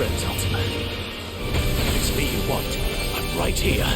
friends, Ultima. If it's me you want, I'm right here.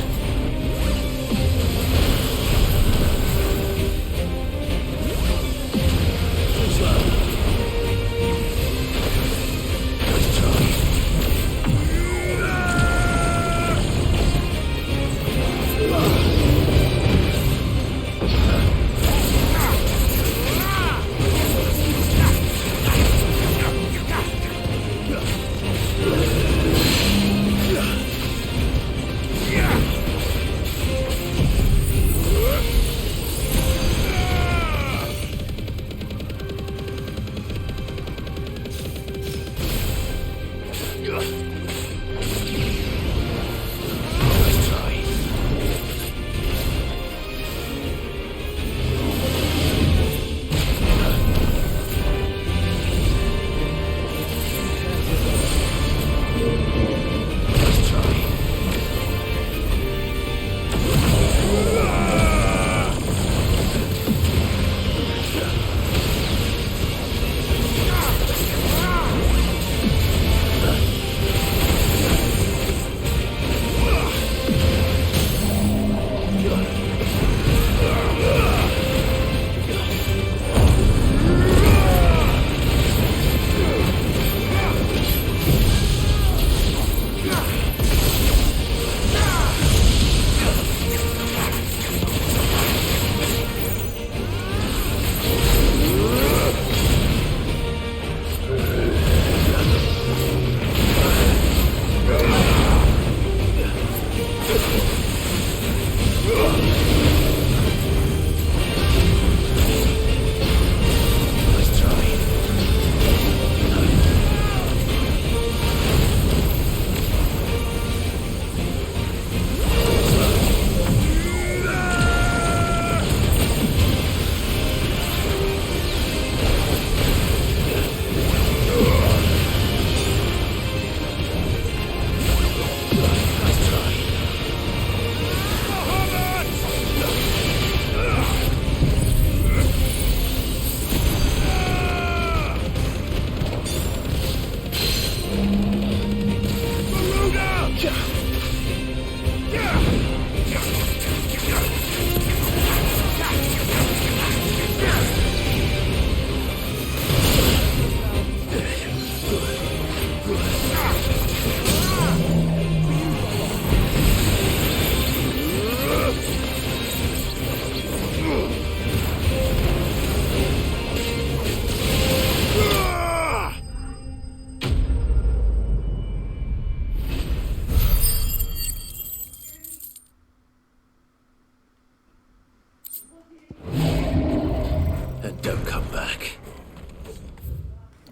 Don't come back.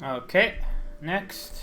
Okay, next.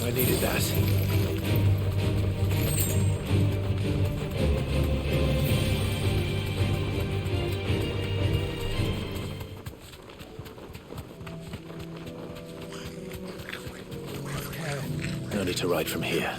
I needed that. No need to ride from here.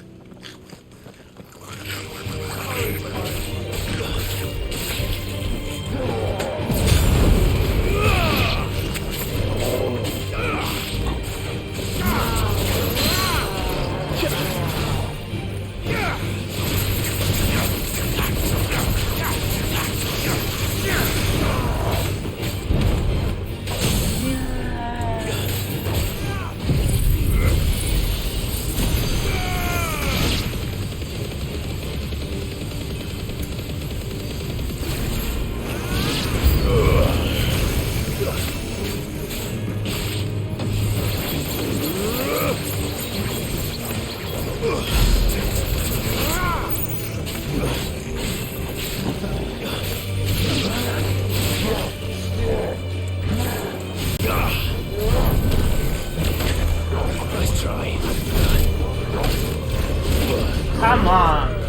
Come on.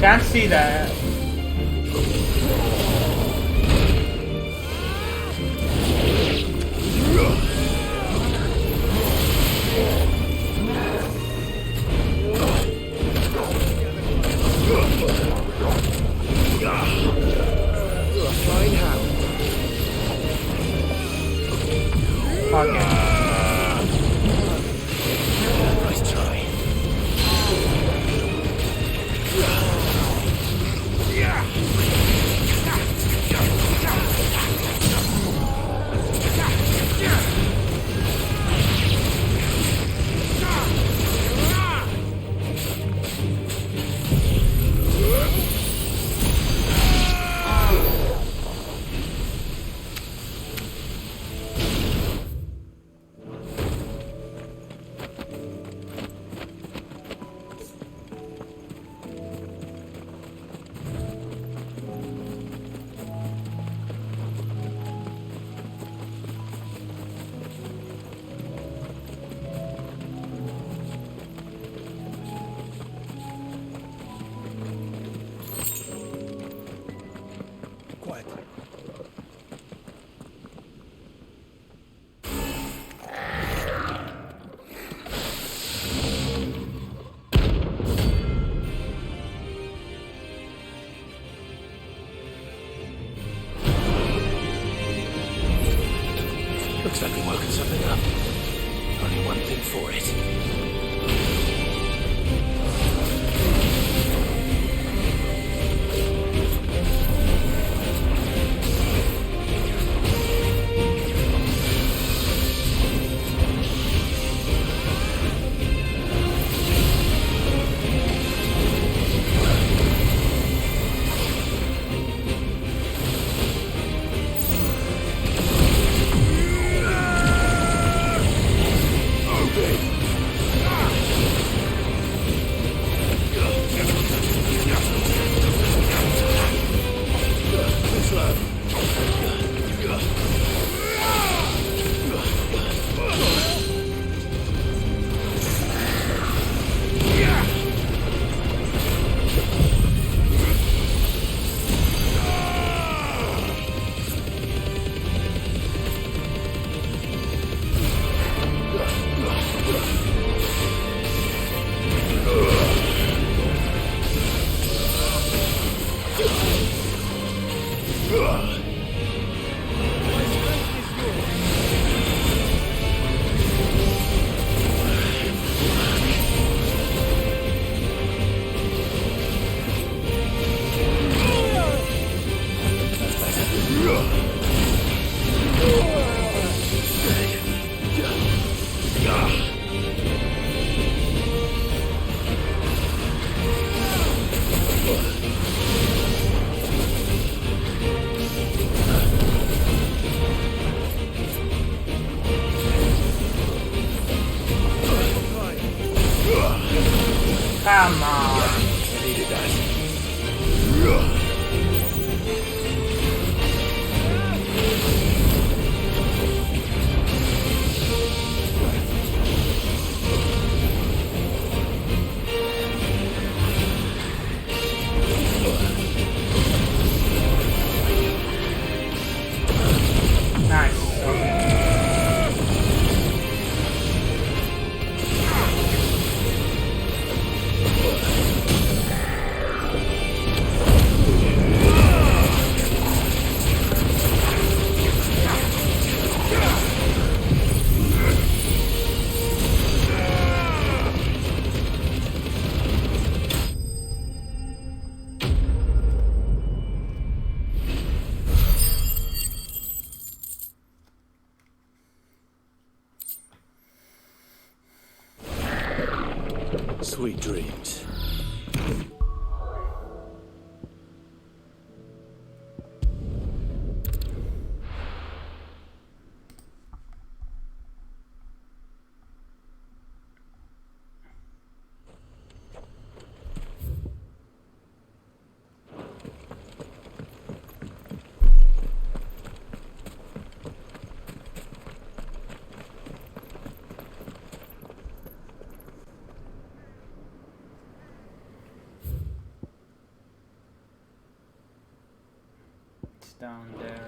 Can't see that. Okay. Nice try. Quiet. Looks like we're woken something up. Only one thing for it. Come on. Sweet dreams. It's down there.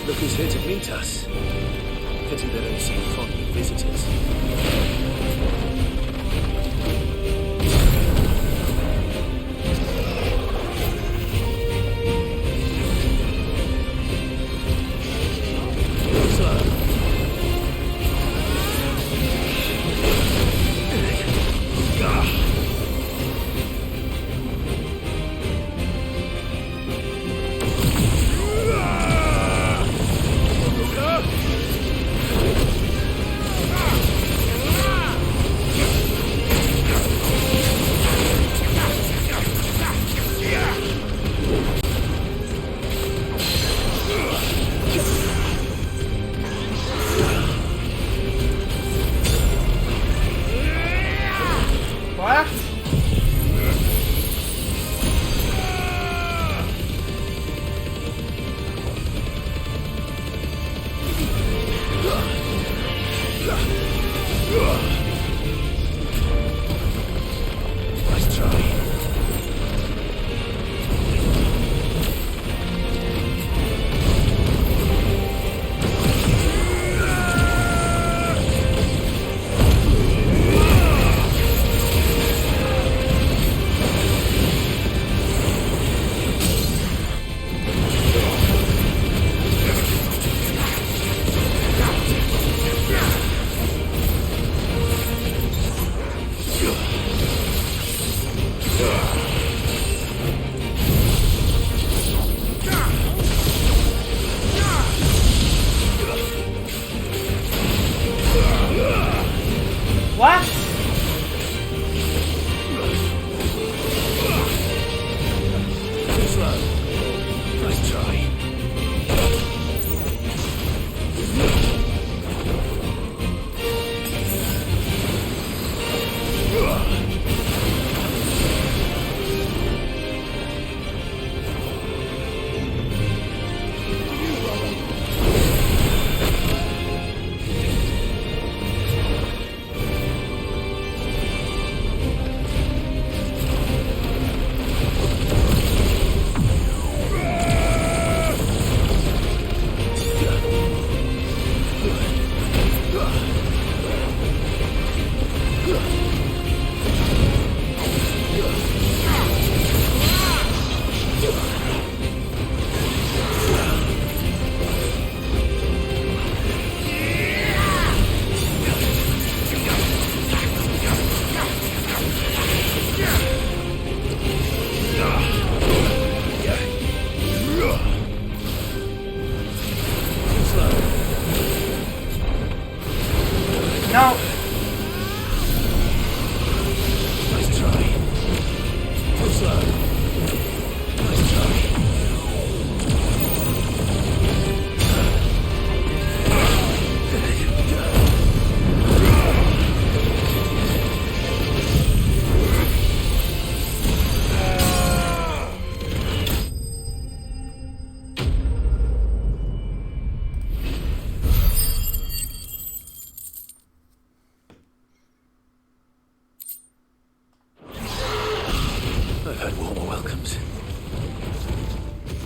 Look who's here to meet us. Pity they don't seem fond of visitors.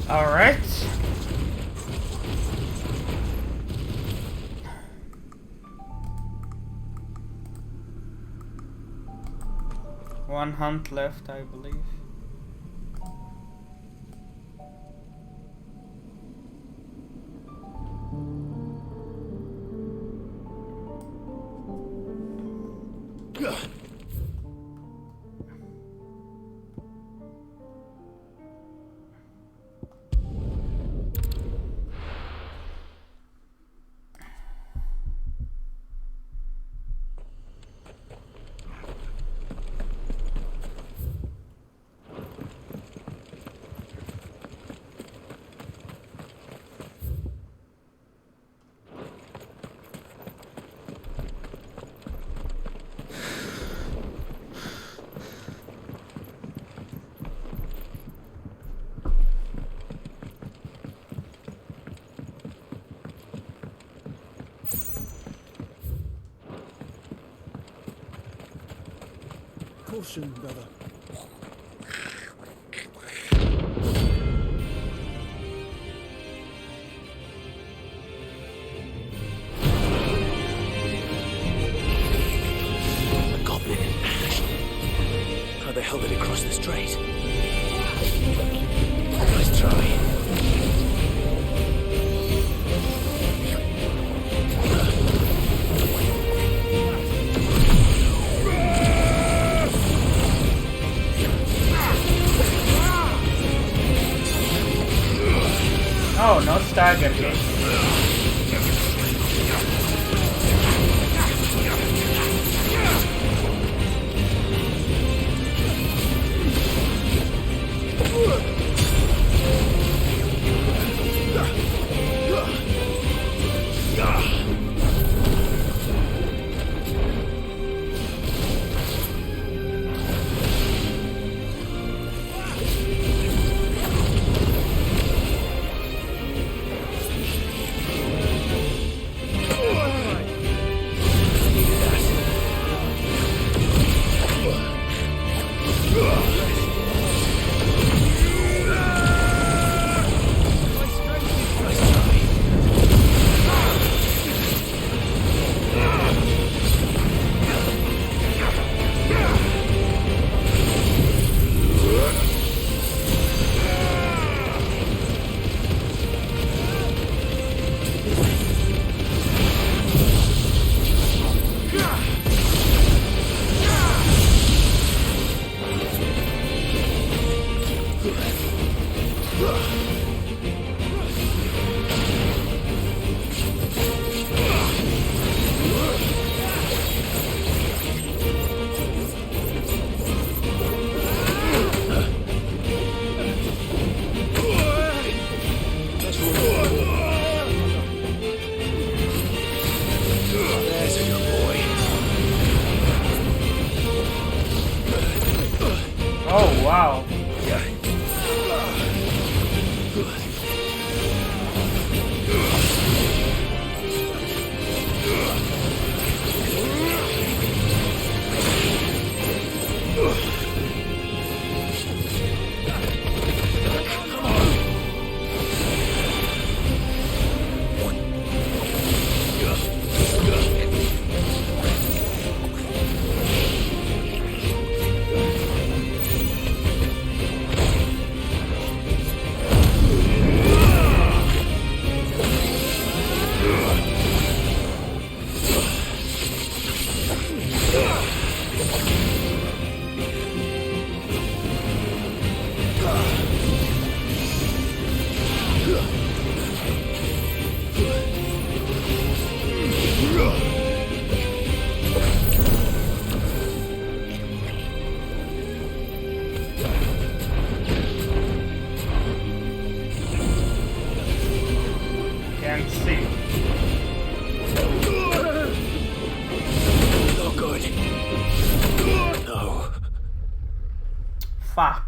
All right. One hunt left, I believe. Caution, brother. A goblin in ash. How the hell did it cross the strait? Nice try. Oh, no stagger game. There's a good boy. Oh, wow. Can't see. Not good. No. Fuck.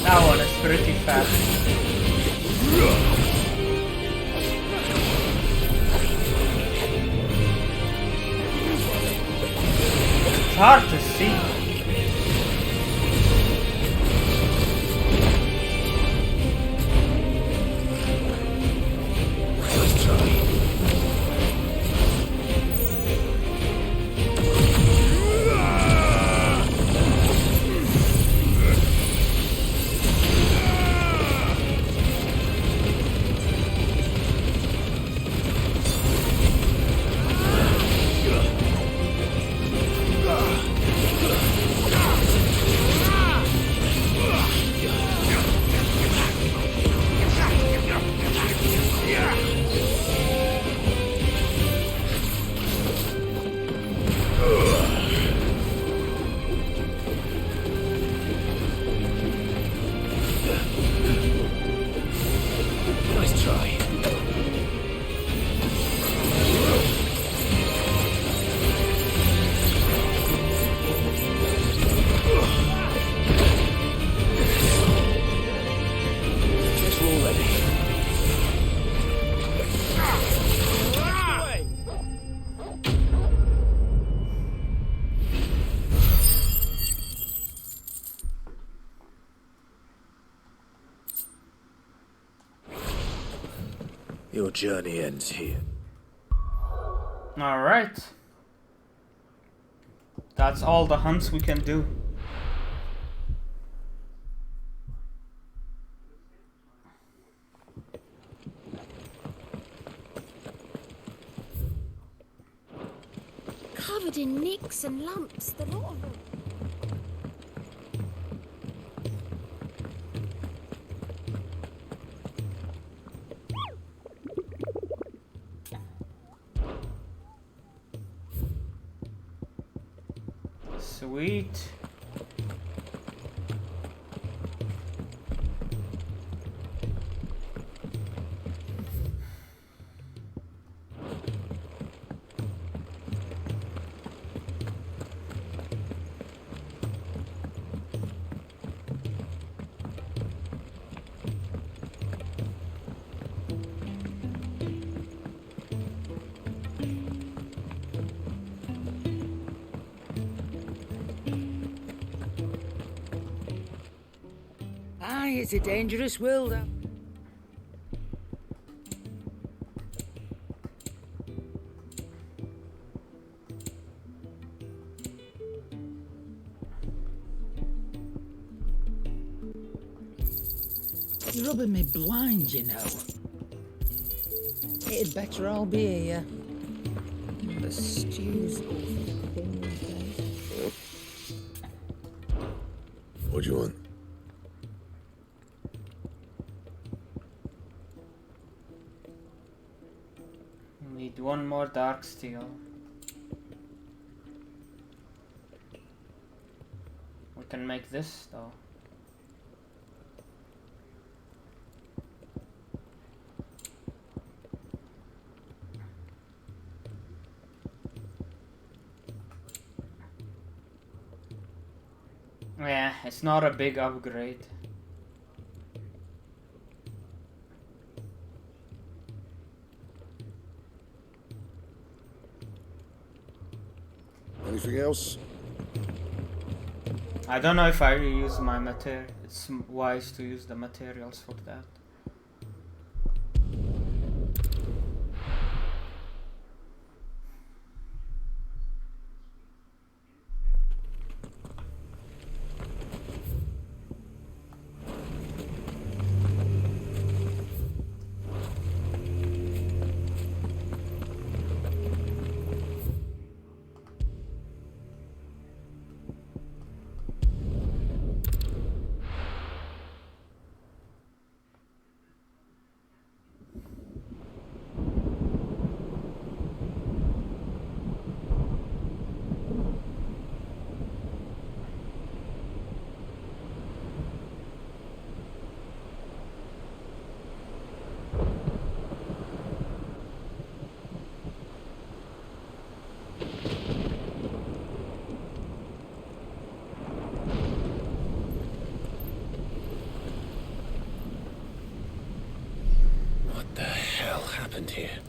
That one is pretty fast. It's hard to see. Let's try. Nice try. Guess we're all ready. Your journey ends here. Alright. That's all the hunts we can do. Covered in nicks and lumps, the lot of them. Sweet. Aye, it's a dangerous world. You're rubbing me blind, you know. It'd better all be here. The stew's awful thin these days. What do you want? Need one more dark steel. We can make this though. Yeah, it's not a big upgrade. Anything else? I don't know if I reuse my material. It's wise to use the materials for that. What the hell happened here?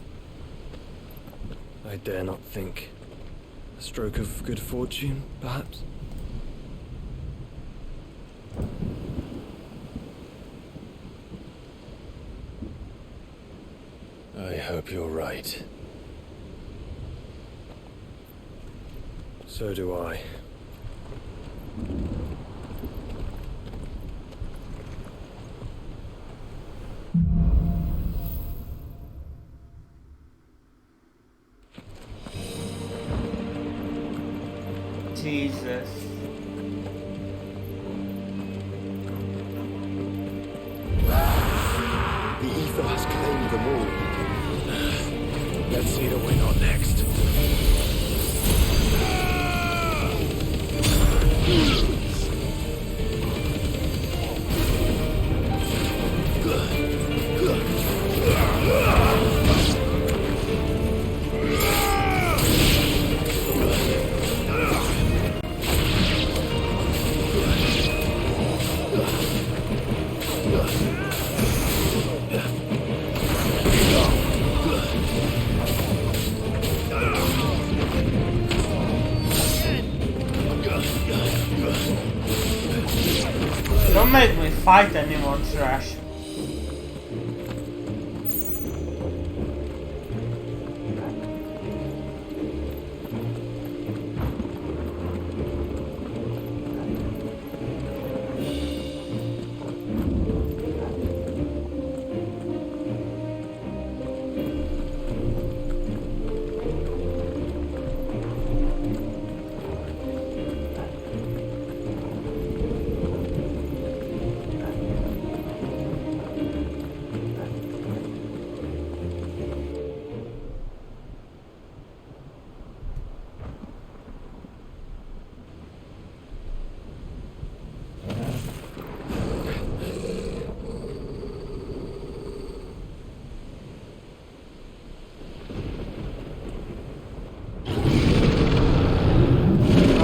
I dare not think. A stroke of good fortune, perhaps? I hope you're right. So do I. Jesus. The ether has claimed them all. Let's see the way on next. Don't make me fight anyone, trash.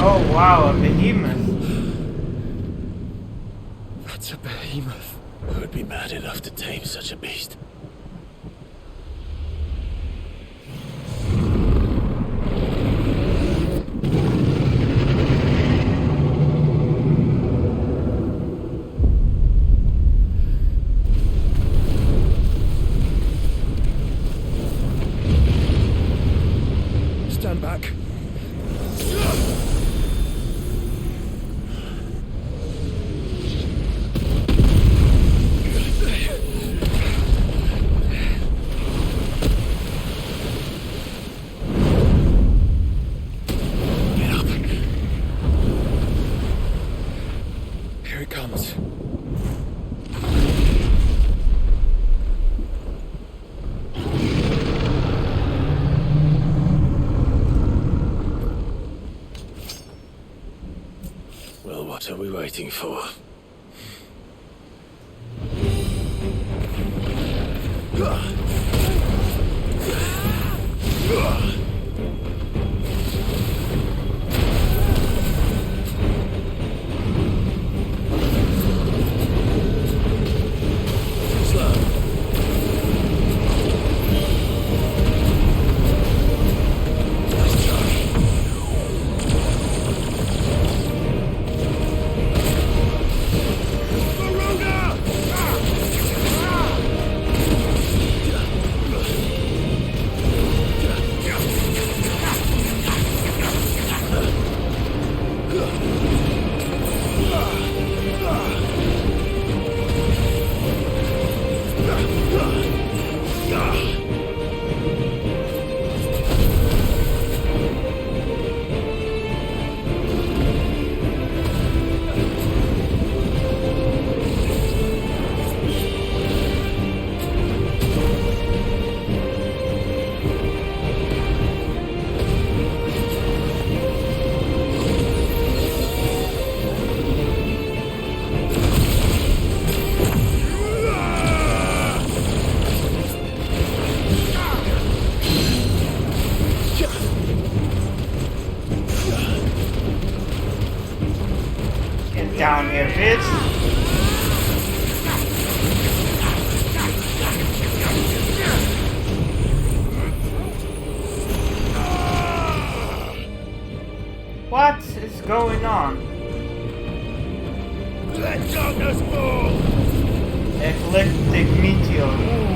Oh wow, a behemoth. That's a behemoth. Who would be mad enough to tame such a beast? Stand back. Here it comes. Well, what are we waiting for? here, bitch. What is going on? Let darkness fall! Eclectic meteor. Ooh.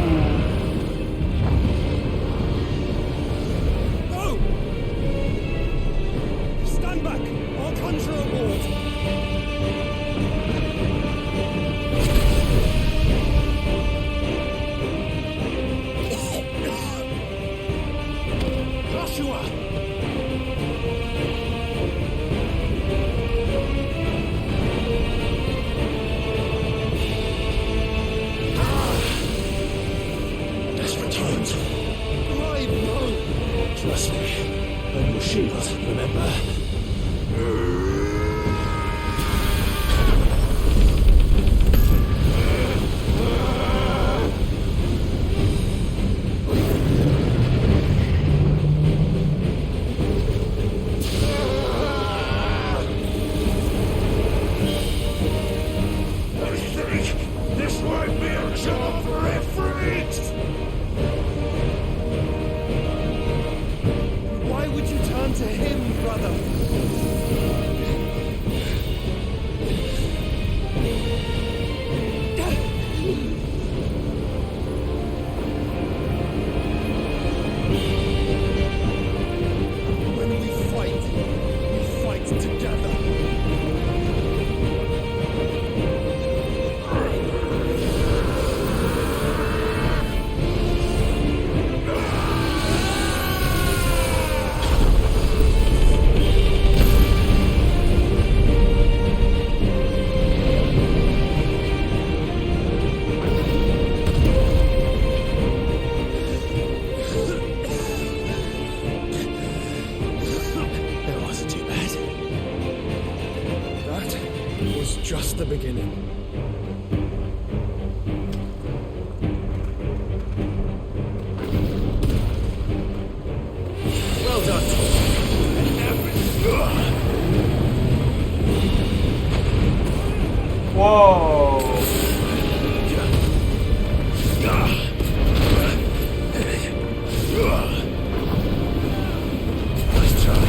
No! Stand back! I'll conjure a ward! Joshua! Returns. Alive, no! Trust me. Burn your shields, remember? I think this might be a job for Ifrit! Why would you turn to him, brother? When we fight together. That wasn't too bad. That was just the beginning. Well done. Whoa. Nice try.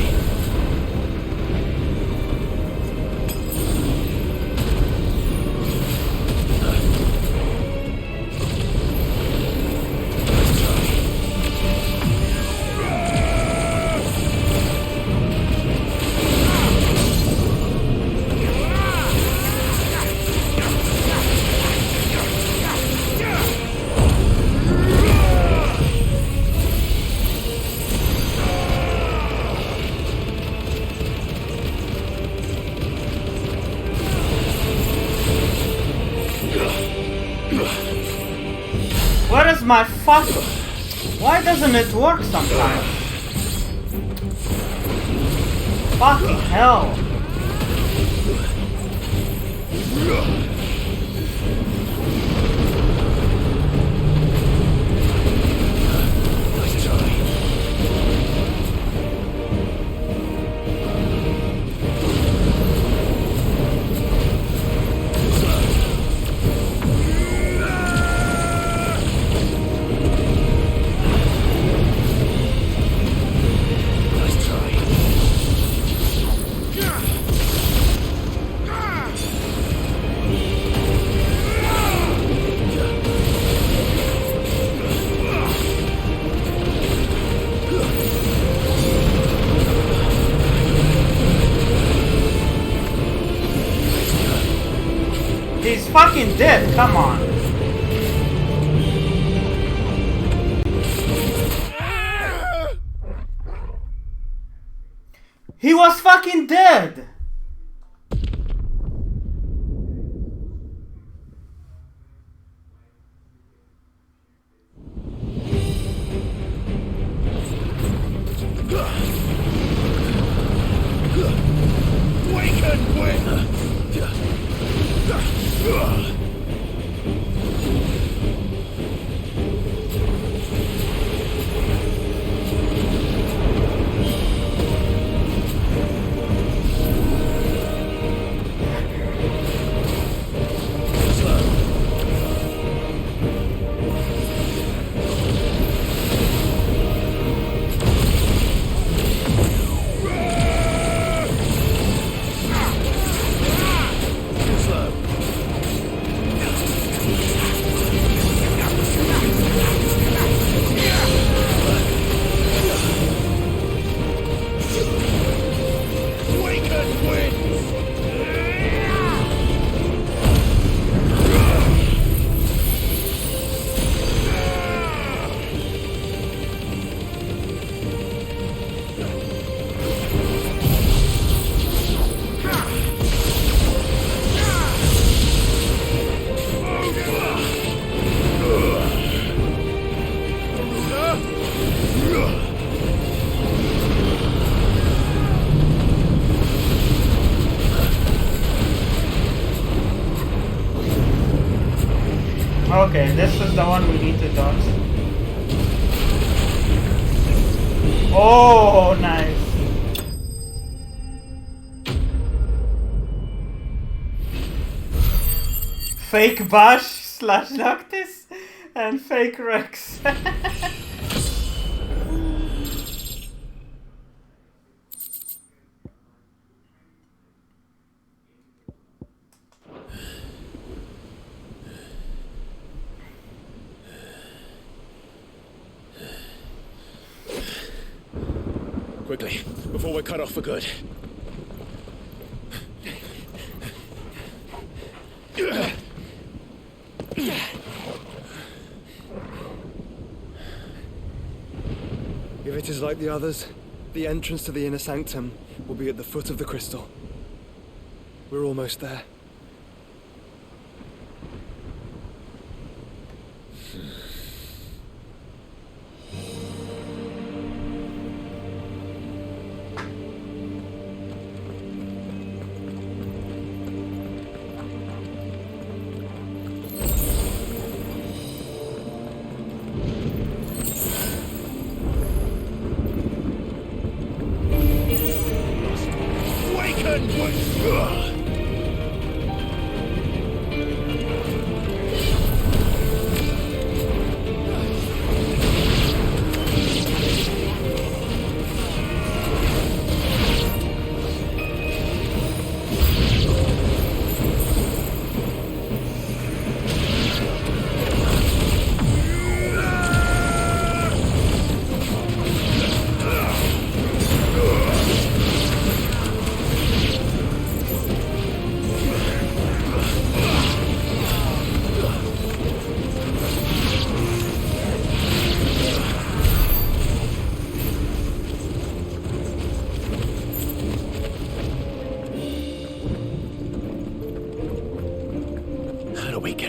Where is my fuck? Why doesn't it work sometimes? Fucking hell. Nice try. Nice try. He's fucking dead, come on. He was fucking dead! Okay, this is the one we need to dodge. Oh, nice. Fake Bash / Noctis and fake Rex. Quickly, before we're cut off for good. If it is like the others, the entrance to the inner sanctum will be at the foot of the crystal. We're almost there.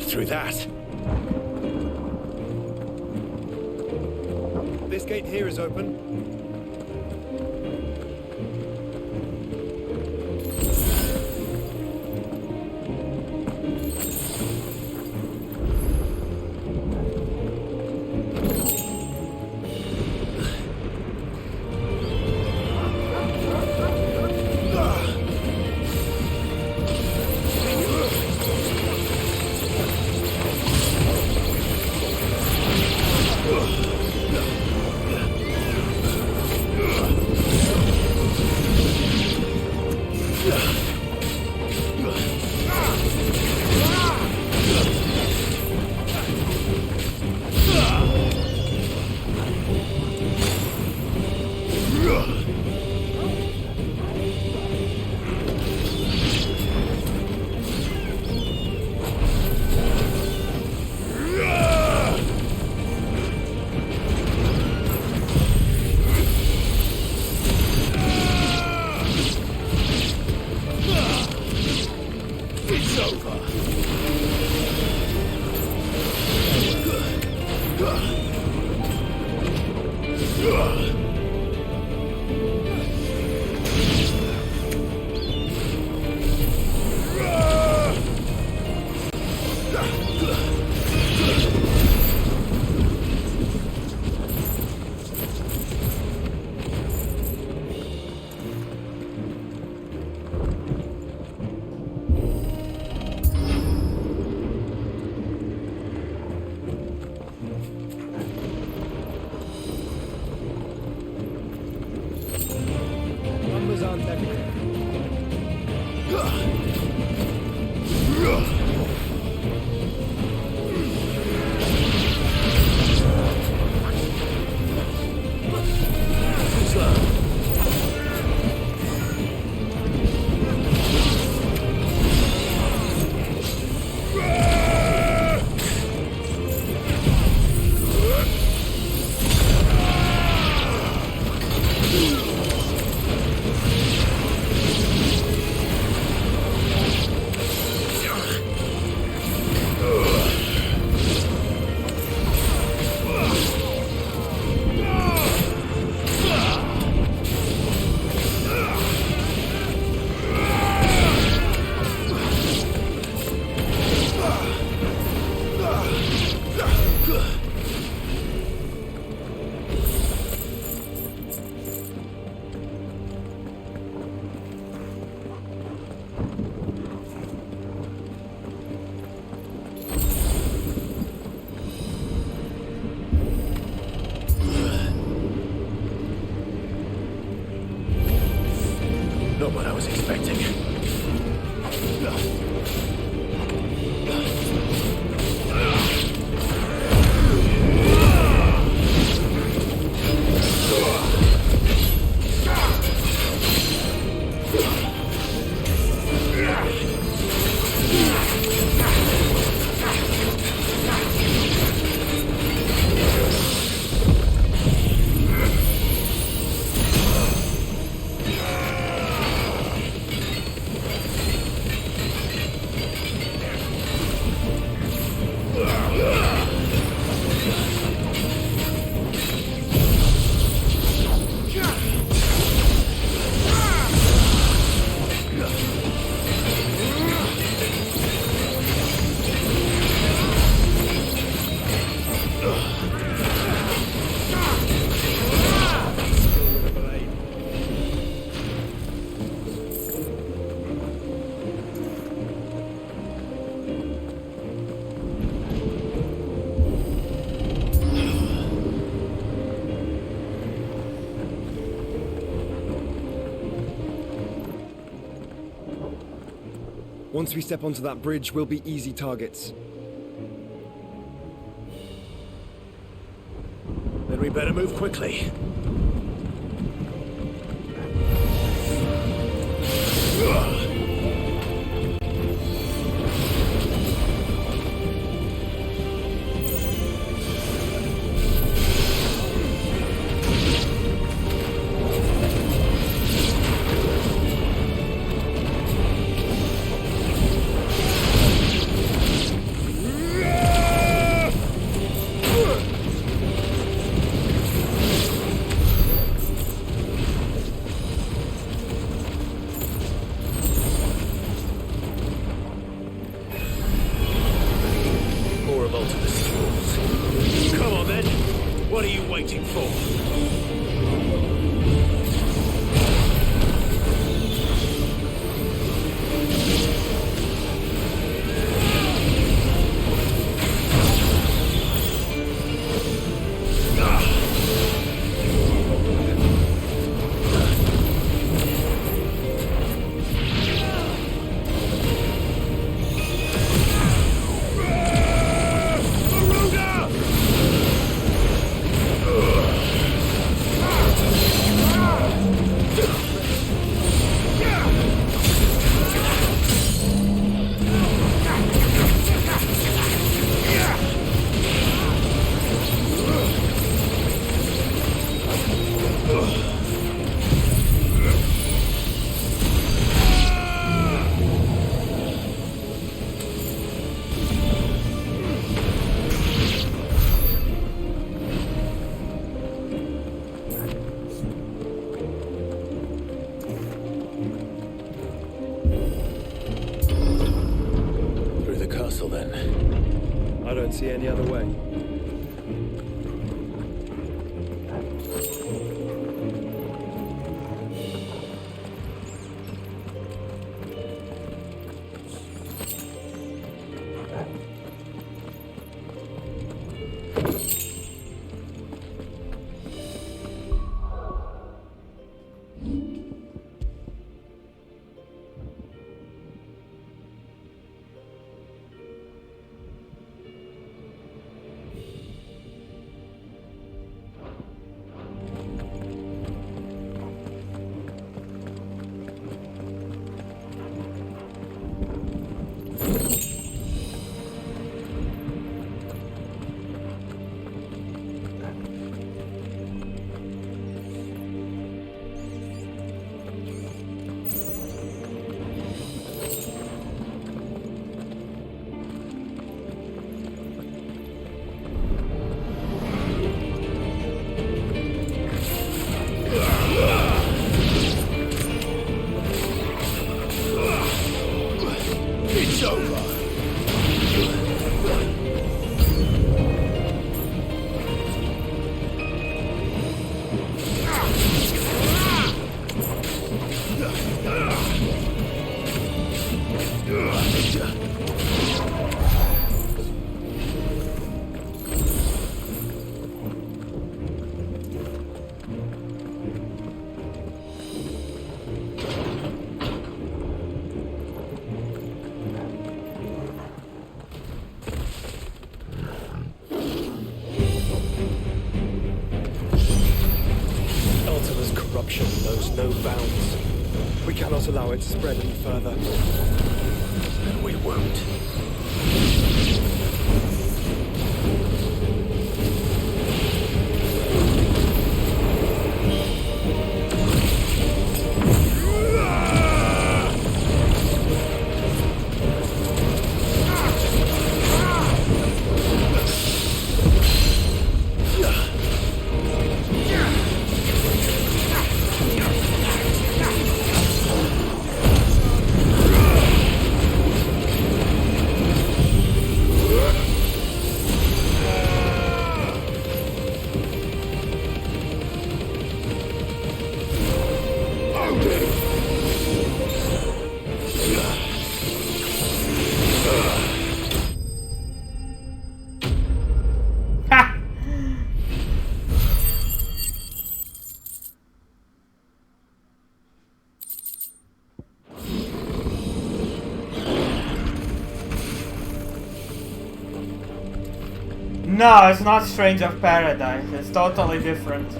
Through that. This gate here is open. was expecting. Once we step onto that bridge, we'll be easy targets. Then we better move quickly. Come on then. What are you waiting for? Then. I don't see any other way. corruption knows no bounds. We cannot allow it to spread any further. And we won't. No, it's not Strange of Paradise. It's totally different.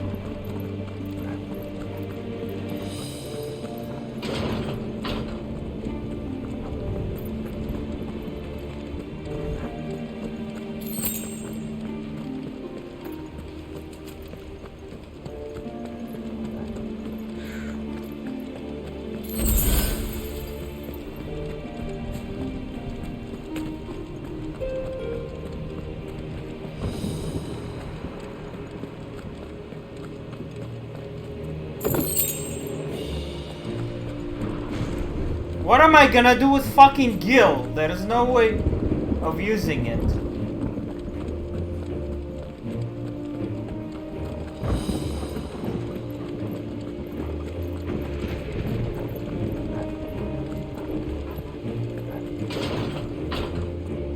What am I gonna do with fucking Gil? There is no way of using it.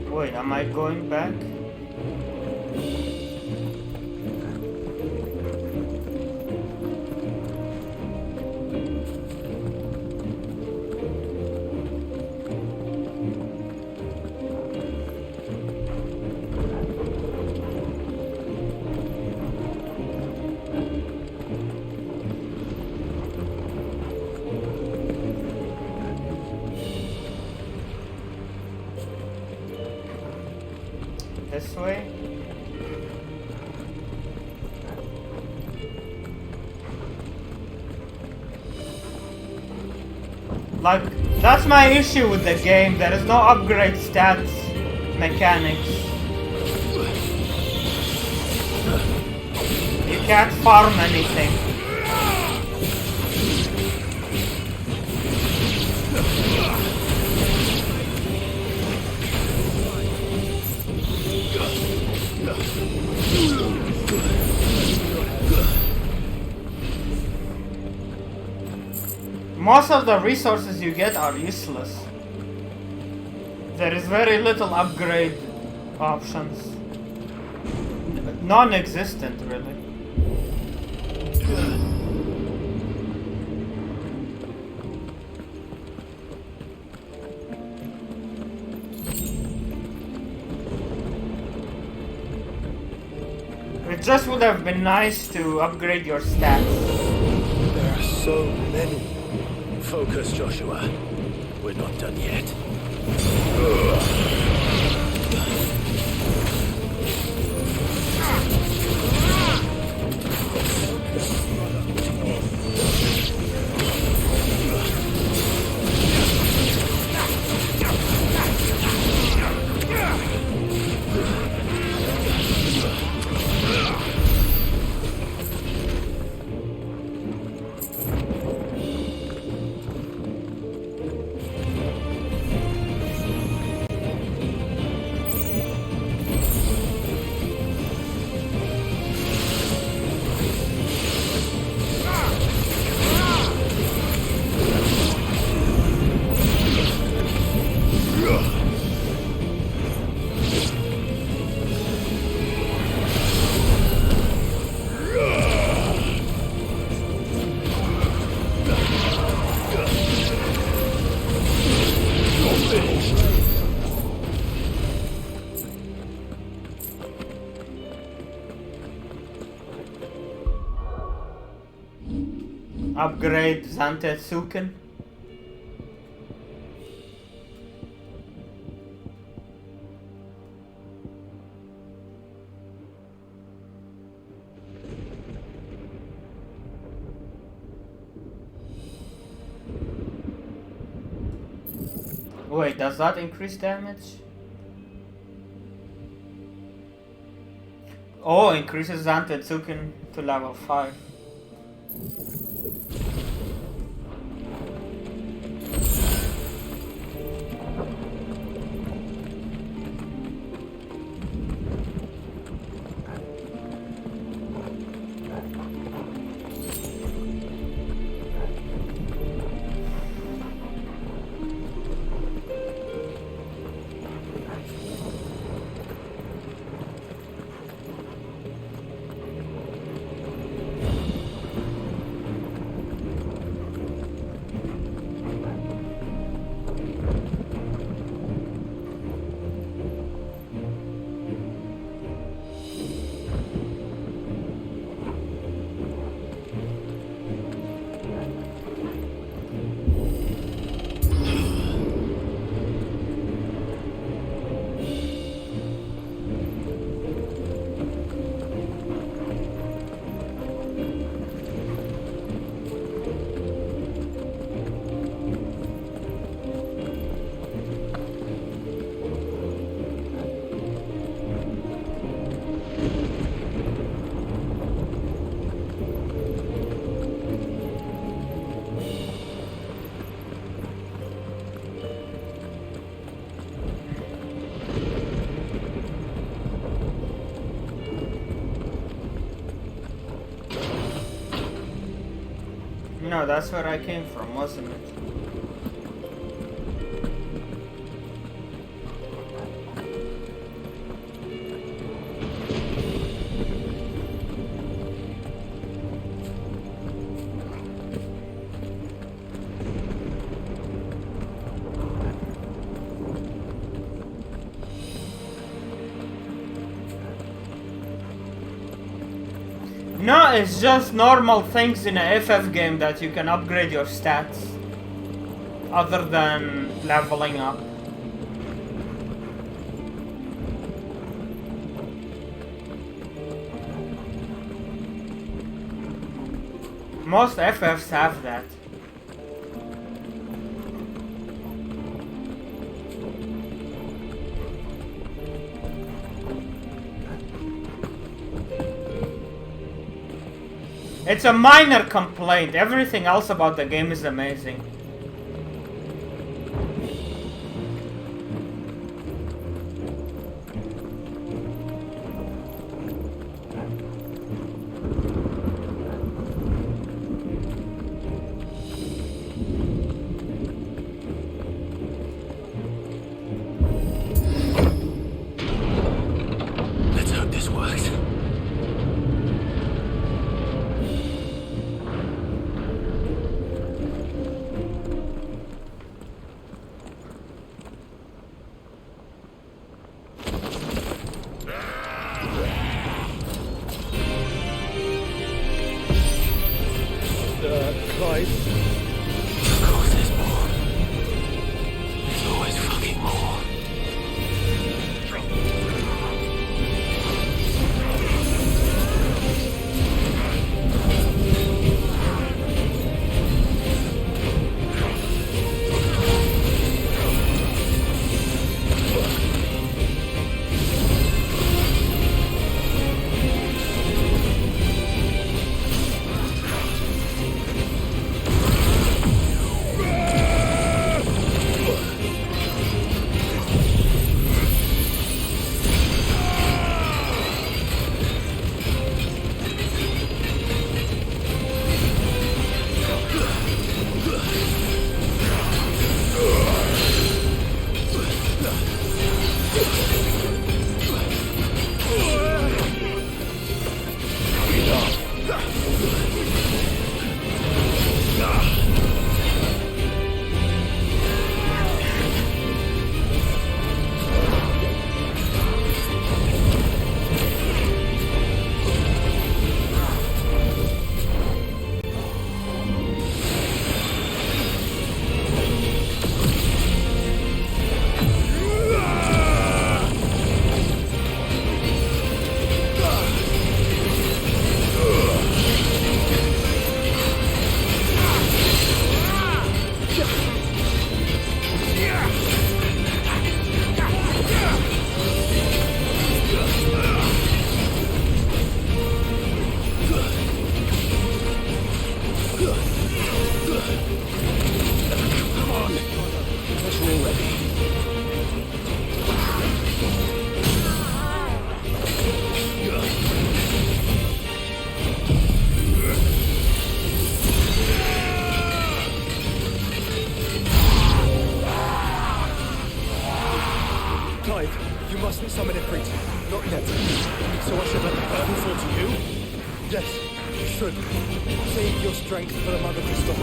Wait, am I going back? This way? Like, that's my issue with the game. There is no upgrade stats mechanics. You can't farm anything. Most of the resources you get are useless. There is very little upgrade options. Non-existent, really. It just would have been nice to upgrade your stats. There are so many. Focus, Joshua. We're not done yet. upgrade Zantetsuken. Wait, does that increase damage? Oh, increases Zantetsuken to level 5. No, that's where I came from, wasn't it? No, it's just normal things in a FF game that you can upgrade your stats. Other than leveling up. Most FFs have that. It's a minor complaint. Everything else about the game is amazing. Let's hope this works. Clive? Of course there's more. There's always fucking more. Yes, you should. Save your strength for the Mother Crystal.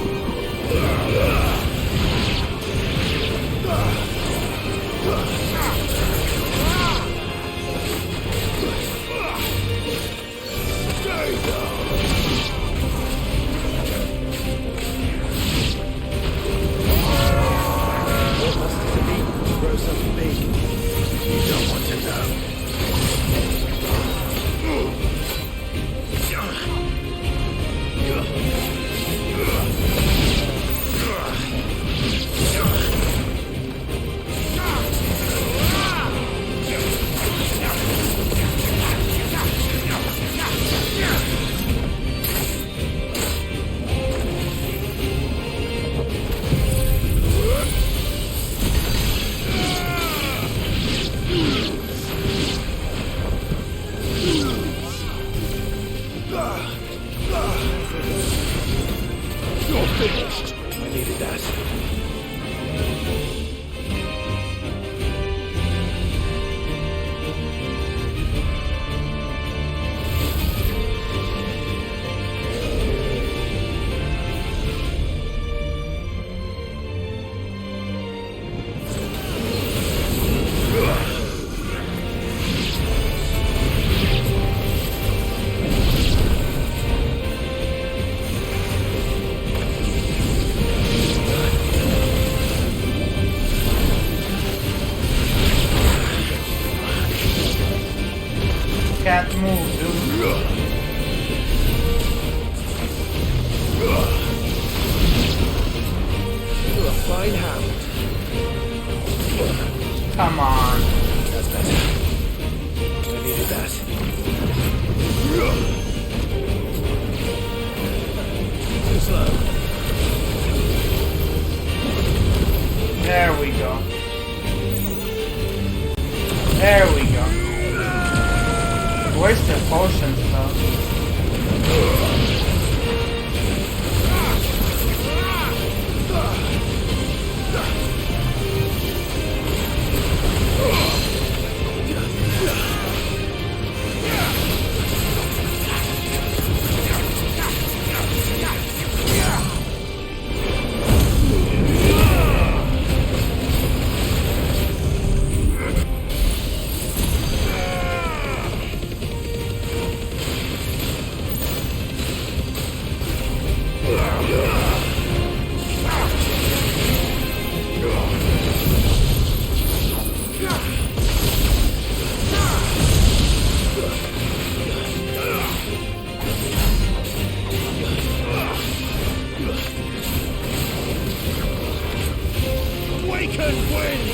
What must it be to grow so big? You don't want to know. You're finished. I needed that. Can't move, dude. You're a fine hound. Come on. That's better. I needed that. Too slow. There we go. There we go. Wasted potions though. Awaken wind!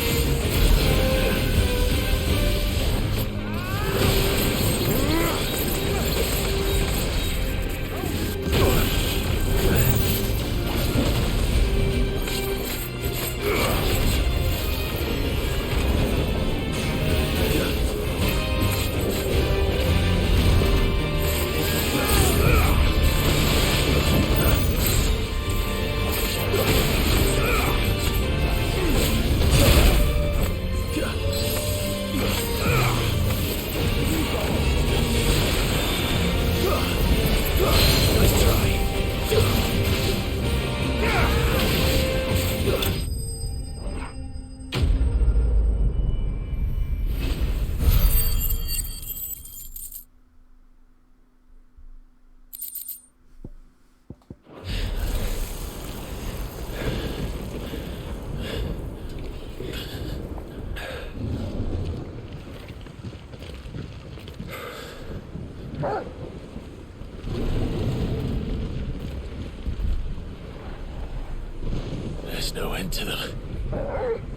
There's no end to them.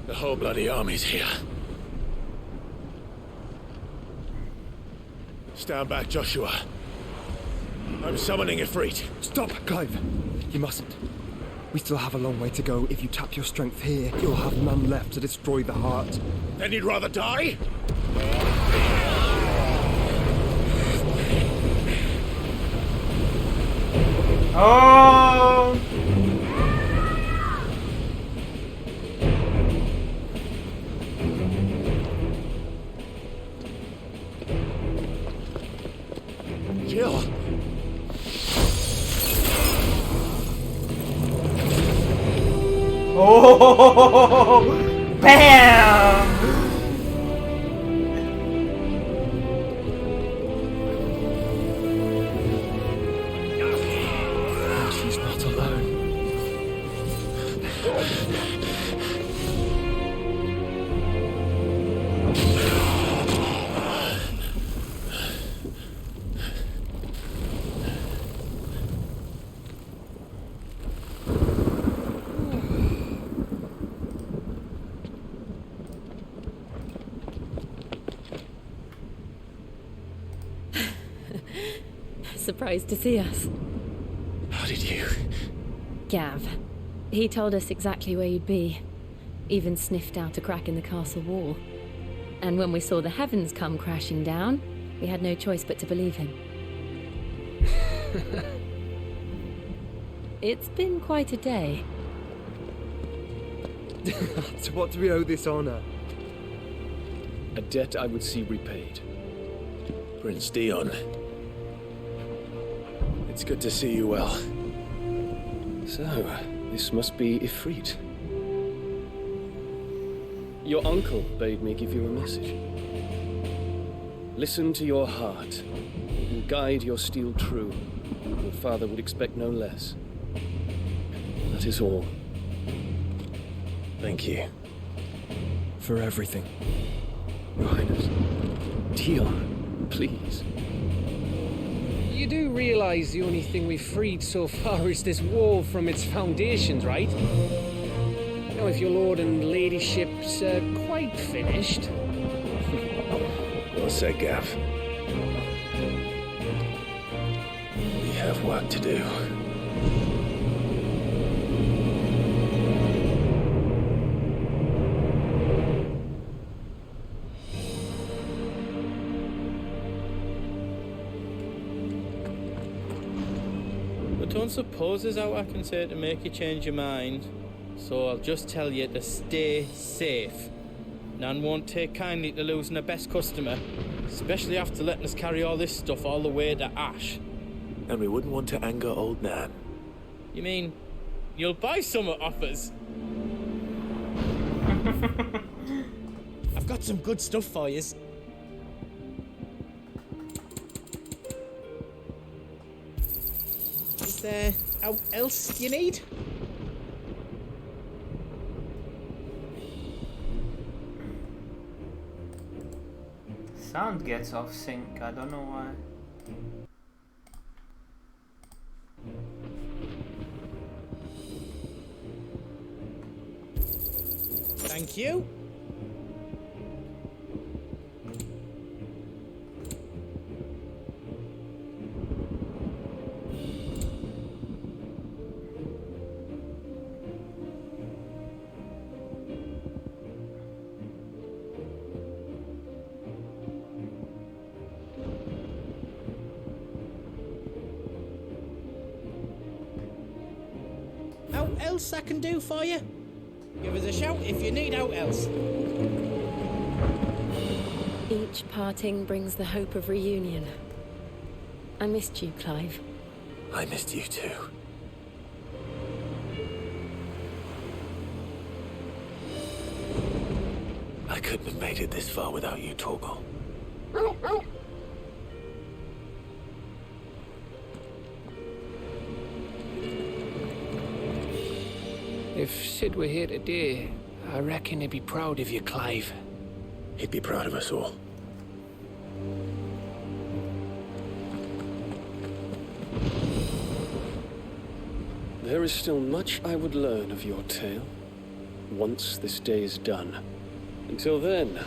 The whole bloody army's here. Stand back, Joshua. I'm summoning Ifrit. Stop, Clive. You mustn't. We still have a long way to go. If you tap your strength here, you'll have none left to destroy the heart. Then you'd rather die? Oh! Jill! Oh, bam! She's not alone. Surprised to see us. How did you? Gav. He told us exactly where you'd be. Even sniffed out a crack in the castle wall. And when we saw the heavens come crashing down, we had no choice but to believe him. It's been quite a day. To what do we owe this honor? A debt I would see repaid. Prince Dion. It's good to see you well. So, this must be Ifrit. Your uncle bade me give you a message. Listen to your heart, and guide your steel true. Your father would expect no less. That is all. Thank you. For everything. Your Highness. Dion, please. You do realise the only thing we've freed so far is this wall from its foundations, right? Now, if your lord and ladyship's quite finished... Well said, Gav. We have work to do. But don't suppose there's out I can say to make you change your mind. So I'll just tell you to stay safe. Nan won't take kindly to losing her best customer, especially after letting us carry all this stuff all the way to Ash. And we wouldn't want to anger old Nan. You mean, you'll buy some off us? I've got some good stuff for you. Is there else you need? Sound gets off sync, I don't know why. Thank you. Out else I can do for you? Give us a shout if you need out else. Each parting brings the hope of reunion. I missed you, Clive. I missed you too. I couldn't have made it this far without you, Torgal. If Sid were here today, I reckon he'd be proud of you, Clive. He'd be proud of us all. There is still much I would learn of your tale, once this day is done. Until then,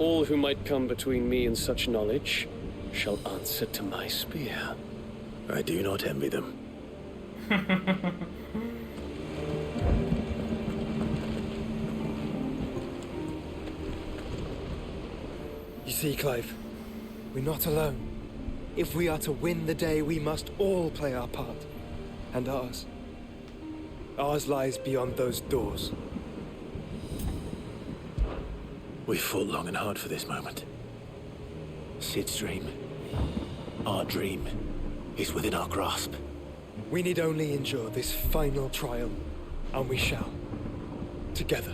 all who might come between me and such knowledge shall answer to my spear. I do not envy them. You see, Clive, we're not alone. If we are to win the day, we must all play our part. And ours. Ours lies beyond those doors. We fought long and hard for this moment. Sid's dream, our dream, is within our grasp. We need only endure this final trial, and we shall. together.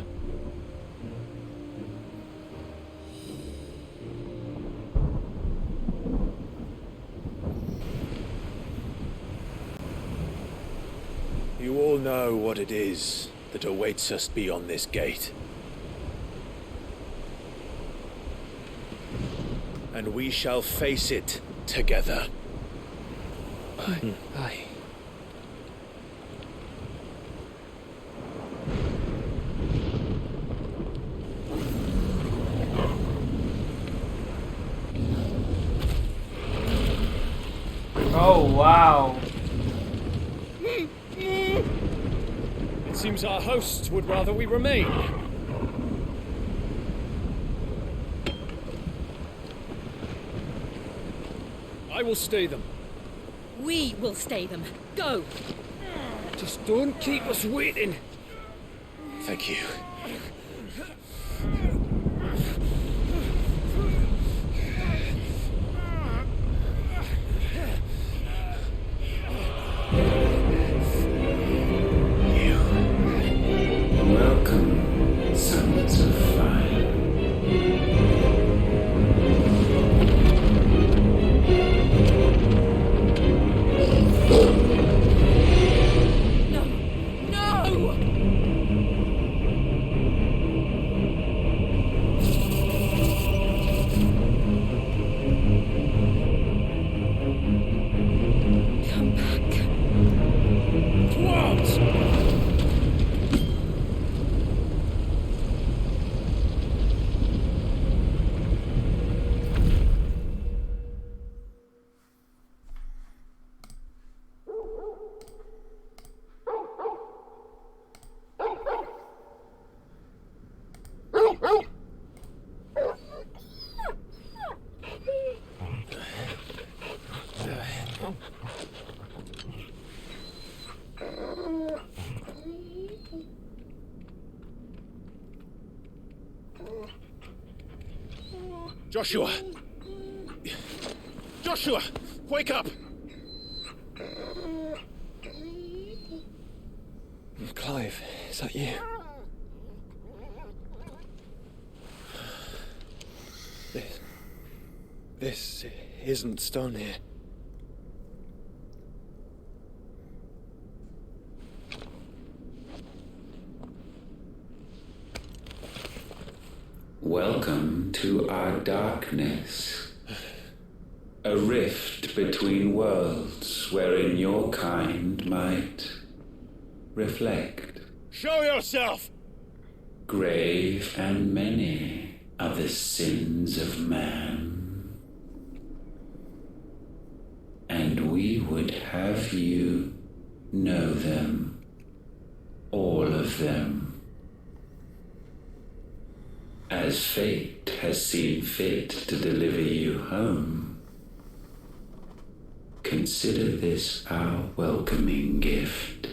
You all know what it is that awaits us beyond this gate. And we shall face it together. Aye. Oh, wow. It seems our hosts would rather we remain. I will stay them. We will stay them. Go! Just don't keep us waiting. Thank you. Welcome, sons of fire. No! No! Come back. Dwarves! Joshua! Joshua! Wake up! Clive, is that you? This isn't stone here. Welcome to our darkness. A rift between worlds wherein your kind might reflect. Show yourself! Grave and many are the sins of man. And we would have you know them, all of them. As fate has seen fit to deliver you home, consider this our welcoming gift.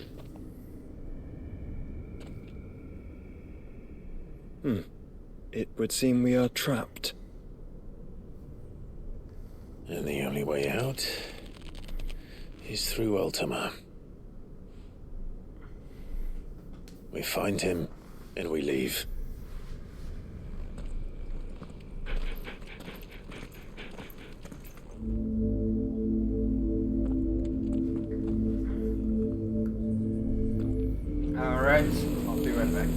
It would seem we are trapped. And the only way out is through Ultima. We find him, and we leave. Alright, I'll be right back.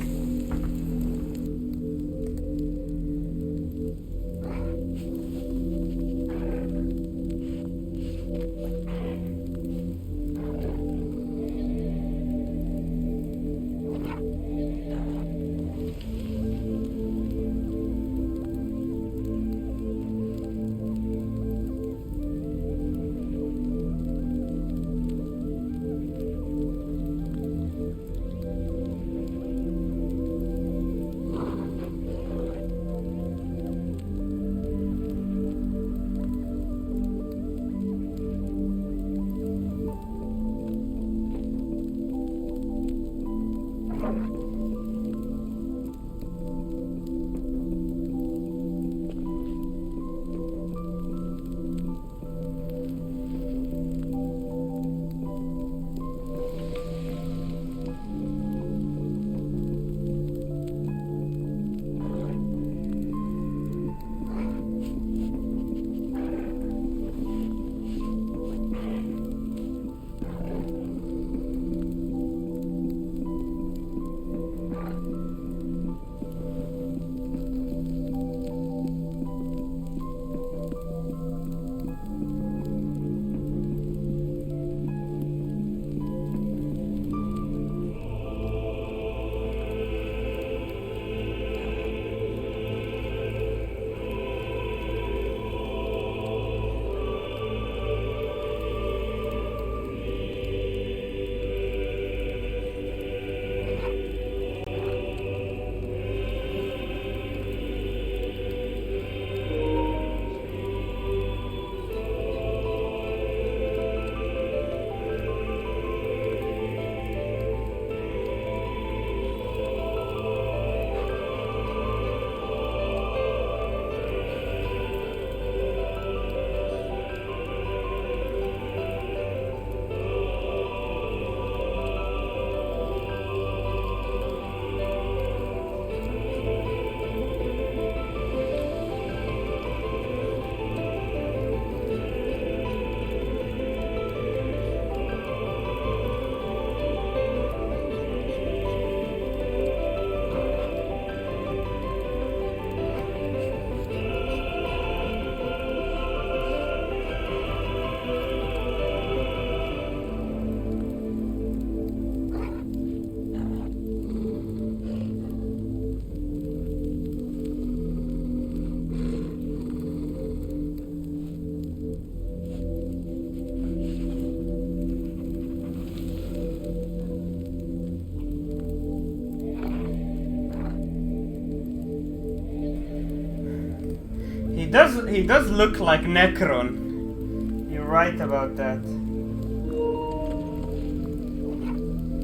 does look like Necron. You're right about that.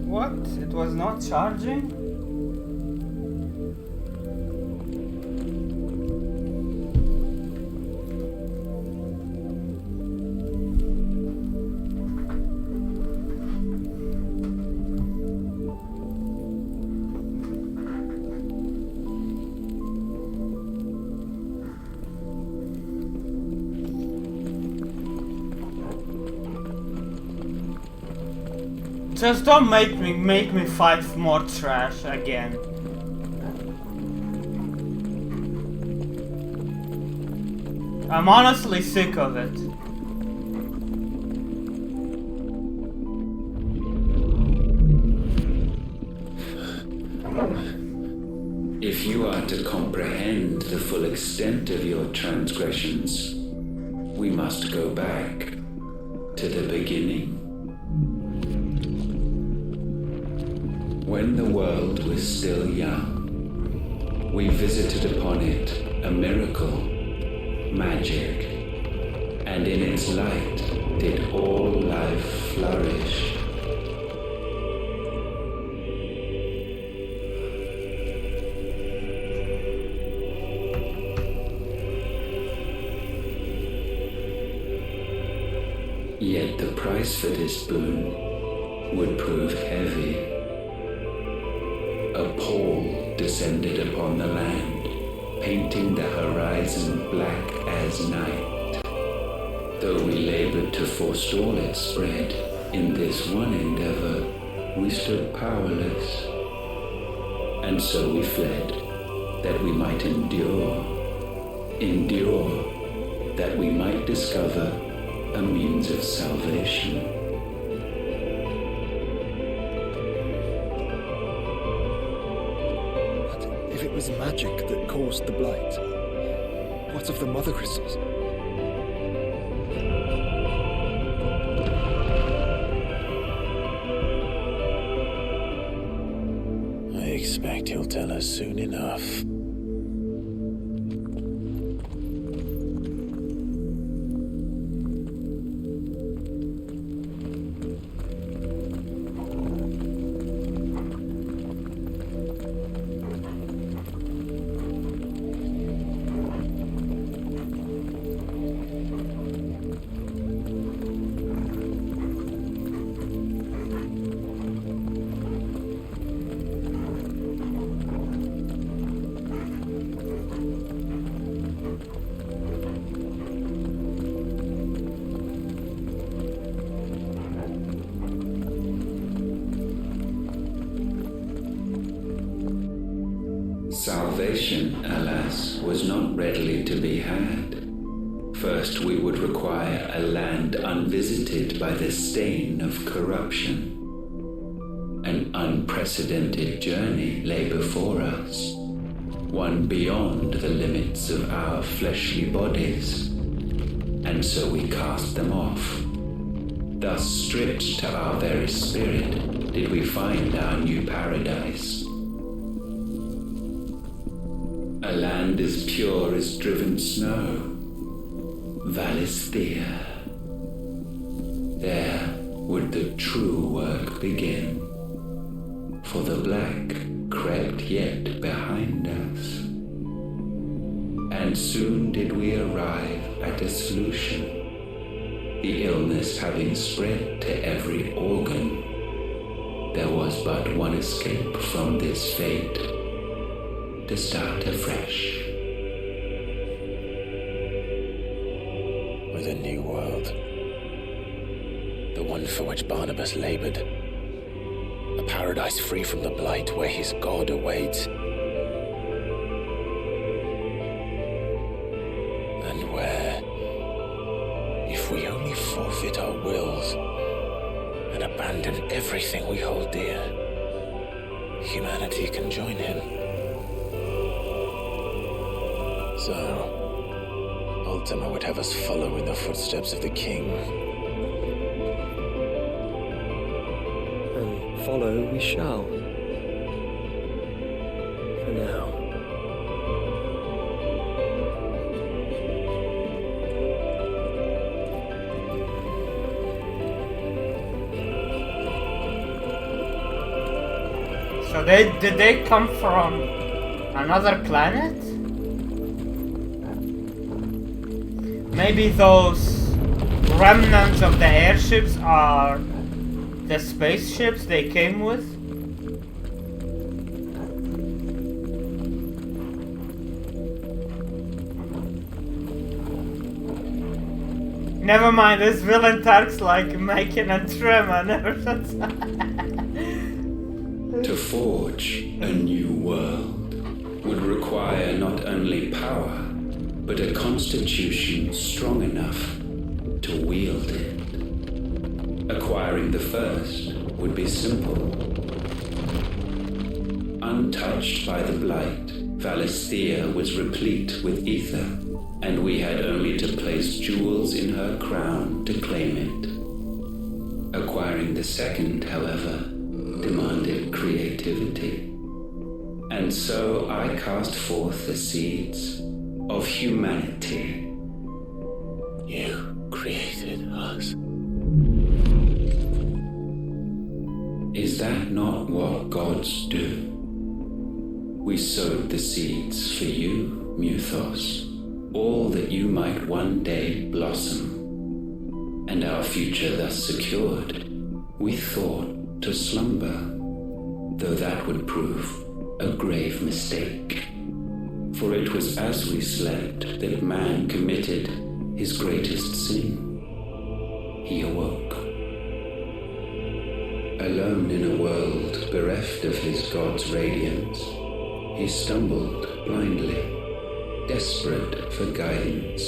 What? It was not charging? Just don't make me fight more trash again. I'm honestly sick of it. If you are to comprehend the full extent of your transgressions, we must go back to the beginning. When the world was still young, we visited upon it a miracle, magic, and in its light did all life flourish. Yet the price for this boon would prove heavy. A pall descended upon the land, painting the horizon black as night. Though we labored to forestall its spread, in this one endeavor we stood powerless. And so we fled, that we might endure, that we might discover a means of salvation. If it was magic that caused the blight, what of the mother crystals? I expect he'll tell us soon enough. Salvation, alas, was not readily to be had. First, we would require a land unvisited by the stain of corruption. An unprecedented journey lay before us, one beyond the limits of our fleshly bodies, and so we cast them off. Thus, stripped to our very spirit, did we find our new paradise. A land as pure as driven snow, Valisthea. There would the true work begin, for the black crept yet behind us. And soon did we arrive at a solution, the illness having spread to every organ. There was but one escape from this fate, to start afresh. With a new world. The one for which Barnabas labored. A paradise free from the blight where his God awaits. And where, if we only forfeit our wills and abandon everything we hold dear, humanity can join him. So, Ultima would have us follow in the footsteps of the king. And follow we shall. For now. So did they come from another planet? Maybe those remnants of the airships are the spaceships they came with? Never mind, this villain talks like making a tremor ever since. To forge a new world would require not only power, but a constitution strong enough to wield it. Acquiring the first would be simple. Untouched by the blight, Valisthea was replete with ether, and we had only to place jewels in her crown to claim it. Acquiring the second, however, demanded creativity. And so I cast forth the seeds of humanity. You created us. Is that not what gods do? We sowed the seeds for you, Muthos, all that you might one day blossom. And our future thus secured, we thought to slumber, though that would prove a grave mistake. For it was as we slept that man committed his greatest sin. He awoke. Alone in a world bereft of his god's radiance, he stumbled blindly, desperate for guidance.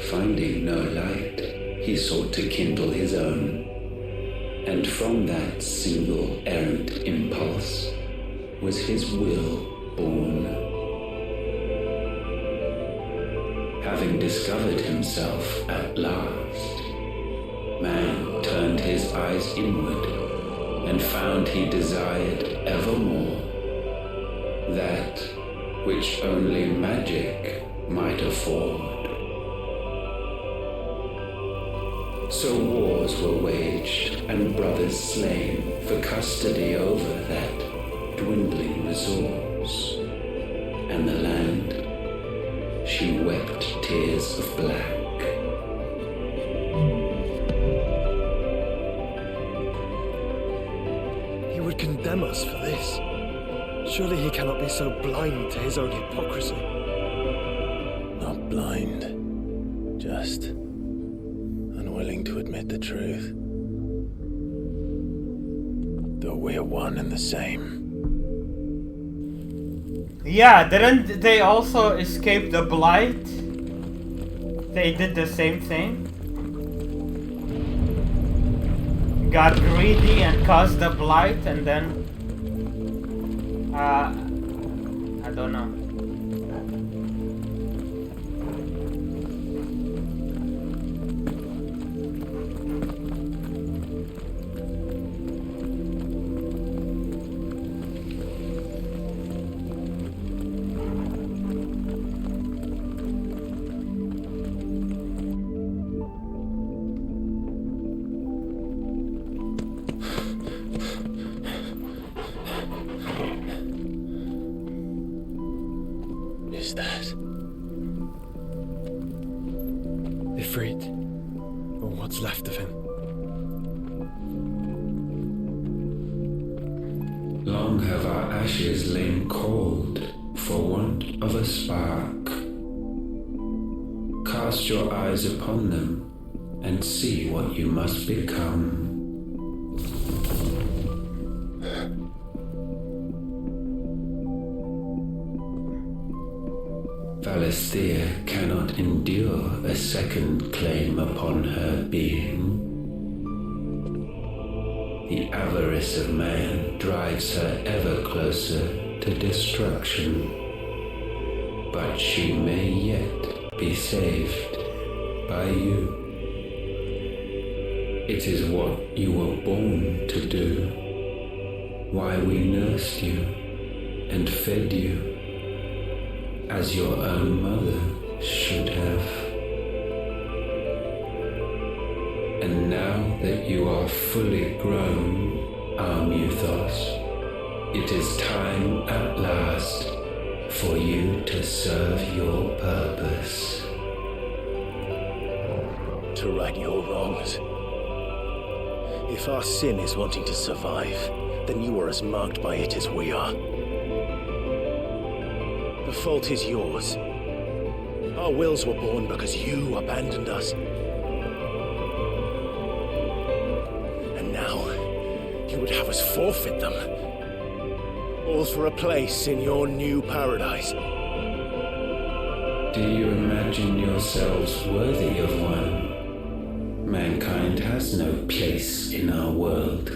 Finding no light, he sought to kindle his own. And from that single errant impulse was his will born. Having discovered himself at last, man turned his eyes inward and found he desired evermore that which only magic might afford. So wars were waged and brothers slain for custody over that dwindling resource. And the land, she wept tears of black. He would condemn us for this. Surely he cannot be so blind to his own hypocrisy. Not blind, just unwilling to admit the truth. Though we're one and the same. Yeah, didn't they also escape the blight? They did the same thing. Got greedy and caused the blight, and then I don't know. Is that Ifrit, or what's left of him. Long have our ashes lain cold for want of a spark. Cast your eyes upon them and see what you must become. Valisthea cannot endure a second claim upon her being. The avarice of man drives her ever closer to destruction. But she may yet be saved by you. It is what you were born to do, why we nursed you and fed you as your own mother should have. And now that you are fully grown, our Muthos, It is time at last for you to serve your purpose. To right your wrongs. If our sin is wanting to survive, then you are as marked by it as we are. The fault is yours. Our wills were born because you abandoned us. And now, you would have us forfeit them. All for a place in your new paradise. Do you imagine yourselves worthy of one? Mankind has no place in our world.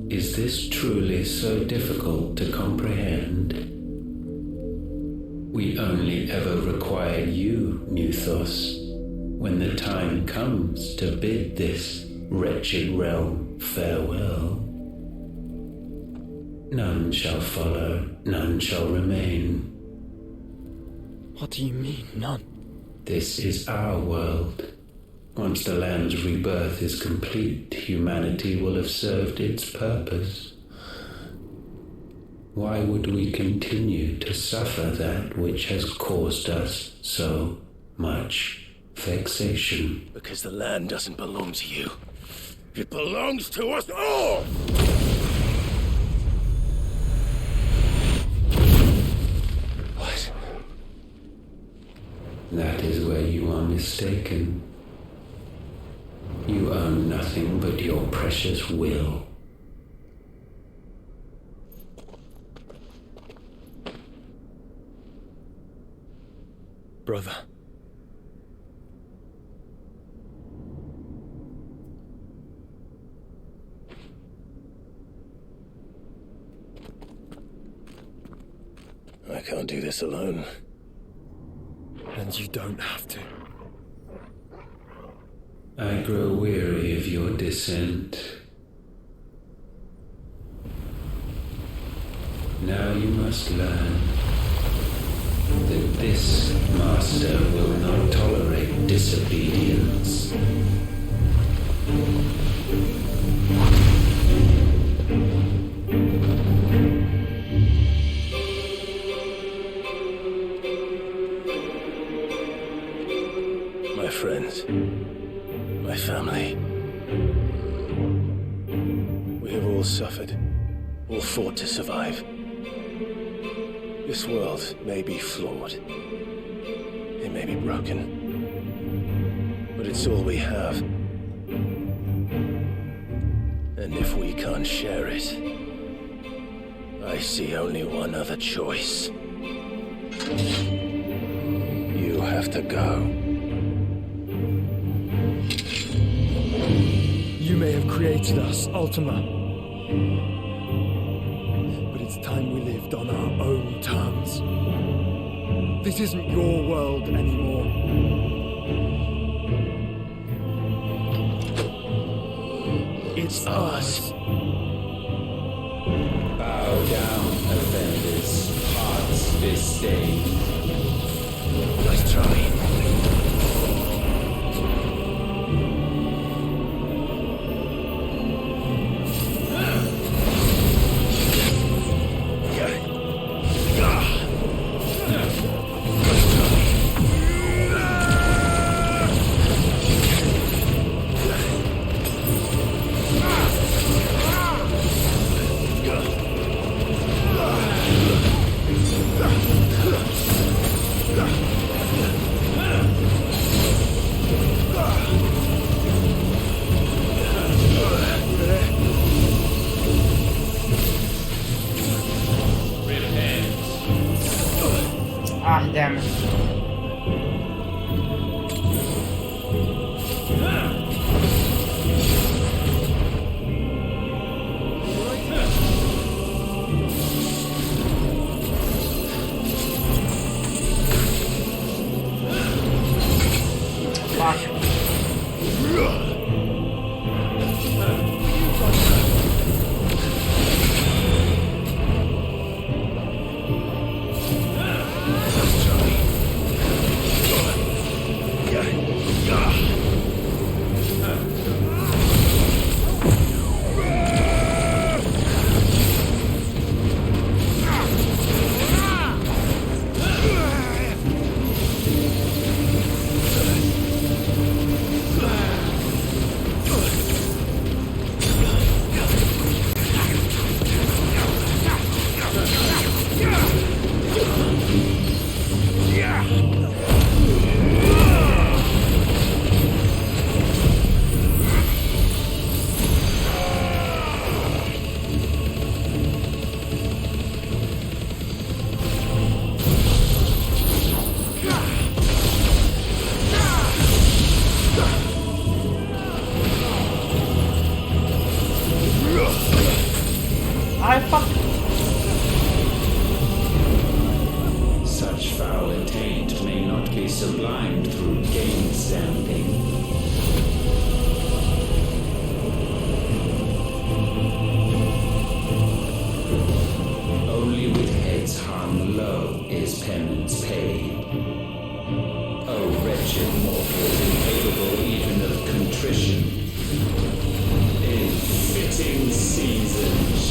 Is this truly so difficult to comprehend? We only ever require you, Muthos, when the time comes to bid this wretched realm farewell. None shall follow, none shall remain. What do you mean, none? This is our world. Once the land's rebirth is complete, humanity will have served its purpose. Why would we continue to suffer that which has caused us so much vexation? Because the land doesn't belong to you. It belongs to us all! What? That is where you are mistaken. You own nothing but your precious will. Brother. I can't do this alone. And you don't have to. I grow weary of your dissent. Now you must learn that this master will not tolerate disobedience. My friends, my family, we have all suffered, all fought to survive. This world may be flawed. It may be broken. But it's all we have. And if we can't share it, I see only one other choice. You have to go. You may have created us, Ultima. But it's time we lived on our own terms. This isn't your world anymore. It's ours. Bow down, offenders, hearts disdain. Nice try.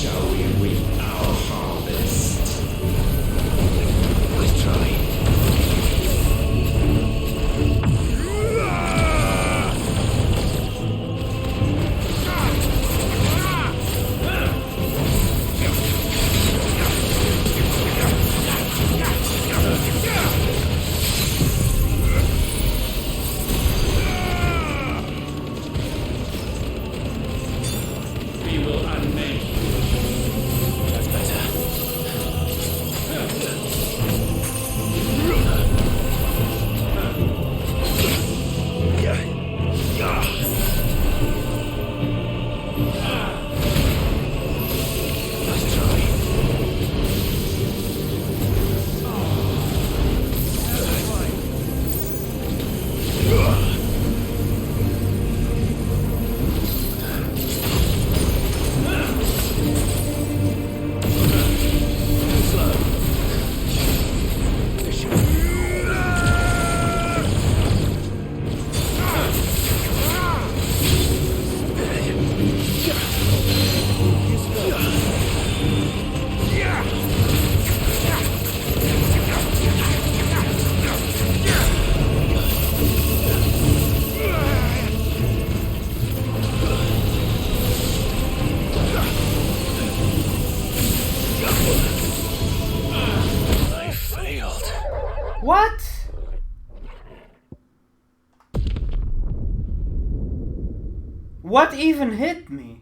shall we reap our harvest. Let's try. What? What even hit me?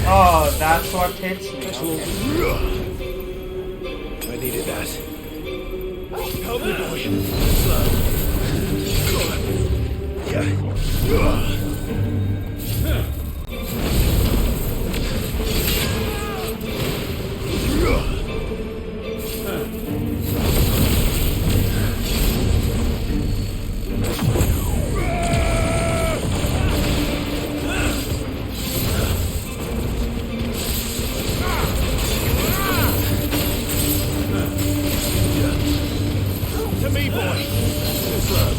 Oh, that's what hits me. Okay. I needed that. Help me, boy. Slow. To me, boy. Slow.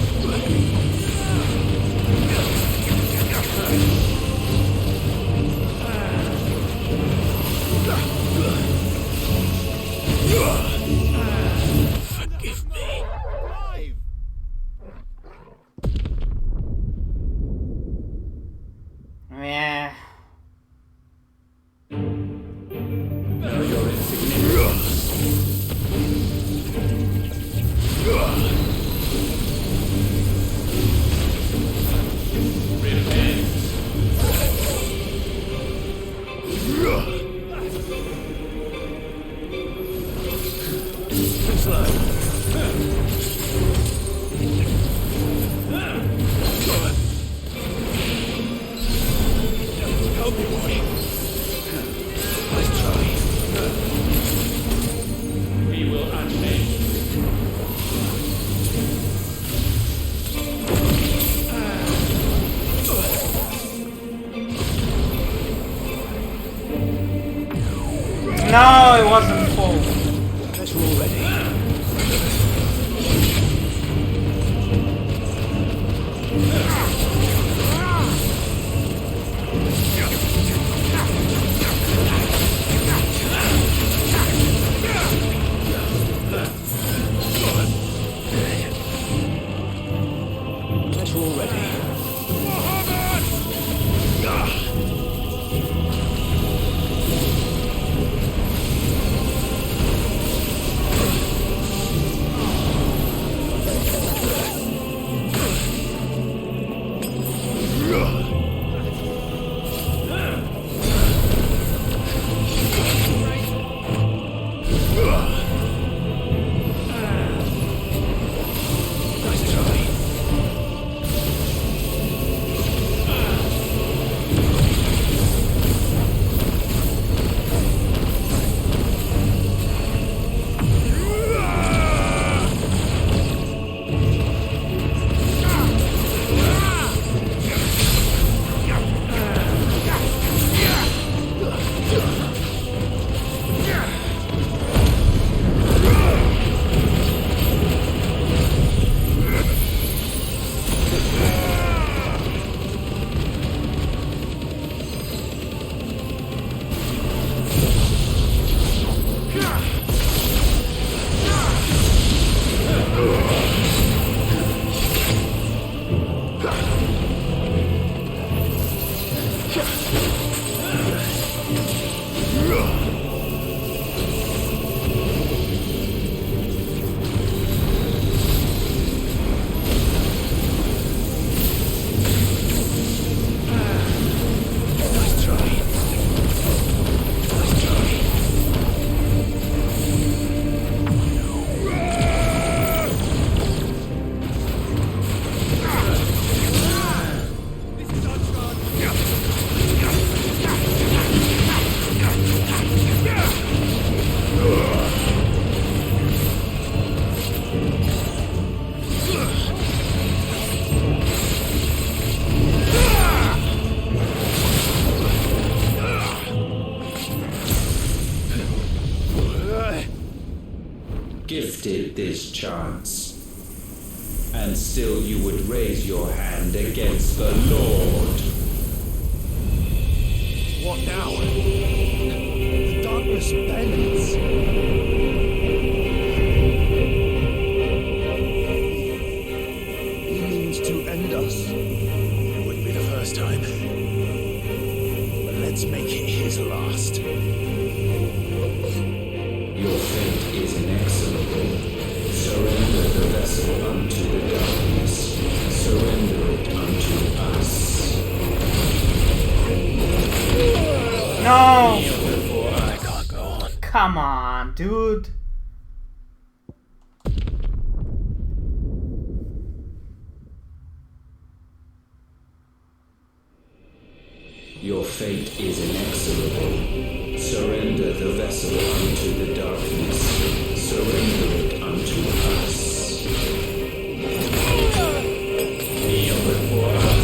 Forgive me. Yeah. You're insignificant. Help me, boy. Let's try. We will unmake. No, it wasn't full. Guess we're all ready. Guess we're all ready. wasted this chance. And still you would raise your hand against the Lord. What now? The darkness bends. He means to end us. It wouldn't be the first time. But let's make it his last. Your fate is inexorable. Surrender the vessel unto the darkness. Surrender it unto us. No! I can't go on. Come on, dude. Your fate is inexorable. Surrender the vessel unto the darkness. Surrender it unto us. Kneel before us.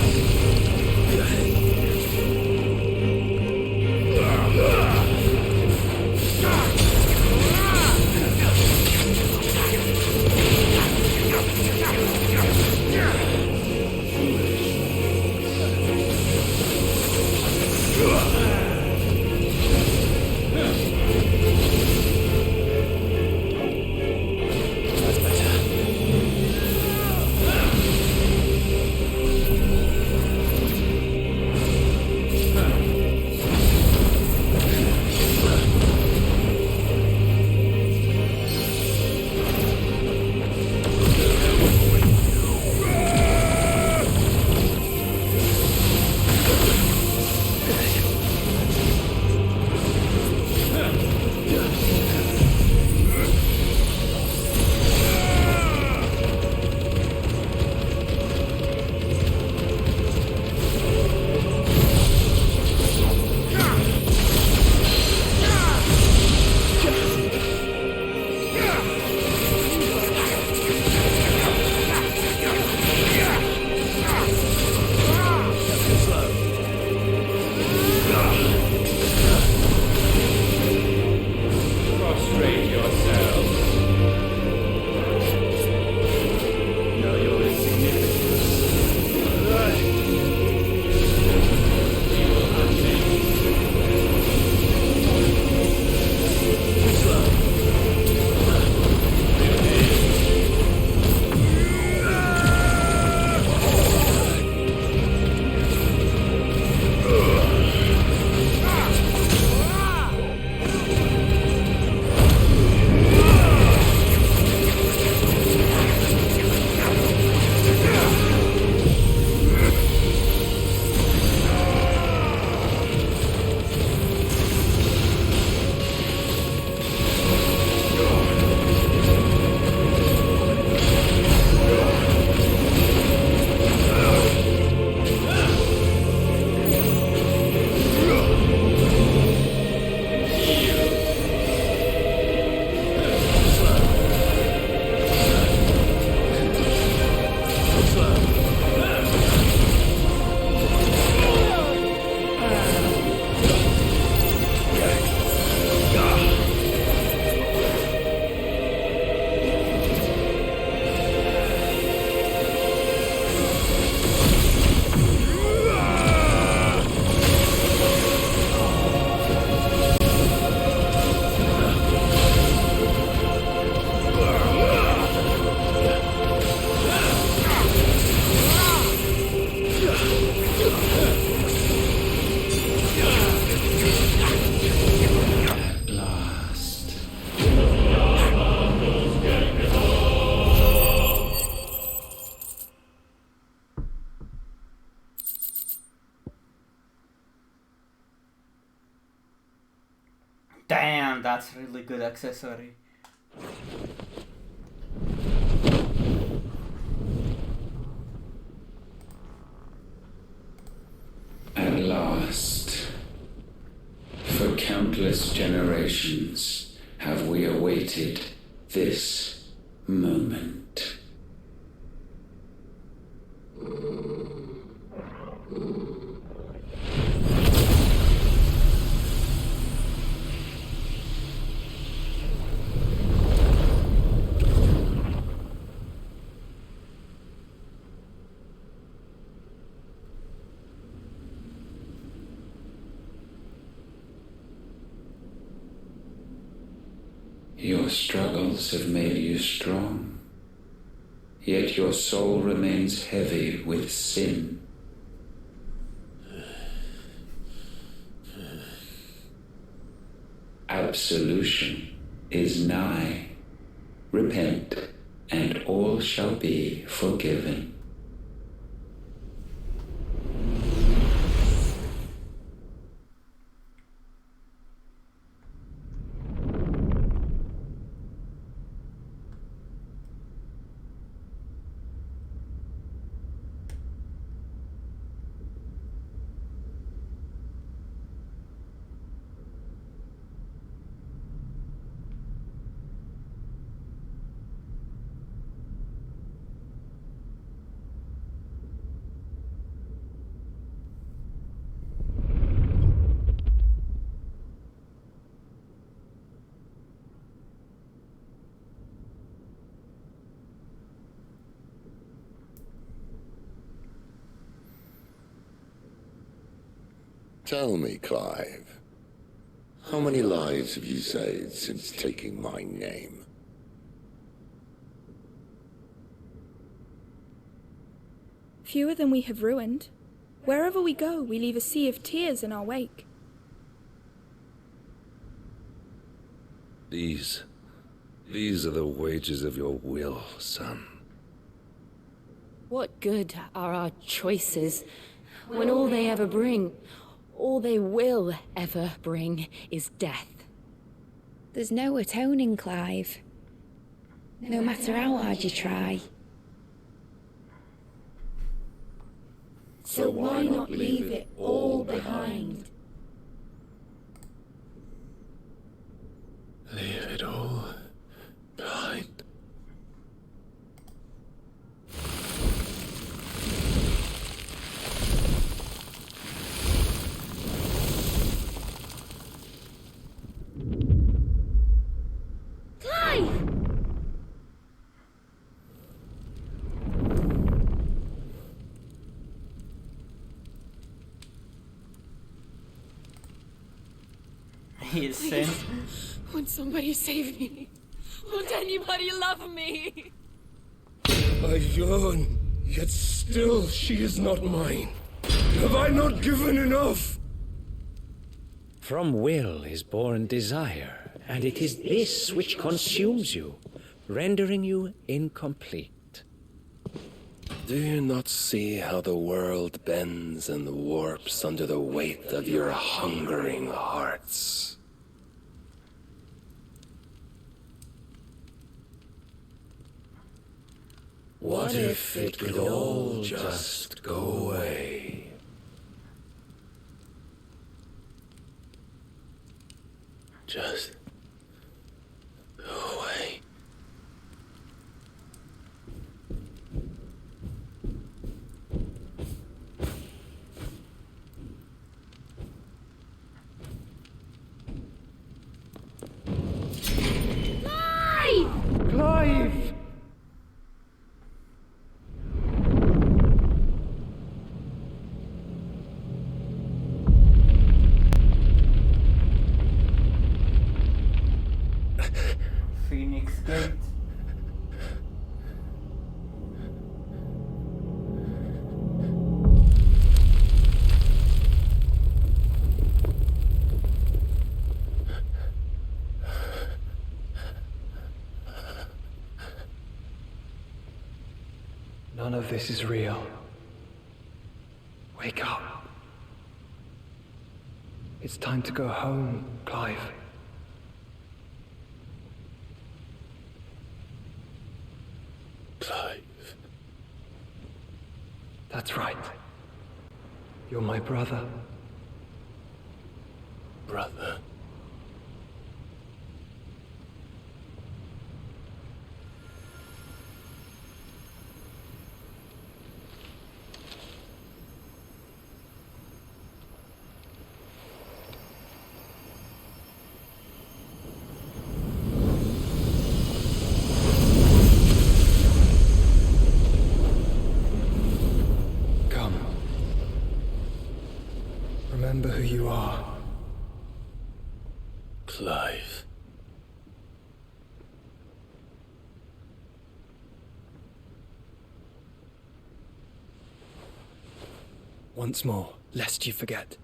Damn, that's really good accessory. At last, for countless generations have we awaited this moment. Your struggles have made you strong, yet your soul remains heavy with sin. Absolution is nigh. Repent, and all shall be forgiven. Tell me, Clive, how many lives have you saved since taking my name? Fewer than we have ruined. Wherever we go, we leave a sea of tears in our wake. These are the wages of your will, son. What good are our choices when all they ever bring, all they will ever bring, is death? There's no atoning, Clive. No matter how hard you try. So why not leave it all behind? Leave it all behind. He is saying, Won't somebody save me? Won't anybody love me? I yearn, yet still she is not mine. Have I not given enough? From will is born desire, and it is this which consumes you, rendering you incomplete. Do you not see how the world bends and warps under the weight of your hungering hearts? What if it could all just go away? Just go away. Clive! Phoenix Gate. None of this is real. Wake up. It's time to go home, Clive. Clive. That's right. You're my brother. Brother. Remember who you are. Clive. once more, lest you forget.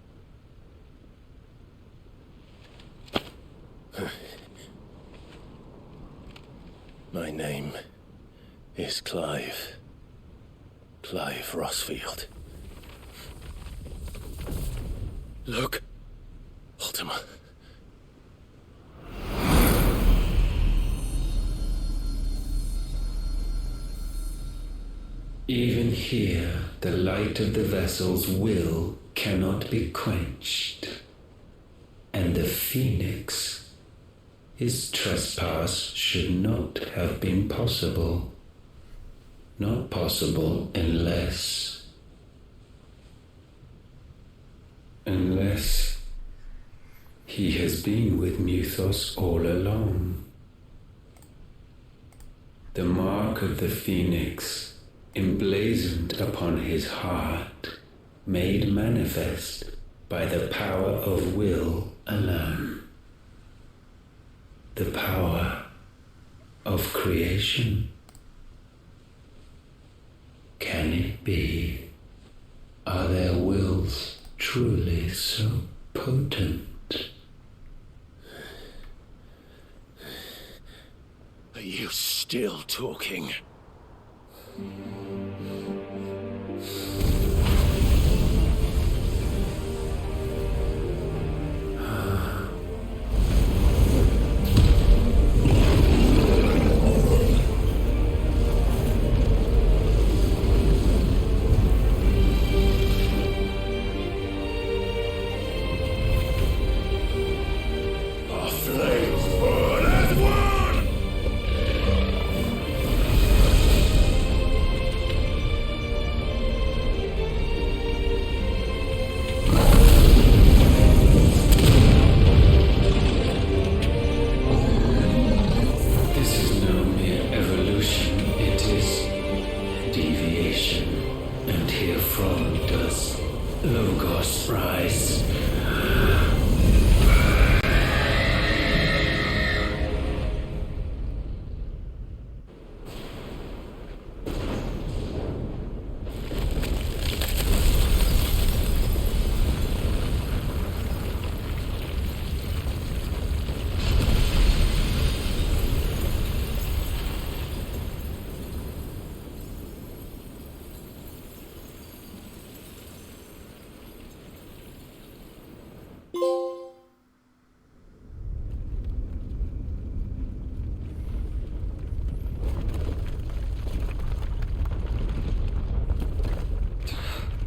My name is Clive. Clive Rossfield. Look, Ultima. Even here, the light of the vessel's will cannot be quenched. And the Phoenix, his trespass should not have been possible. Not possible unless he has been with Muthos all along. The mark of the Phoenix, emblazoned upon his heart, made manifest by the power of will alone. The power of creation. Can it be? Are their wills truly so potent? Are you still talking?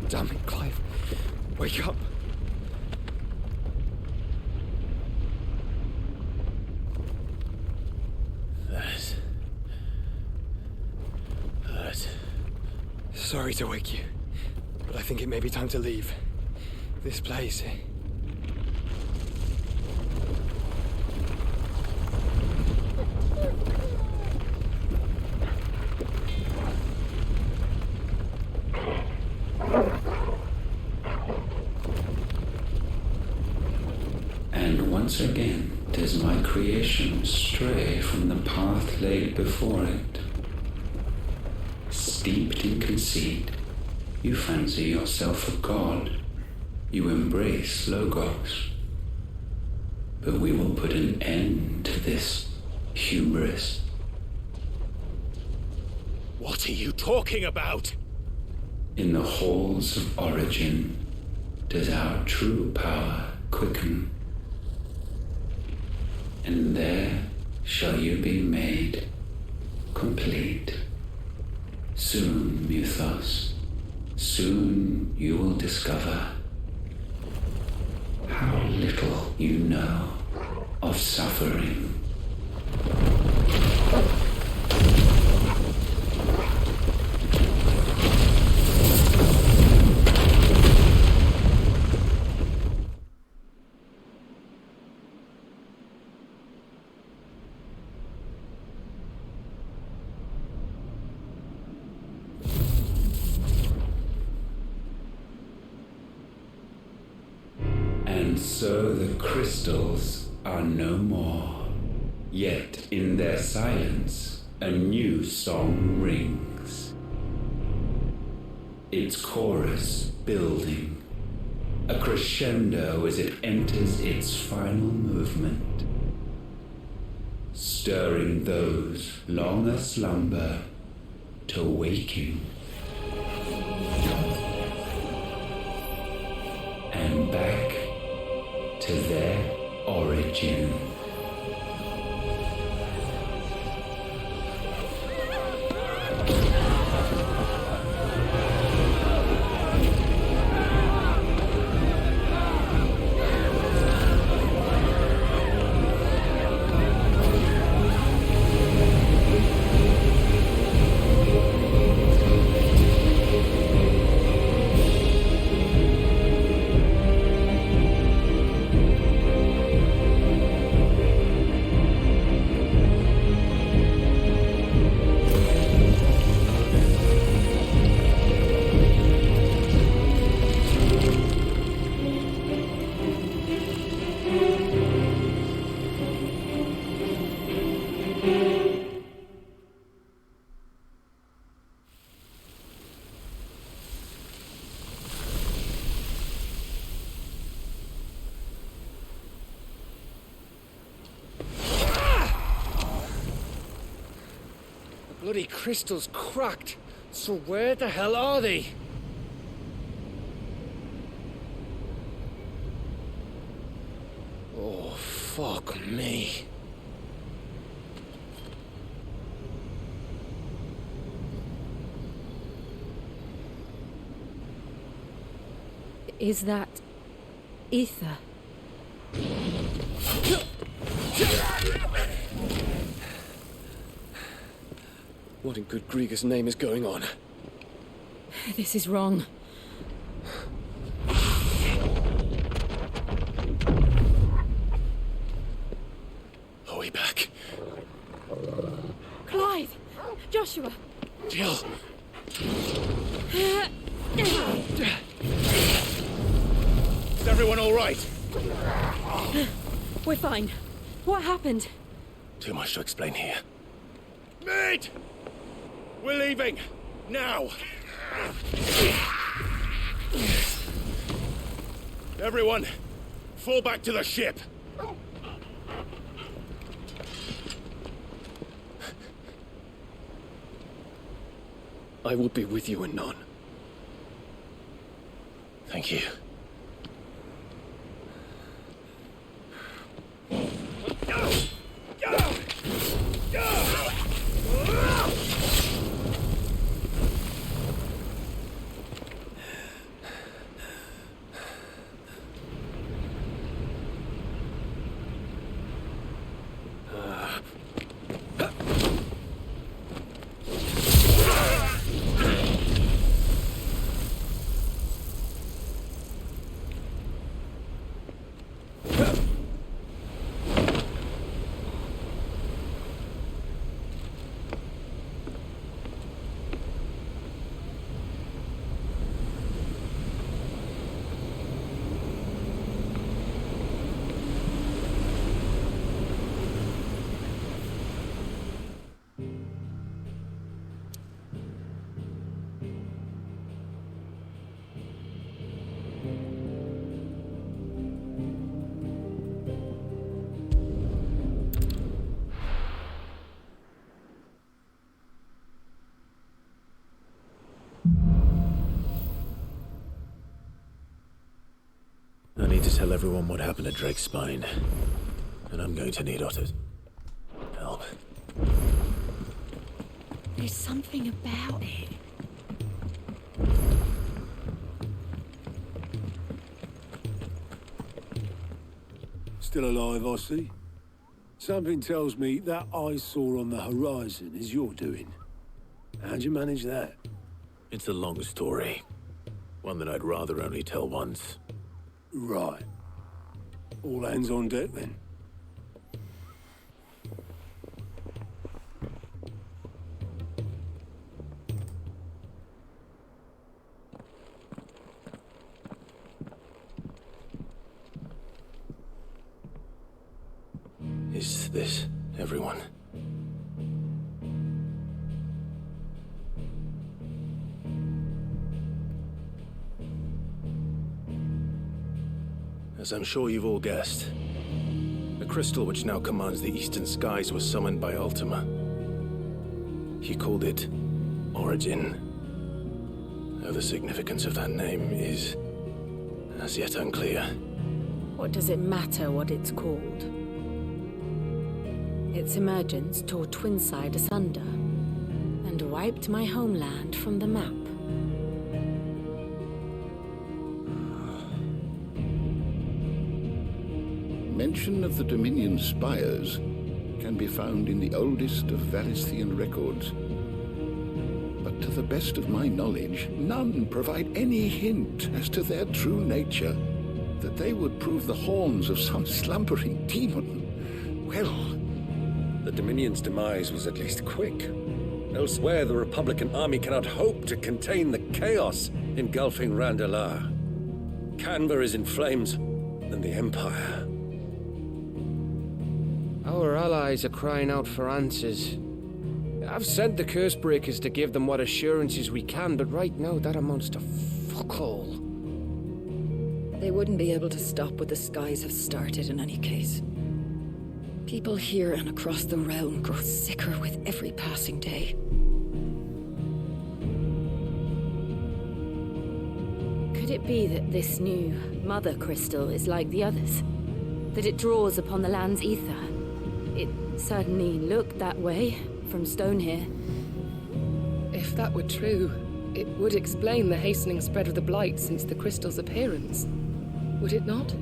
Damn it, Clive. Wake up. That. Sorry to wake you, but I think it may be time to leave. This place. And once again does my creation stray from the path laid before it. Steeped in conceit, you fancy yourself a god. You embrace Logos. But we will put an end to this hubris. What are you talking about? In the halls of origin does our true power quicken. And there shall you be made complete. Soon, Muthos, soon you will discover how little you know of suffering. And so the crystals are no more. Yet in their silence, a new song rings. its chorus building, a crescendo as it enters its final movement, stirring those long aslumber to waking, and back to their origin. Bloody crystal's cracked. So where the hell are they? Oh, fuck me. Is that ether? What in good Grieger's name is going on? This is wrong. Are we back? Clive! Joshua! Jill! Is everyone all right? We're fine. What happened? Too much to explain here. Mate! We're leaving! Now! Everyone, fall back to the ship! I will be with you anon. Thank you. I need to tell everyone what happened at Drake's Spine. And I'm going to need Otter's help. There's something about it. Still alive, I see. Something tells me that eyesore on the horizon is your doing. How'd you manage that? It's a long story. One that I'd rather only tell once. Right. All hands on deck, then. Is this everyone? As I'm sure you've all guessed, the crystal which now commands the eastern skies was summoned by Ultima. He called it Origin. Though the significance of that name is as yet unclear. What does it matter what it's called? Its emergence tore Twinside asunder and wiped my homeland from the map. Mention of the Dominion spires can be found in the oldest of Valisthian records. But to the best of my knowledge, none provide any hint as to their true nature, that they would prove the horns of some slumbering demon. Well, the Dominion's demise was at least quick. Elsewhere, the Republican army cannot hope to contain the chaos engulfing Randalar. Canva is in flames, and the Empire. Our allies are crying out for answers. I've sent the Cursebreakers to give them what assurances we can, but right now that amounts to fuck all. They wouldn't be able to stop what the skies have started in any case. People here and across the realm grow sicker with every passing day. Could it be that this new Mother Crystal is like the others? That it draws upon the land's ether? It certainly looked that way from stone here. If that were true, it would explain the hastening spread of the Blight since the crystal's appearance. Would it not?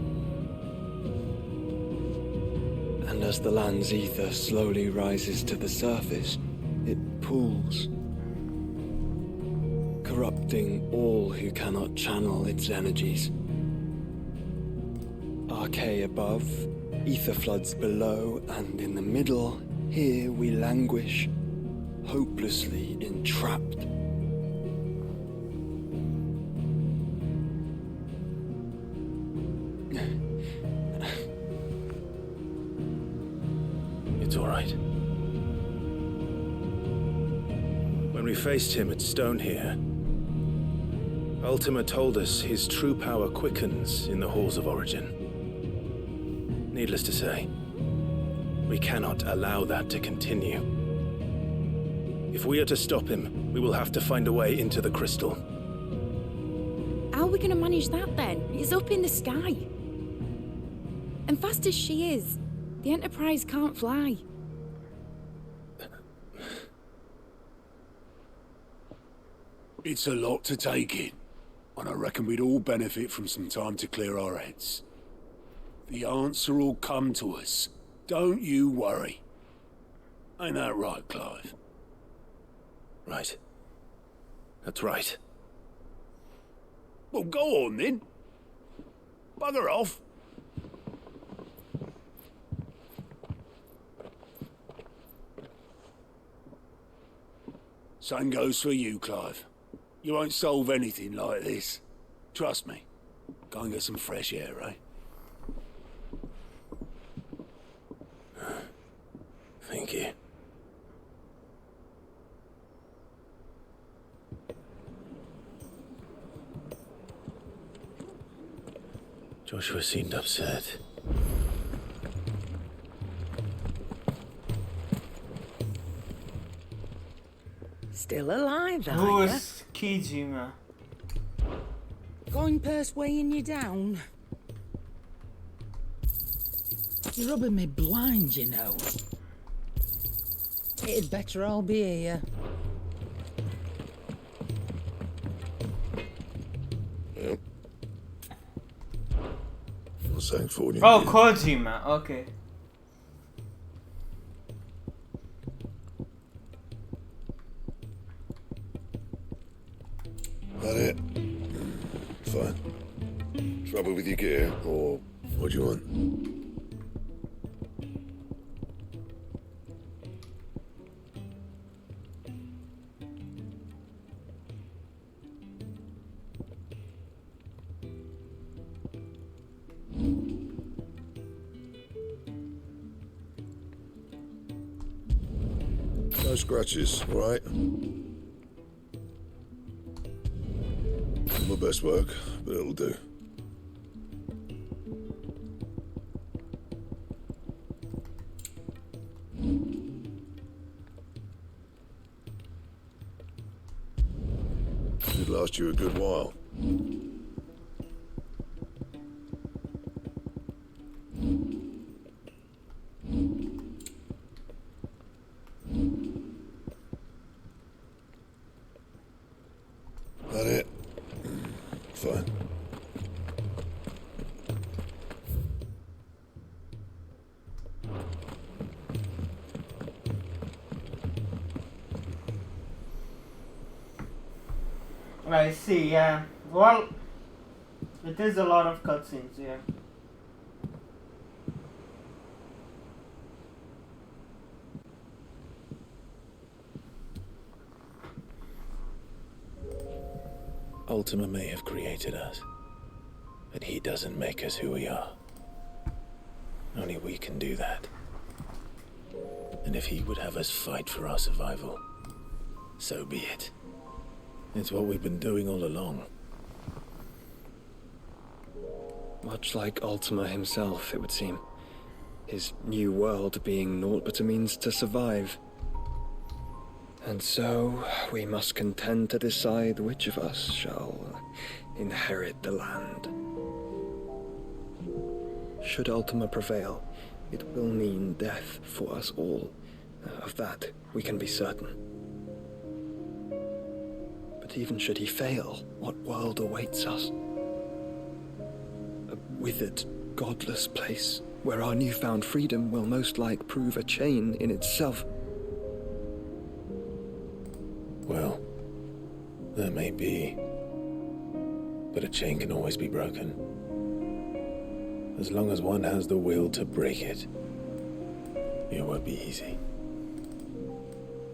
And as the land's ether slowly rises to the surface, it pools, corrupting all who cannot channel its energies. Archay above, ether floods below, and in the middle, here we languish, hopelessly entrapped. It's all right. When we faced him at Stone here, Ultima told us his true power quickens in the halls of Origin. Needless to say, we cannot allow that to continue. If we are to stop him, we will have to find a way into the crystal. How are we going to manage that then? It's up in the sky. And fast as she is, the Enterprise can't fly. It's a lot to take in, and I reckon we'd all benefit from some time to clear our heads. The answer will come to us. Don't you worry. Ain't that right, Clive? Right. That's right. Well, go on then. Bugger off. Same goes for you, Clive. You won't solve anything like this. Trust me. Go and get some fresh air, eh? Thank you. Joshua seemed upset. Still alive, are you? Who's Kijima? Going purse weighing you down? You're rubbing me blind, you know. It'd better all be here. Yep. What's that for you? Oh, Kojima, okay. That it? Fine. Trouble with your gear, or what do you want? No scratches, all right? My best work, but it'll do. last you a good while. That it? Fine. I see, yeah. Well, it is a lot of cutscenes, yeah. Ultima may have created us, but he doesn't make us who we are. Only we can do that. And if he would have us fight for our survival, so be it. It's what we've been doing all along. Much like Ultima himself, it would seem. His new world being naught but a means to survive. And so, we must contend to decide which of us shall inherit the land. Should Ultima prevail, it will mean death for us all. Of that, we can be certain. But even should he fail, what world awaits us? A withered, godless place, where our newfound freedom will most like prove a chain in itself. Well, that may be, but a chain can always be broken. As long as one has the will to break it, it won't be easy.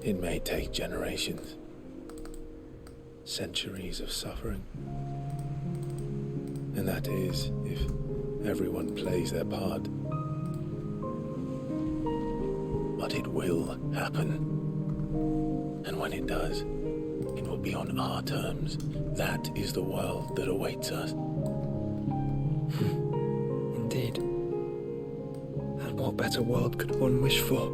It may take generations, centuries of suffering. And that is if everyone plays their part. But it will happen. And when it does, it will be on our terms. That is the world that awaits us. Indeed. And what better world could one wish for?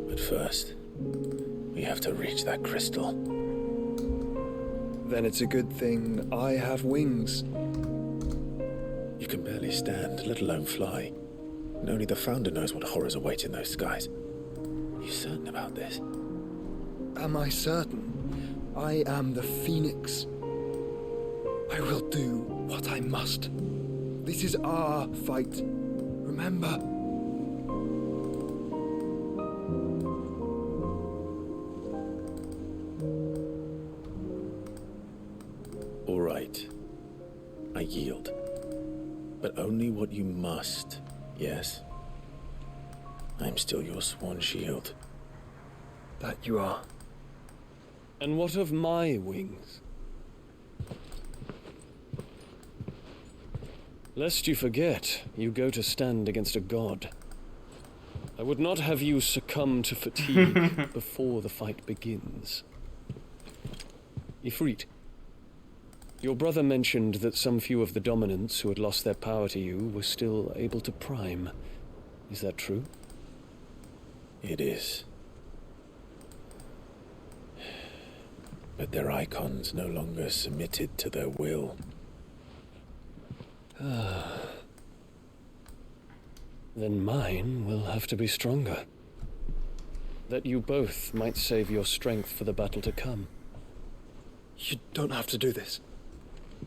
But first, we have to reach that crystal. Then it's a good thing I have wings. You can barely stand, let alone fly. And only the Founder knows what horrors await in those skies. You certain about this? Am I certain? I am the Phoenix. I will do what I must. This is our fight. Remember? All right. I yield. But only what you must, yes? I'm still your sworn shield. That you are. And what of my wings? Lest you forget, you go to stand against a god. I would not have you succumb to fatigue before the fight begins. Ifrit, your brother mentioned that some few of the dominants who had lost their power to you were still able to prime. Is that true? It is. But their icons no longer submitted to their will. Then mine will have to be stronger. That you both might save your strength for the battle to come. You don't have to do this.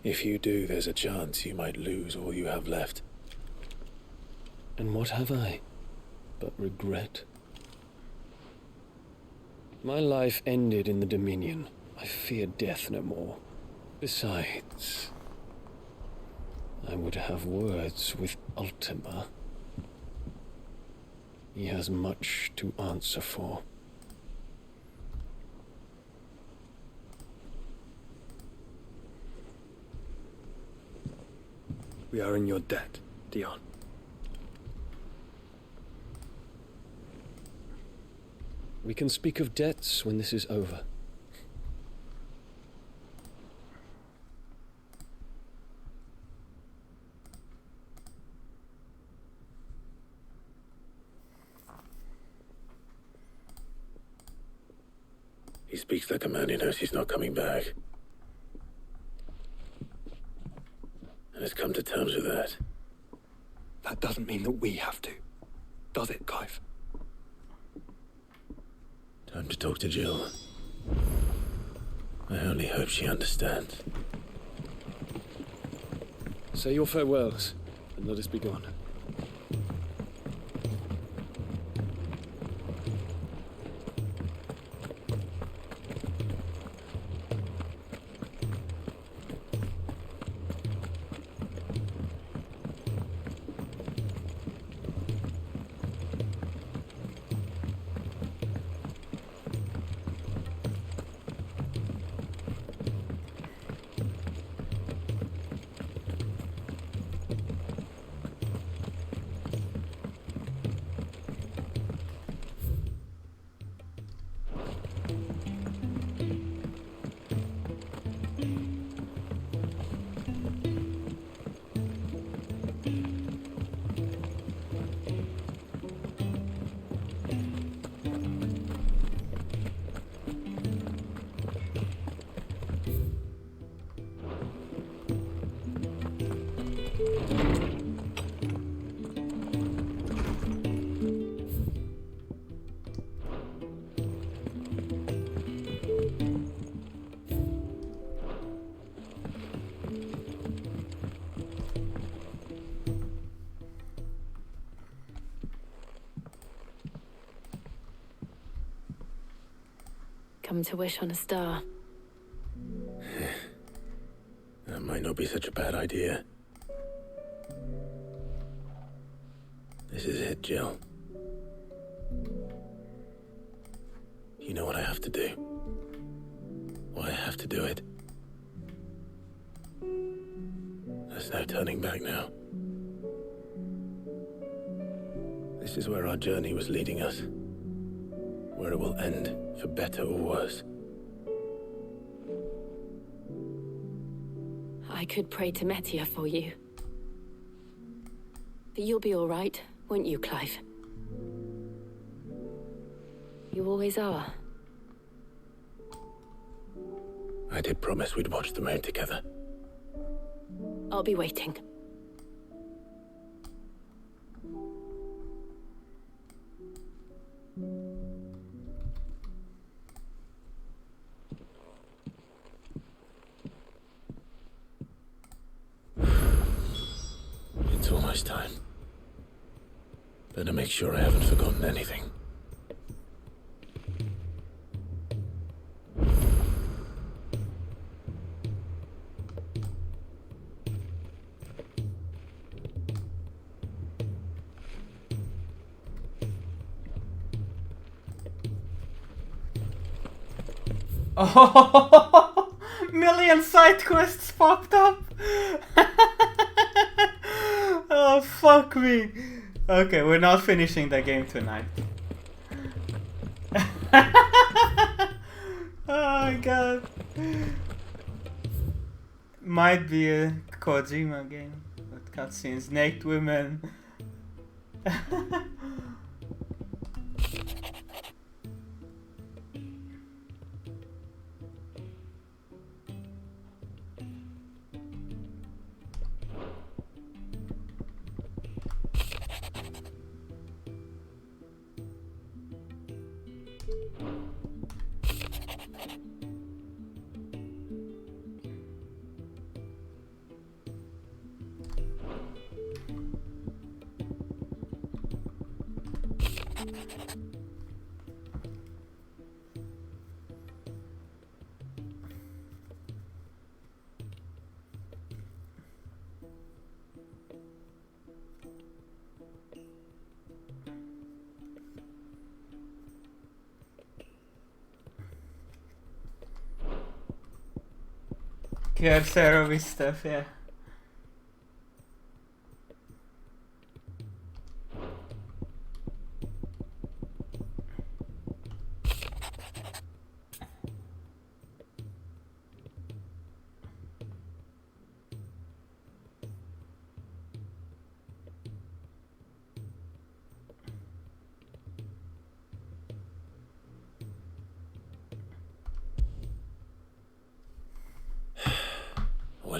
If you do, there's a chance you might lose all you have left. And what have I but regret? My life ended in the Dominion. I fear death no more. Besides, I would have words with Ultima. He has much to answer for. We are in your debt, Dion. We can speak of debts when this is over. Speaks like a man who knows he's not coming back. And has come to terms with that. That doesn't mean that we have to, does it, Clive? Time to talk to Jill. I only hope she understands. Say your farewells, and let us be gone. Come to wish on a star. That might not be such a bad idea. This is it, Jill. You know what I have to do. Why I have to do it. There's no turning back now. This is where our journey was leading us. Where it will end, for better or worse. I could pray to Metia for you. But you'll be all right, won't you, Clive? You always are. I did promise we'd watch the moon together. I'll be waiting. It's almost time. Better make sure I haven't forgotten anything. Oh, million side quests popped up. Oh, fuck me. Okay, we're not finishing the game tonight. Oh my god. Might be a Kojima game with cutscenes, naked women. Kerserovi stuff, yeah.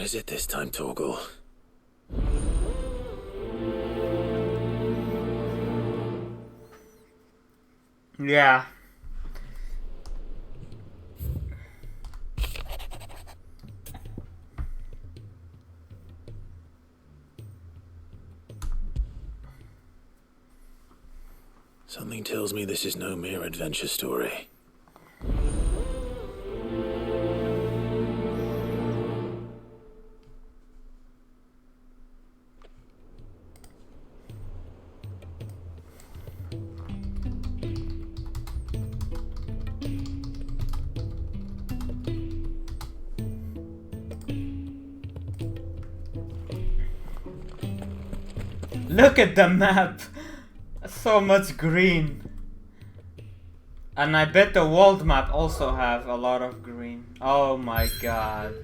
is it this time, Torgal? Yeah. Something tells me this is no mere adventure story. Look at the map! So much green. And I bet the world map also have a lot of green. Oh my god.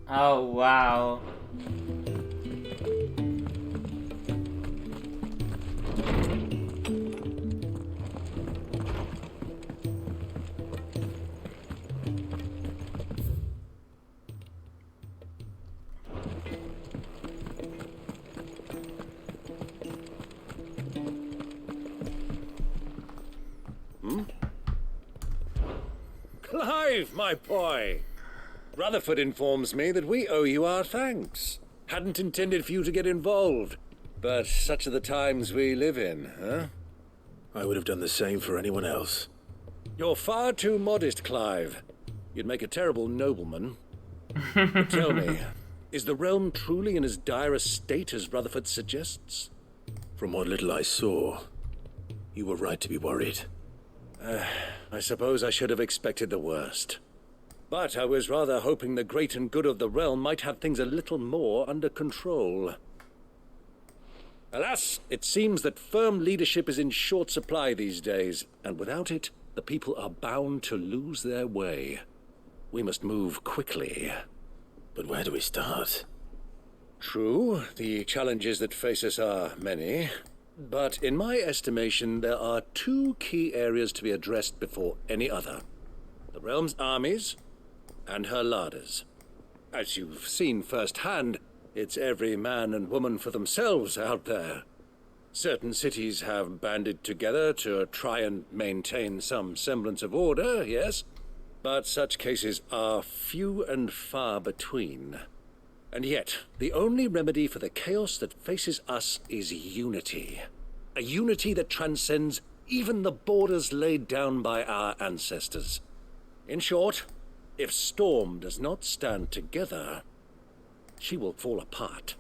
Oh wow. Clive, my boy! Rutherford informs me that we owe you our thanks. Hadn't intended for you to get involved, but such are the times we live in, huh? I would have done the same for anyone else. You're far too modest, Clive. You'd make a terrible nobleman. But tell me, is the realm truly in as dire a state as Rutherford suggests? From what little I saw, you were right to be worried. I suppose I should have expected the worst. But I was rather hoping the great and good of the realm might have things a little more under control. Alas, it seems that firm leadership is in short supply these days, and without it, the people are bound to lose their way. We must move quickly. But where do we start? True, the challenges that face us are many. But in my estimation, there are two key areas to be addressed before any other. The realm's armies and her larders. As you've seen firsthand, it's every man and woman for themselves out there. Certain cities have banded together to try and maintain some semblance of order, yes, but such cases are few and far between. And yet, the only remedy for the chaos that faces us is unity. A unity that transcends even the borders laid down by our ancestors. In short, if Storm does not stand together, she will fall apart.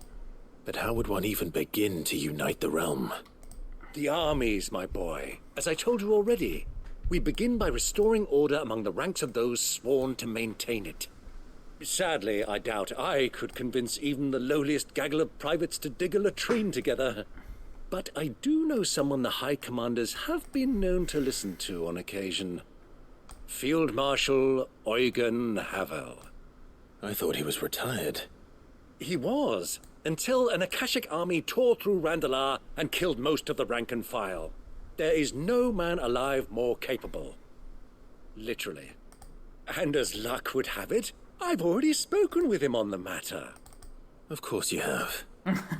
But how would one even begin to unite the realm? The armies, my boy. As I told you already, we begin by restoring order among the ranks of those sworn to maintain it. Sadly, I doubt I could convince even the lowliest gaggle of privates to dig a latrine together. But I do know someone the High Commanders have been known to listen to on occasion. Field Marshal Eugen Havel. I thought he was retired. He was, until an Akashic army tore through Randalar and killed most of the rank and file. There is no man alive more capable. Literally. And as luck would have it, I've already spoken with him on the matter. Of course you have.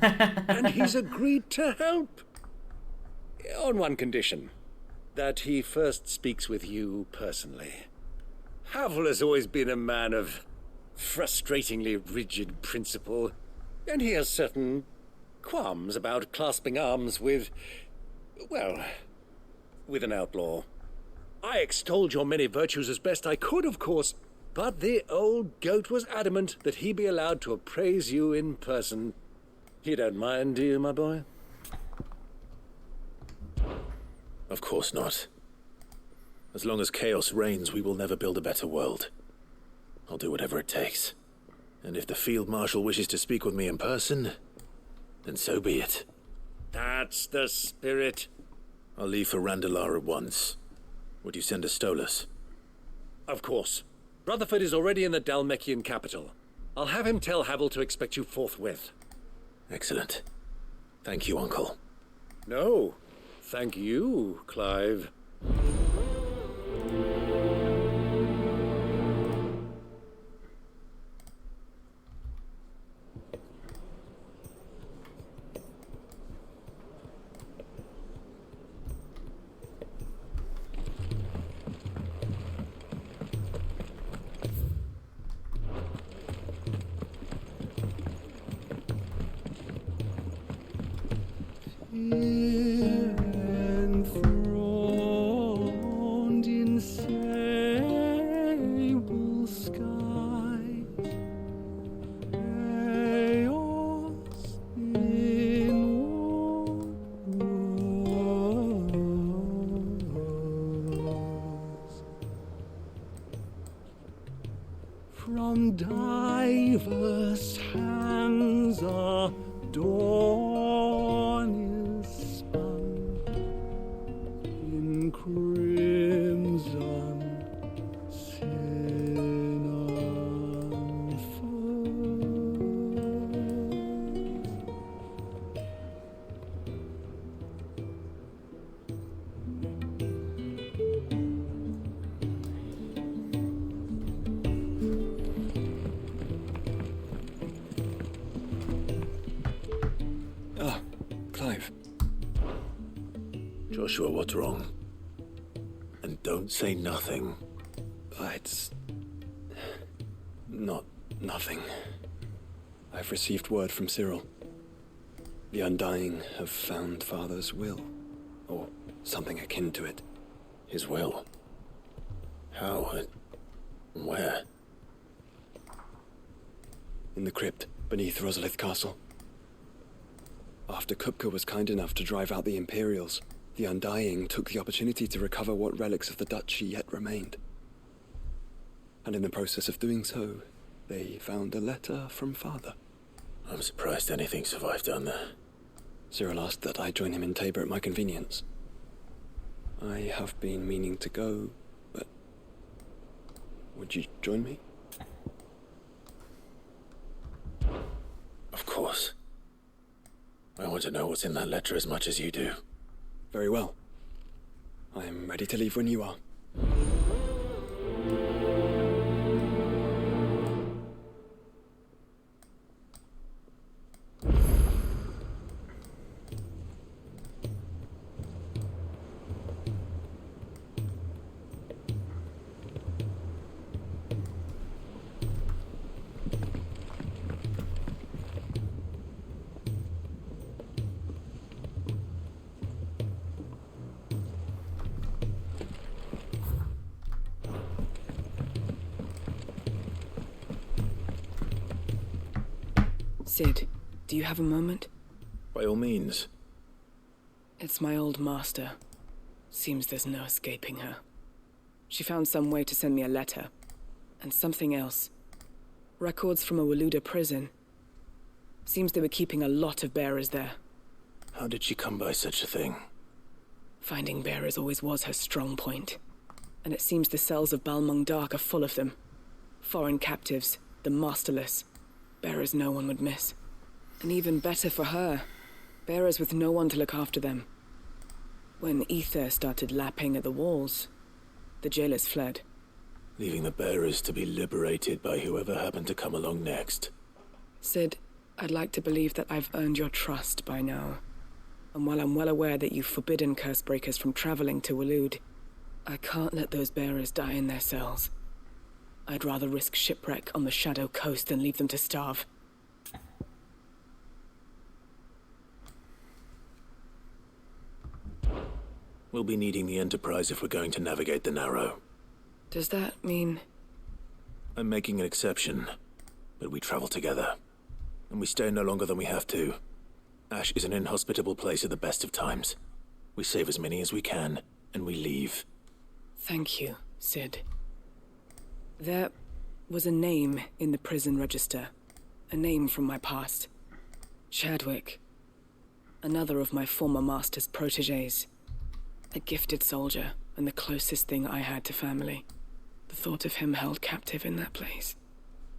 And he's agreed to help. On one condition. That he first speaks with you personally. Havel has always been a man of frustratingly rigid principle, and he has certain qualms about clasping arms with, well, with an outlaw. I extolled your many virtues as best I could, of course, but the old goat was adamant that he be allowed to appraise you in person. You don't mind, do you, my boy? Of course not. As long as chaos reigns, we will never build a better world. I'll do whatever it takes. And if the Field Marshal wishes to speak with me in person, then so be it. That's the spirit. I'll leave for Randalar at once. Would you send a Stolas? Of course. Rutherford is already in the Dalmekian capital. I'll have him tell Havel to expect you forthwith. Excellent. Thank you, Uncle. No. Thank you, Clive. on diverse hands a dawn is spun in crimson sin unfurls. Ah, Clive. Joshua, what's wrong? And don't say nothing. It's not nothing. I've received word from Cyril. The Undying have found Father's will, or something akin to it. His will? How and where? In the crypt beneath Rosalith Castle. After Kupka was kind enough to drive out the Imperials, the Undying took the opportunity to recover what relics of the Duchy yet remained. And in the process of doing so, they found a letter from Father. I'm surprised anything survived down there. Cyril asked that I join him in Tabor at my convenience. I have been meaning to go, but... would you join me? Of course. I want to know what's in that letter as much as you do. Very well. I am ready to leave when you are. Sid, do you have a moment? By all means. It's my old master. Seems there's no escaping her. She found some way to send me a letter. And something else. Records from a Waluda prison. Seems they were keeping a lot of bearers there. How did she come by such a thing? Finding bearers always was her strong point. And it seems the cells of Balmung Dark are full of them. Foreign captives, the masterless. Bearers no one would miss. And even better for her, bearers with no one to look after them. When ether started lapping at the walls, the jailers fled. Leaving the bearers to be liberated by whoever happened to come along next. Sid, I'd like to believe that I've earned your trust by now. And while I'm well aware that you've forbidden Cursebreakers from traveling to Waloed, I can't let those bearers die in their cells. I'd rather risk shipwreck on the Shadow Coast than leave them to starve. We'll be needing the Enterprise if we're going to navigate the Narrow. Does that mean... I'm making an exception, but we travel together. And we stay no longer than we have to. Ash is an inhospitable place at the best of times. We save as many as we can, and we leave. Thank you, Sid. There was a name in the prison register. A name from my past. Chadwick. Another of my former master's protégés. A gifted soldier, and the closest thing I had to family. The thought of him held captive in that place.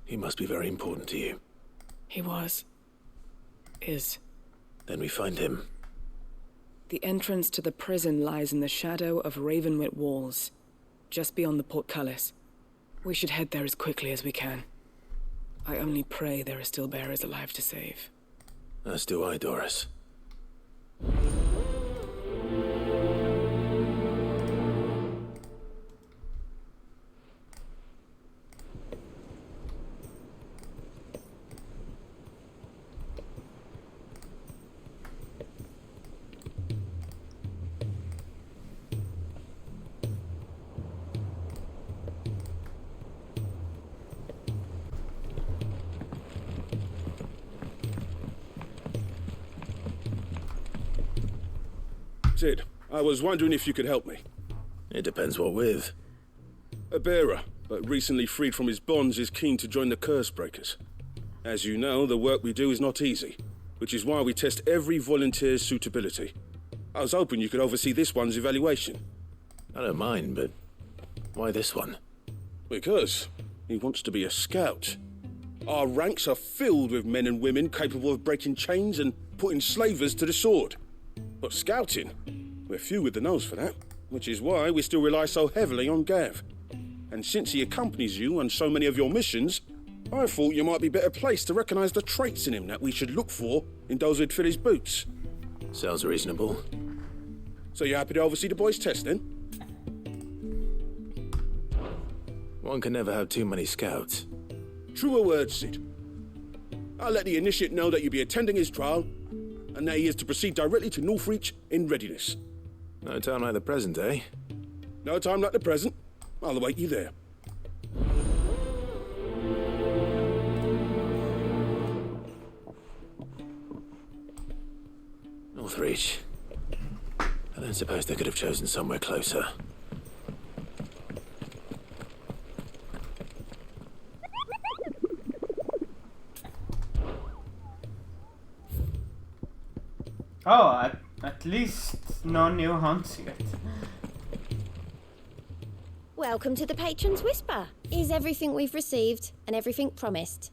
He must be very important to you. He was. Is. Then we find him. The entrance to the prison lies in the shadow of Ravenwit Walls, just beyond the portcullis. We should head there as quickly as we can. I only pray there are still bearers alive to save. As do I, Doris. Sid, I was wondering if you could help me. It depends what with. A bearer. but recently freed from his bonds is keen to join the Curse Breakers. As you know, the work we do is not easy, which is why we test every volunteer's suitability. I was hoping you could oversee this one's evaluation. I don't mind, but why this one? Because he wants to be a scout. Our ranks are filled with men and women capable of breaking chains and putting slavers to the sword. But scouting, we're few with the nose for that, which is why we still rely so heavily on Gav. And since he accompanies you on so many of your missions, I thought you might be better placed to recognize the traits in him that we should look for in those who'd fill his boots. Sounds reasonable. So you're happy to oversee the boys' test, then? One can never have too many scouts. Truer words, Sid. I'll let the initiate know that you'll be attending his trial, and that he is to proceed directly to Northreach in readiness. No time like the present, eh? No time like the present. I'll await you there. Northreach. I don't suppose they could have chosen somewhere closer. Oh, at least no new hunts yet. Welcome to the Patron's Whisper. Is everything we've received and everything promised?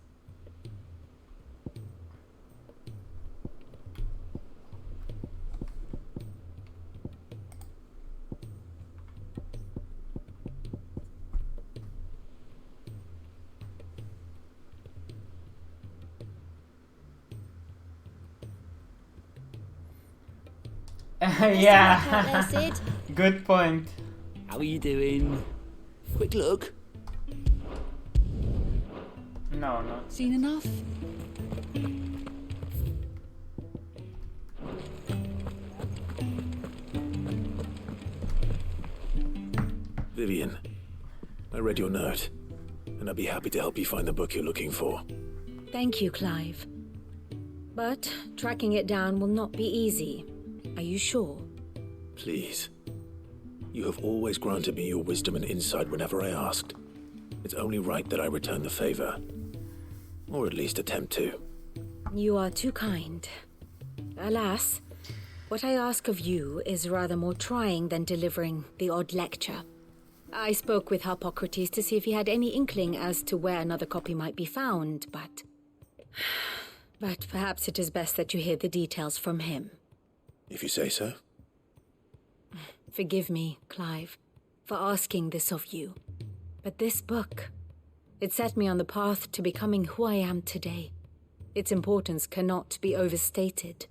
Yeah. Good point. How are you doing? Quick look. No. Seen enough? Vivian, I read your note, and I'd be happy to help you find the book you're looking for. Thank you, Clive. But tracking it down will not be easy. Are you sure? Please. You have always granted me your wisdom and insight whenever I asked. It's only right that I return the favor. Or at least attempt to. You are too kind. Alas, what I ask of you is rather more trying than delivering the odd lecture. I spoke with Harpocrates to see if he had any inkling as to where another copy might be found, but perhaps it is best that you hear the details from him. If you say so. Forgive me, Clive, for asking this of you. But this book, it set me on the path to becoming who I am today. Its importance cannot be overstated.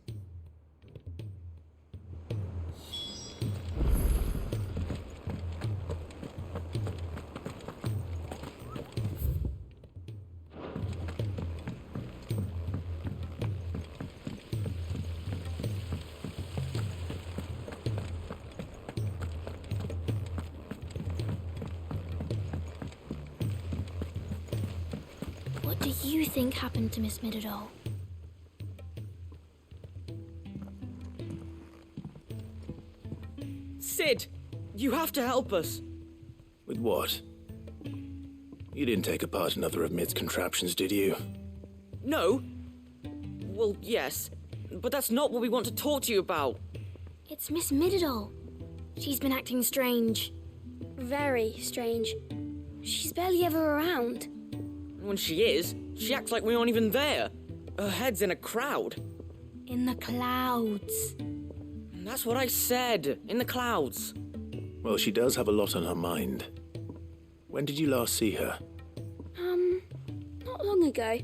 What do you think happened to Miss Midadol? Sid! You have to help us! With what? You didn't take apart another of Mid's contraptions, did you? No? Well, yes. But that's not what we want to talk to you about. It's Miss Midadol. She's been acting strange. Very strange. She's barely ever around. When she is, she acts like we aren't even there. Her head's in a crowd. In the clouds. That's what I said. In the clouds. Well, she does have a lot on her mind. When did you last see her? Not long ago.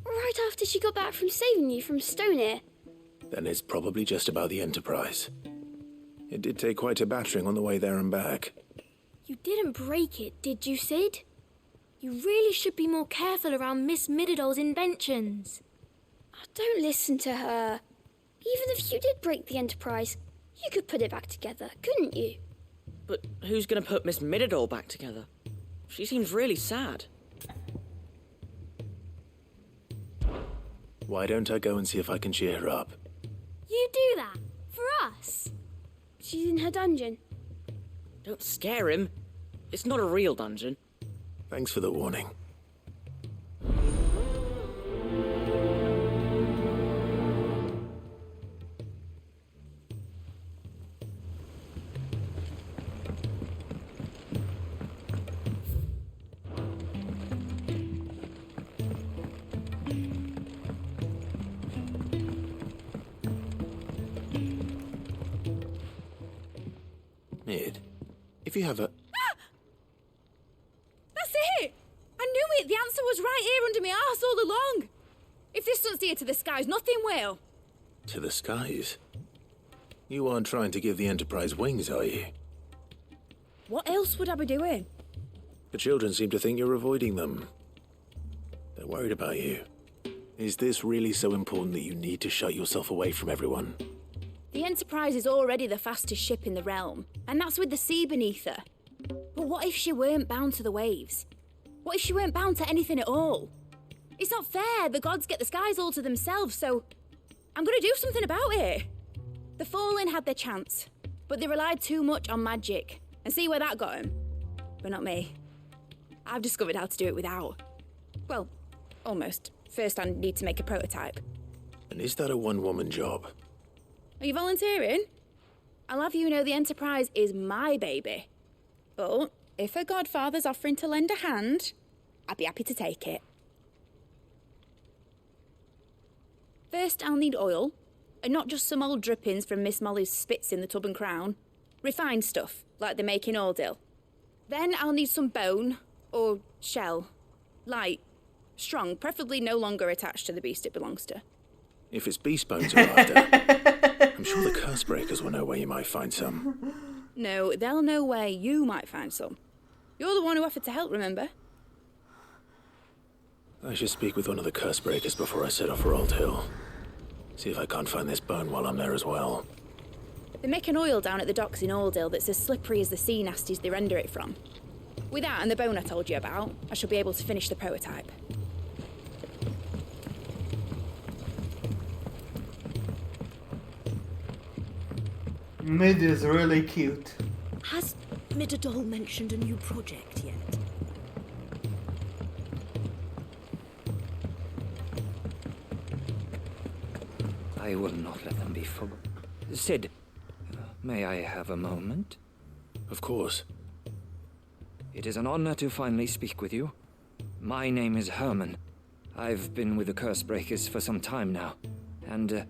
Right after she got back from saving you from Stonehenge. Then it's probably just about the Enterprise. It did take quite a battering on the way there and back. You didn't break it, did you, Sid? You really should be more careful around Miss Midadol's inventions. Don't listen to her. Even if you did break the Enterprise, you could put it back together, couldn't you? But who's gonna put Miss Midadol back together? She seems really sad. Why don't I go and see if I can cheer her up? You do that? For us? She's in her dungeon. Don't scare him. It's not a real dungeon. Thanks for the warning. Mid, if you have a... That's it! I knew it! The answer was right here under my arse all along! If this doesn't steer to the skies, nothing will! To the skies? You aren't trying to give the Enterprise wings, are you? What else would I be doing? The children seem to think you're avoiding them. They're worried about you. Is this really so important that you need to shut yourself away from everyone? The Enterprise is already the fastest ship in the realm, and that's with the sea beneath her. But what if she weren't bound to the waves? What if she weren't bound to anything at all? It's not fair. The gods get the skies all to themselves, so I'm gonna do something about it. The Fallen had their chance, but they relied too much on magic, and see where that got them. But not me. I've discovered how to do it without. Well, almost. First I need to make a prototype. And is that a one-woman job? Are you volunteering? I'll have you know the Enterprise is my baby. But if her godfather's offering to lend a hand, I'd be happy to take it. First, I'll need oil, and not just some old drippings from Miss Molly's spits in the Tub and Crown. Refined stuff, like they make in Ordill. Then I'll need some bone, or shell. Light, strong, preferably no longer attached to the beast it belongs to. If it's beast bones you're after, I'm sure the curse breakers will know where you might find some. No, they'll know where you might find some. You're the one who offered to help, remember? I should speak with one of the curse breakers before I set off for Old Hill. See if I can't find this bone while I'm there as well. They make an oil down at the docks in Ordill that's as slippery as the sea nasties they render it from. With that and the bone I told you about, I shall be able to finish the prototype. Mid is really cute. Has Midadol mentioned a new project yet? I will not let them be forgotten. Sid, may I have a moment? Of course. It is an honor to finally speak with you. My name is Herman. I've been with the Cursebreakers for some time now, and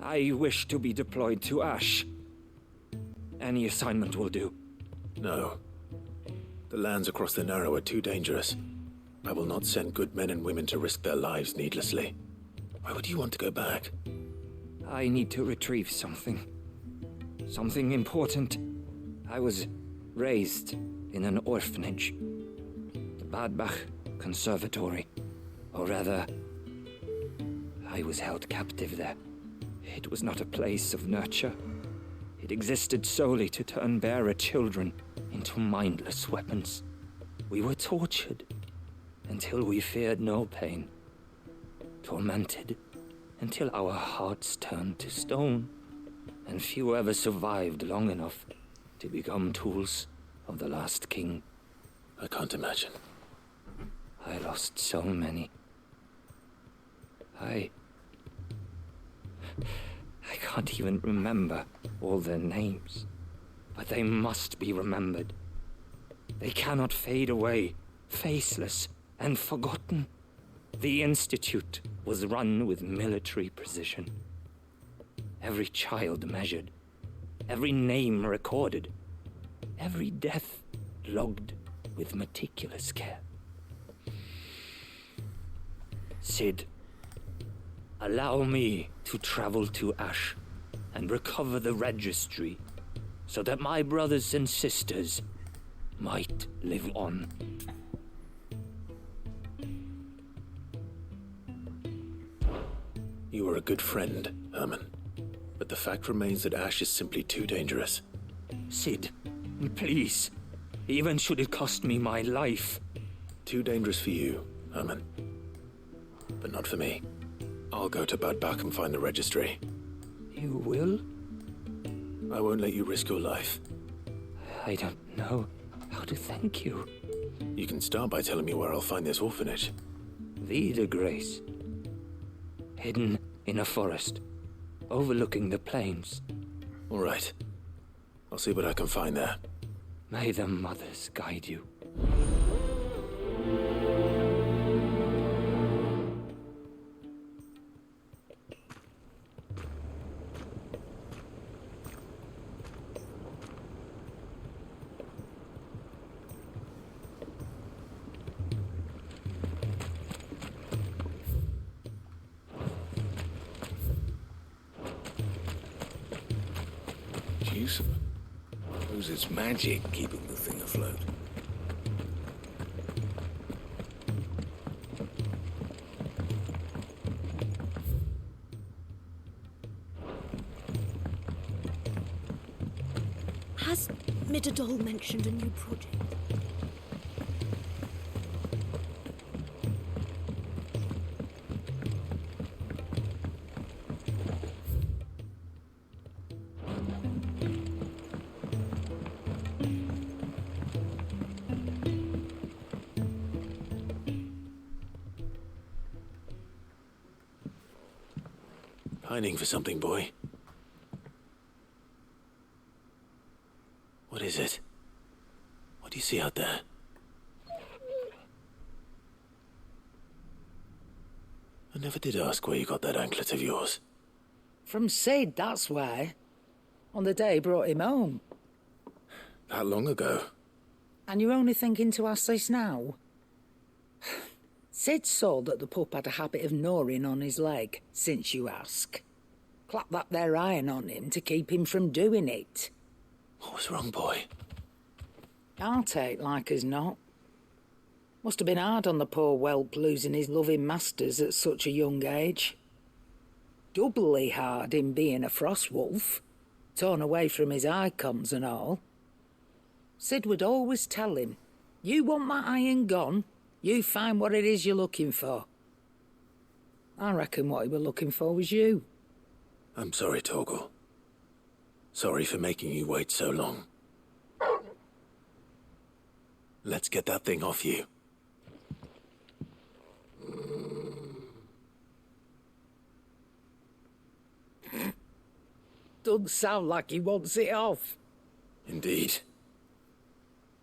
I wish to be deployed to Ash. Any assignment will do. No. The lands across the Narrow are too dangerous. I will not send good men and women to risk their lives needlessly. Why would you want to go back? I need to retrieve something. Something important. I was raised in an orphanage. The Badbach Conservatory. Or rather, I was held captive there. It was not a place of nurture. It existed solely to turn bearer children into mindless weapons. We were tortured until we feared no pain. Tormented until our hearts turned to stone, and few ever survived long enough to become tools of the last king. I can't imagine. I lost so many. I can't even remember all their names, but they must be remembered. They cannot fade away, faceless and forgotten. The Institute was run with military precision. Every child measured, every name recorded, every death logged with meticulous care. Sid, allow me to travel to Ash and recover the registry so that my brothers and sisters might live on. You are a good friend, Herman. But the fact remains that Ash is simply too dangerous. Sid, please. Even should it cost me my life. Too dangerous for you, Herman. But not for me. I'll go to Badbach and find the registry. You will? I won't let you risk your life. I don't know how to thank you. You can start by telling me where I'll find this orphanage. Vida Grace. Hidden in a forest, overlooking the plains. All right. I'll see what I can find there. May the mothers guide you. Jeez. Suppose it's magic keeping the thing afloat. Has Midadol mentioned a new project? Pining for something, boy. What is it? What do you see out there? I never did ask where you got that anklet of yours. From Sid, that's why. On the day he brought him home. That long ago? And you're only thinking to ask this now? Sid saw that the pup had a habit of gnawing on his leg, since you ask. Clap that there iron on him to keep him from doing it. What was wrong, boy? I'll take like as not. Must have been hard on the poor whelp losing his loving masters at such a young age. Doubly hard in being a frost wolf, torn away from his icons and all. Sid would always tell him, you want that iron gone, you find what it is you're looking for. I reckon what he were looking for was you. I'm sorry, Torgal. Sorry for making you wait so long. Let's get that thing off you. Doesn't sound like he wants it off. Indeed.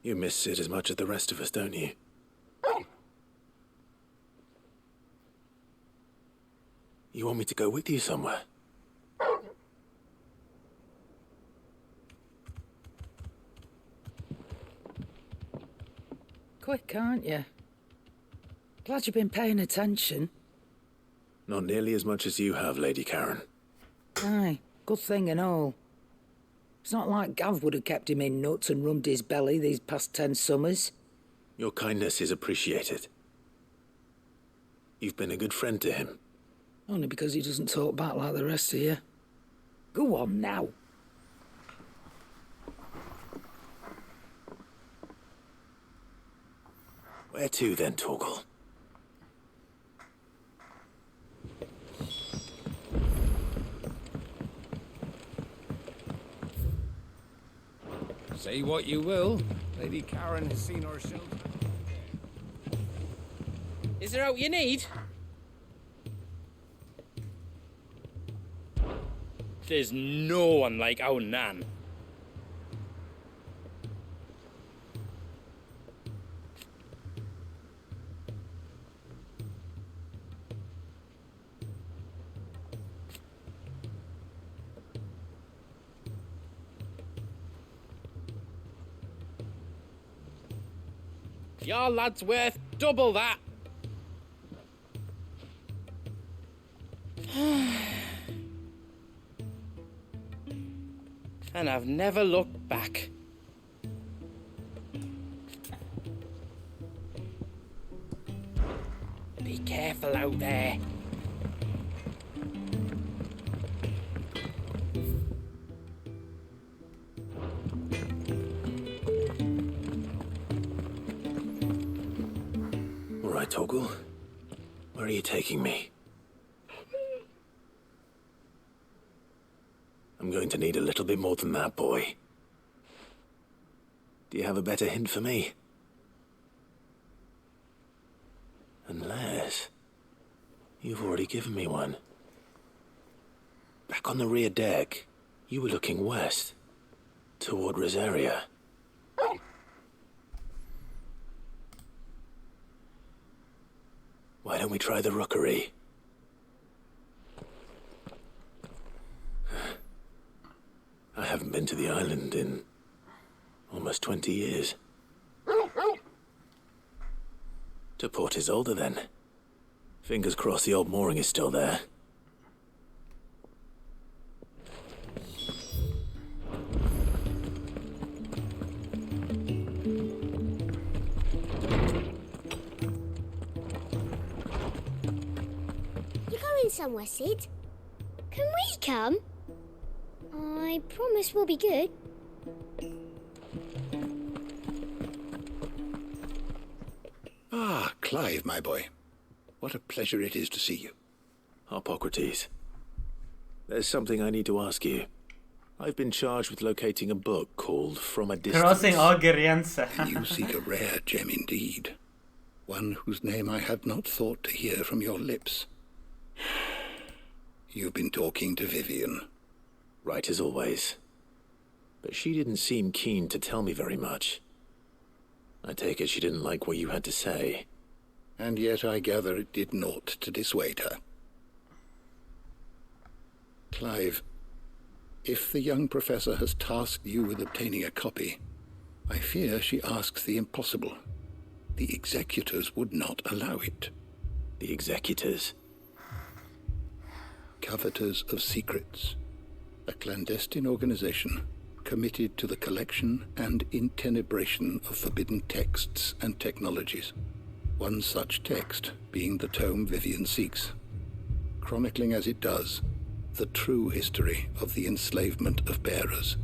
You miss Sid as much as the rest of us, don't you? You want me to go with you somewhere? Quick, aren't you? Glad you've been paying attention. Not nearly as much as you have, Lady Karen. Aye, good thing and all. It's not like Gav would have kept him in nuts and rubbed his belly these past 10 summers. Your kindness is appreciated. You've been a good friend to him. Only because he doesn't talk back like the rest of you. Go on now. Where to then, Torgal? Say what you will, Lady Karen has seen our shelter. Is there out you need? There's no one like our Nan. Your lad's worth double that. And I've never looked back. Be careful out there. All right, Torgal. Where are you taking me? I'm going to need a little bit more than that, boy. Do you have a better hint for me? Unless you've already given me one. Back on the rear deck, you were looking west, toward Rosaria. Why don't we try the rookery? I haven't been to the island in almost 20 years. To Port Isolde, then. Fingers crossed the old mooring is still there. You're going somewhere, Sid? Can we come? I promise we'll be good. Ah, Clive, my boy. What a pleasure it is to see you. Harpocrates. There's something I need to ask you. I've been charged with locating a book called From a Distance. Crossing Algeriense. You seek a rare gem indeed. One whose name I had not thought to hear from your lips. You've been talking to Vivian. Right as always. But she didn't seem keen to tell me very much. I take it she didn't like what you had to say. And yet I gather it did naught to dissuade her. Clive, if the young professor has tasked you with obtaining a copy, I fear she asks the impossible. The executors would not allow it. The executors? Coveters of secrets. A clandestine organization committed to the collection and intenebration of forbidden texts and technologies. One such text being the tome Vivian seeks, chronicling as it does the true history of the enslavement of bearers,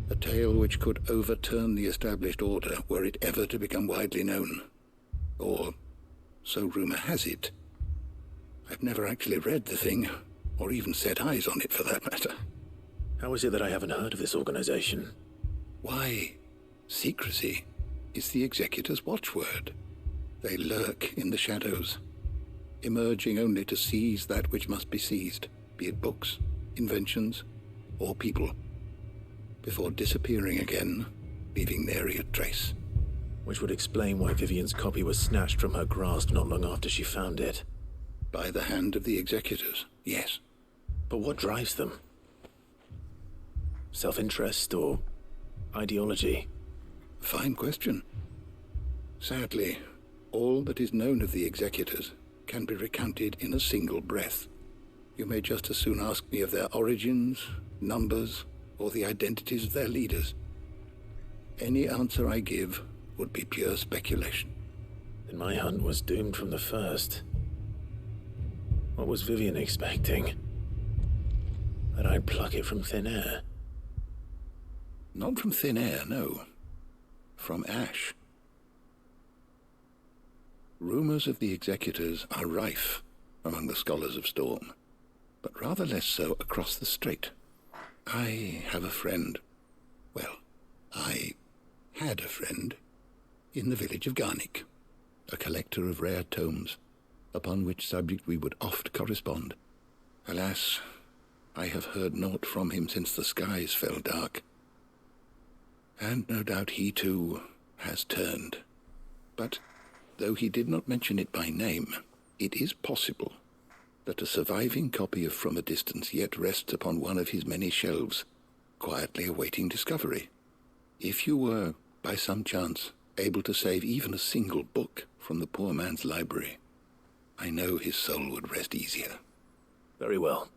a tale which could overturn the established order were it ever to become widely known. Or, so rumor has it. I've never actually read the thing, or even set eyes on it for that matter. How is it that I haven't heard of this organization? Why, secrecy is the executor's watchword. They lurk in the shadows, emerging only to seize that which must be seized, be it books, inventions, or people, before disappearing again, leaving nary a trace. Which would explain why Vivian's copy was snatched from her grasp not long after she found it. By the hand of the executors, yes. But what drives them? Self-interest or ideology? Fine question. Sadly, all that is known of the executors can be recounted in a single breath. You may just as soon ask me of their origins, numbers, or the identities of their leaders. Any answer I give would be pure speculation. Then my hunt was doomed from the first. What was Vivian expecting? That I'd pluck it from thin air? Not from thin air, no. From ash. Rumors of the executors are rife among the scholars of Storm, but rather less so across the strait. I have a friend. Well, I had a friend in the village of Garnick, a collector of rare tomes, upon which subject we would oft correspond. Alas, I have heard naught from him since the skies fell dark. And no doubt he, too, has turned. But, though he did not mention it by name, it is possible that a surviving copy of From a Distance yet rests upon one of his many shelves, quietly awaiting discovery. If you were, by some chance, able to save even a single book from the poor man's library, I know his soul would rest easier. Very well.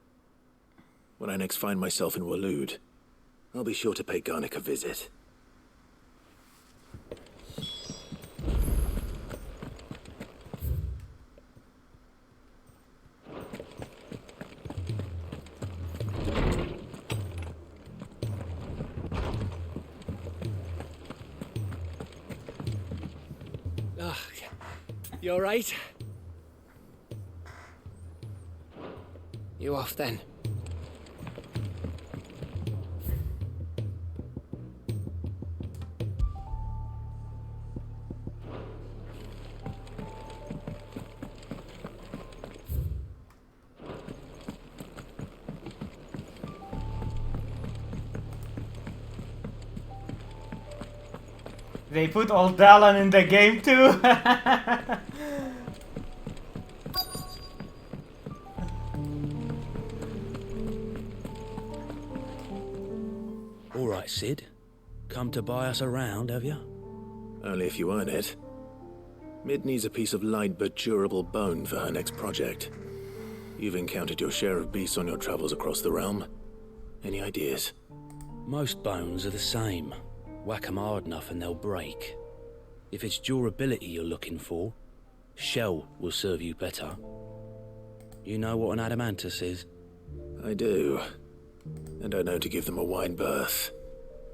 When I next find myself in Waloed, I'll be sure to pay Garnick a visit. You alright? You off then? They put Old Dallin in the game too. All right, Sid. Come to buy us around, have you? Only if you earn it. Mid needs a piece of light but durable bone for her next project. You've encountered your share of beasts on your travels across the realm. Any ideas? Most bones are the same. Whack 'em hard enough and they'll break. If it's durability you're looking for, shell will serve you better. You know what an adamantus is? I do. And I know to give them a wide berth.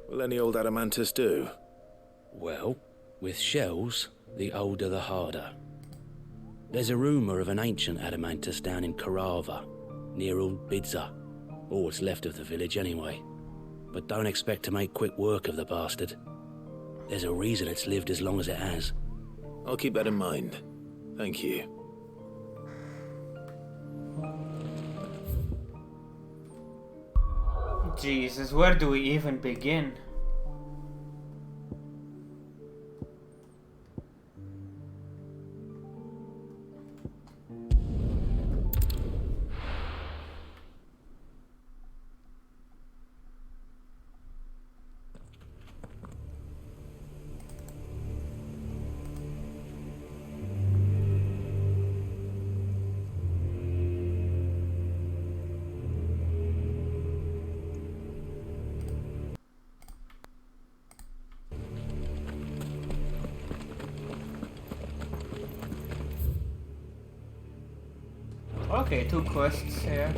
Will any old adamantus do? Well, with shells, the older the harder. There's a rumour of an ancient adamantus down in Karava, near Old Bidza. Or what's left of the village anyway. But don't expect to make quick work of the bastard. There's a reason it's lived as long as it has. I'll keep that in mind. Thank you. Jesus, where do we even begin? Okay, 2 quests here.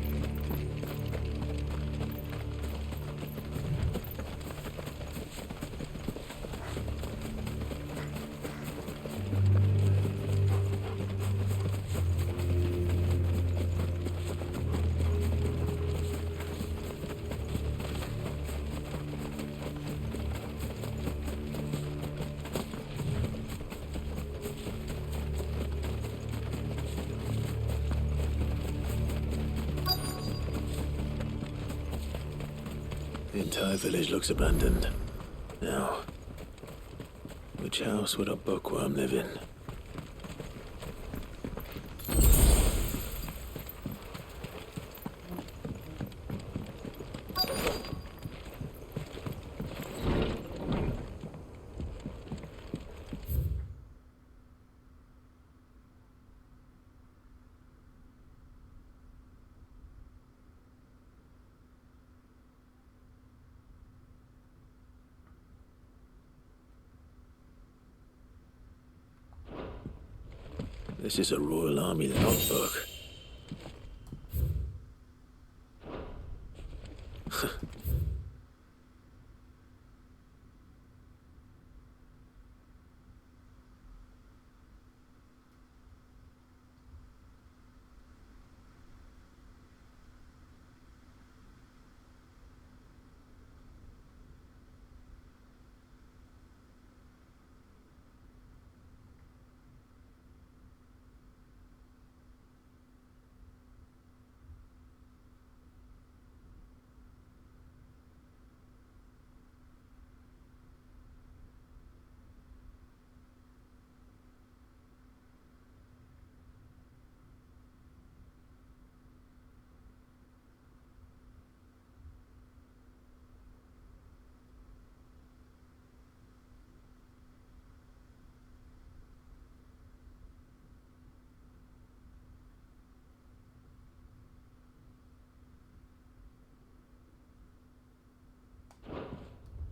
The entire village looks abandoned. Now, which house would a bookworm live in? This is a Royal Army logbook.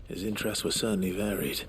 His interests were certainly varied.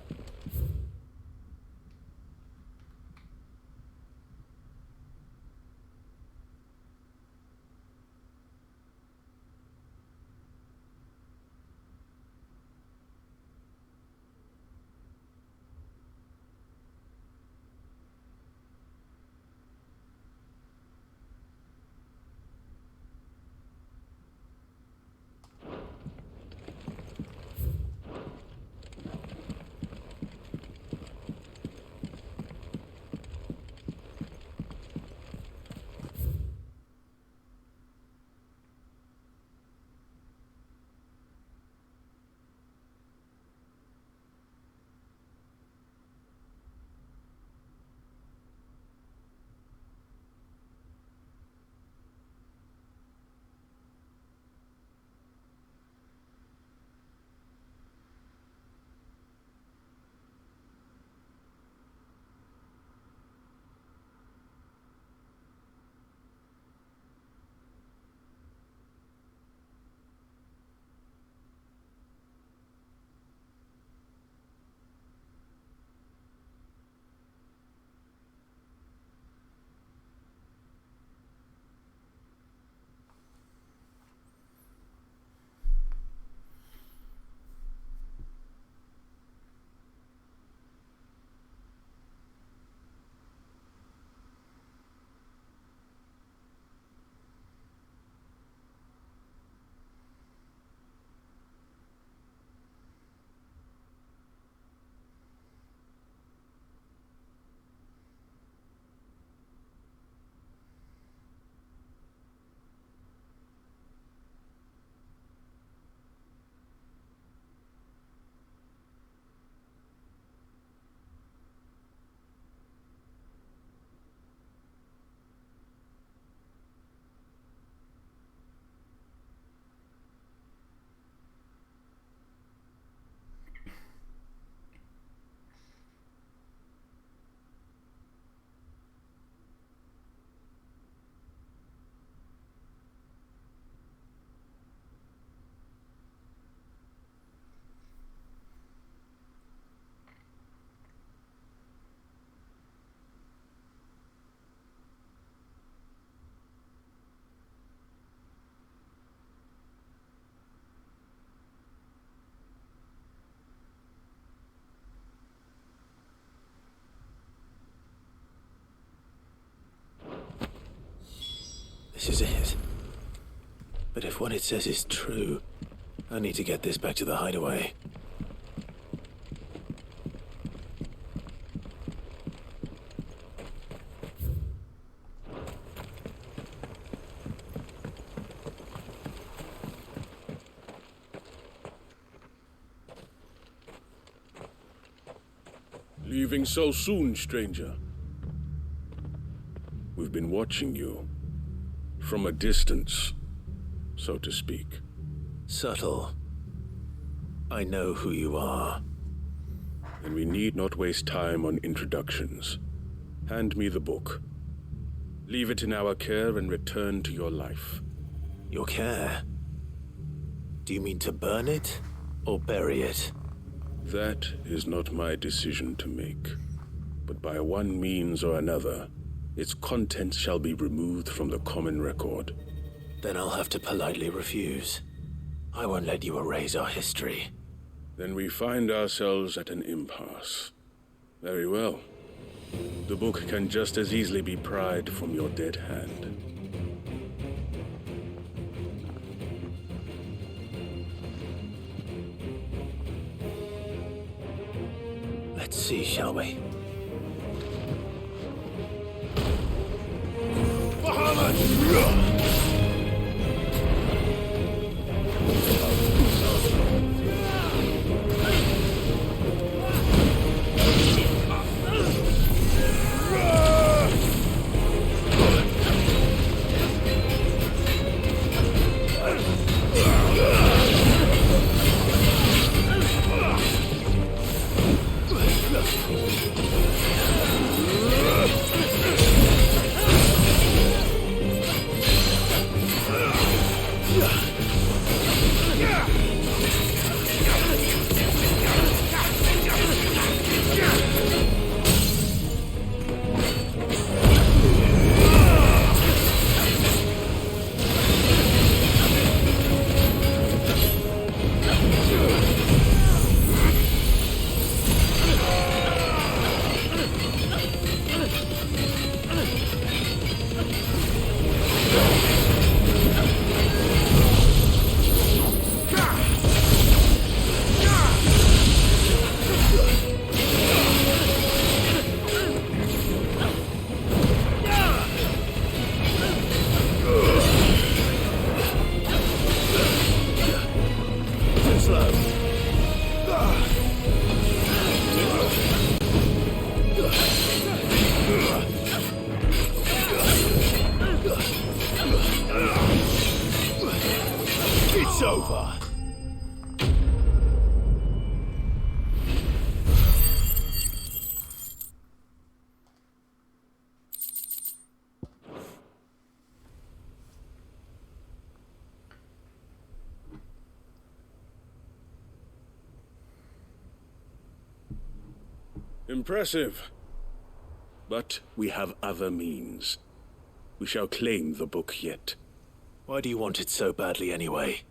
This is it. But if what it says is true, I need to get this back to the hideaway. Leaving so soon, stranger? We've been watching you. From a distance, so to speak. Subtle. I know who you are. And we need not waste time on introductions. Hand me the book. Leave it in our care and return to your life. Your care? Do you mean to burn it, or bury it? That is not my decision to make. But by one means or another, its contents shall be removed from the common record. Then I'll have to politely refuse. I won't let you erase our history. Then we find ourselves at an impasse. Very well. The book can just as easily be pried from your dead hand. Let's see, shall we? It's over. Impressive. But we have other means. We shall claim the book yet. Why do you want it so badly anyway?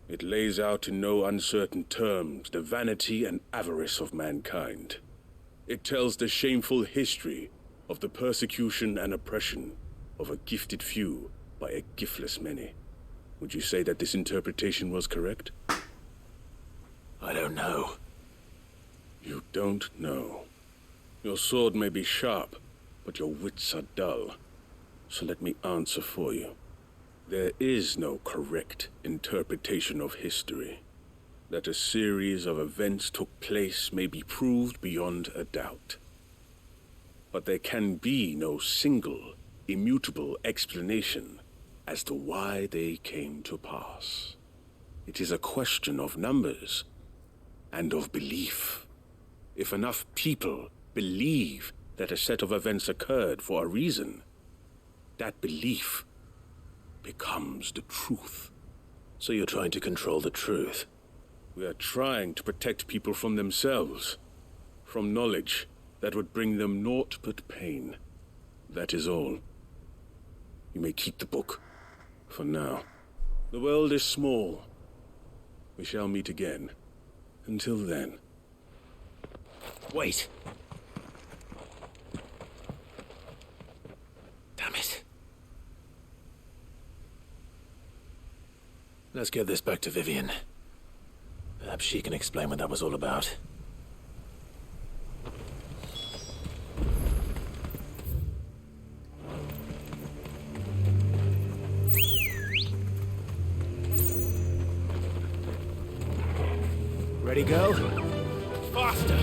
It lays out in no uncertain terms the vanity and avarice of mankind. It tells the shameful history of the persecution and oppression of a gifted few by a giftless many. Would you say that this interpretation was correct? I don't know. You don't know. Your sword may be sharp, but your wits are dull. So let me answer for you. There is no correct interpretation of history. That a series of events took place may be proved beyond a doubt. But there can be no single, immutable explanation as to why they came to pass. It is a question of numbers and of belief. If enough people believe that a set of events occurred for a reason, that belief becomes the truth. So you're trying to control the truth? We are trying to protect people from themselves, from knowledge that would bring them naught but pain. That is all. You may keep the book, for now. The world is small. We shall meet again. Until then. Wait. Damn it. Let's get this back to Vivian. Perhaps she can explain what that was all about. Ready, go? Faster!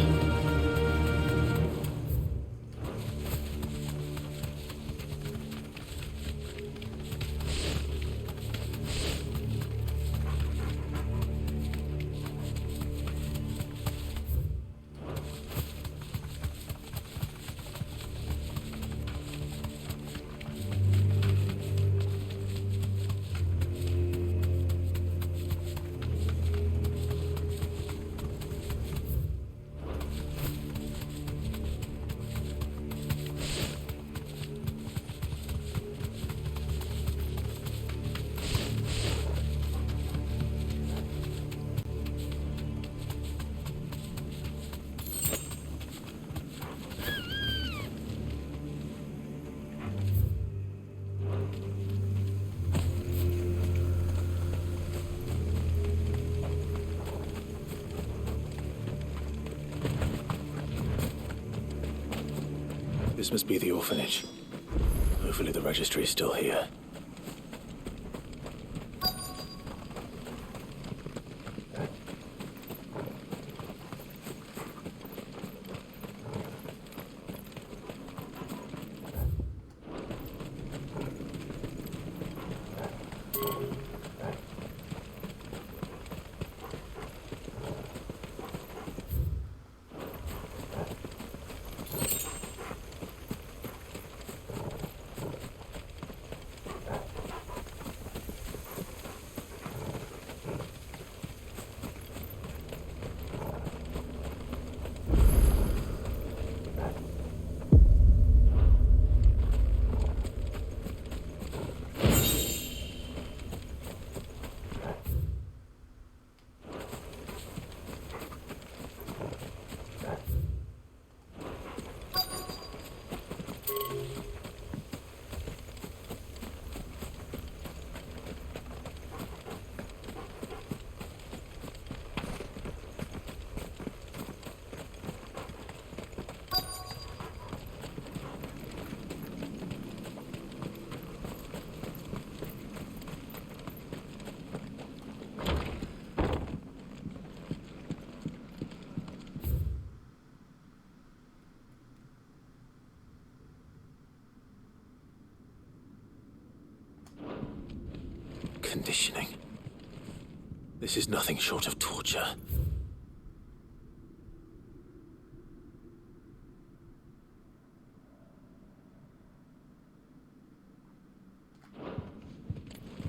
This must be the orphanage. Hopefully the registry is still here. Conditioning. This is nothing short of torture.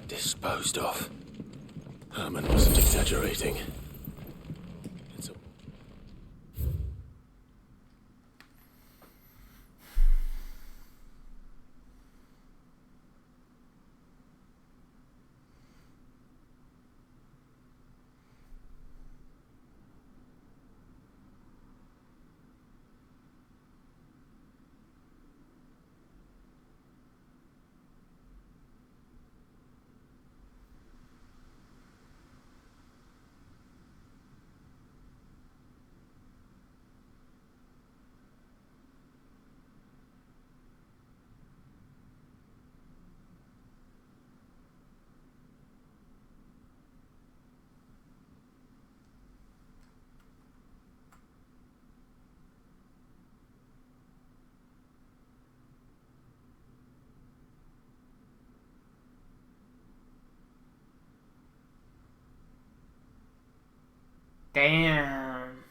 Disposed of. Herman wasn't exaggerating. It's a... Damn.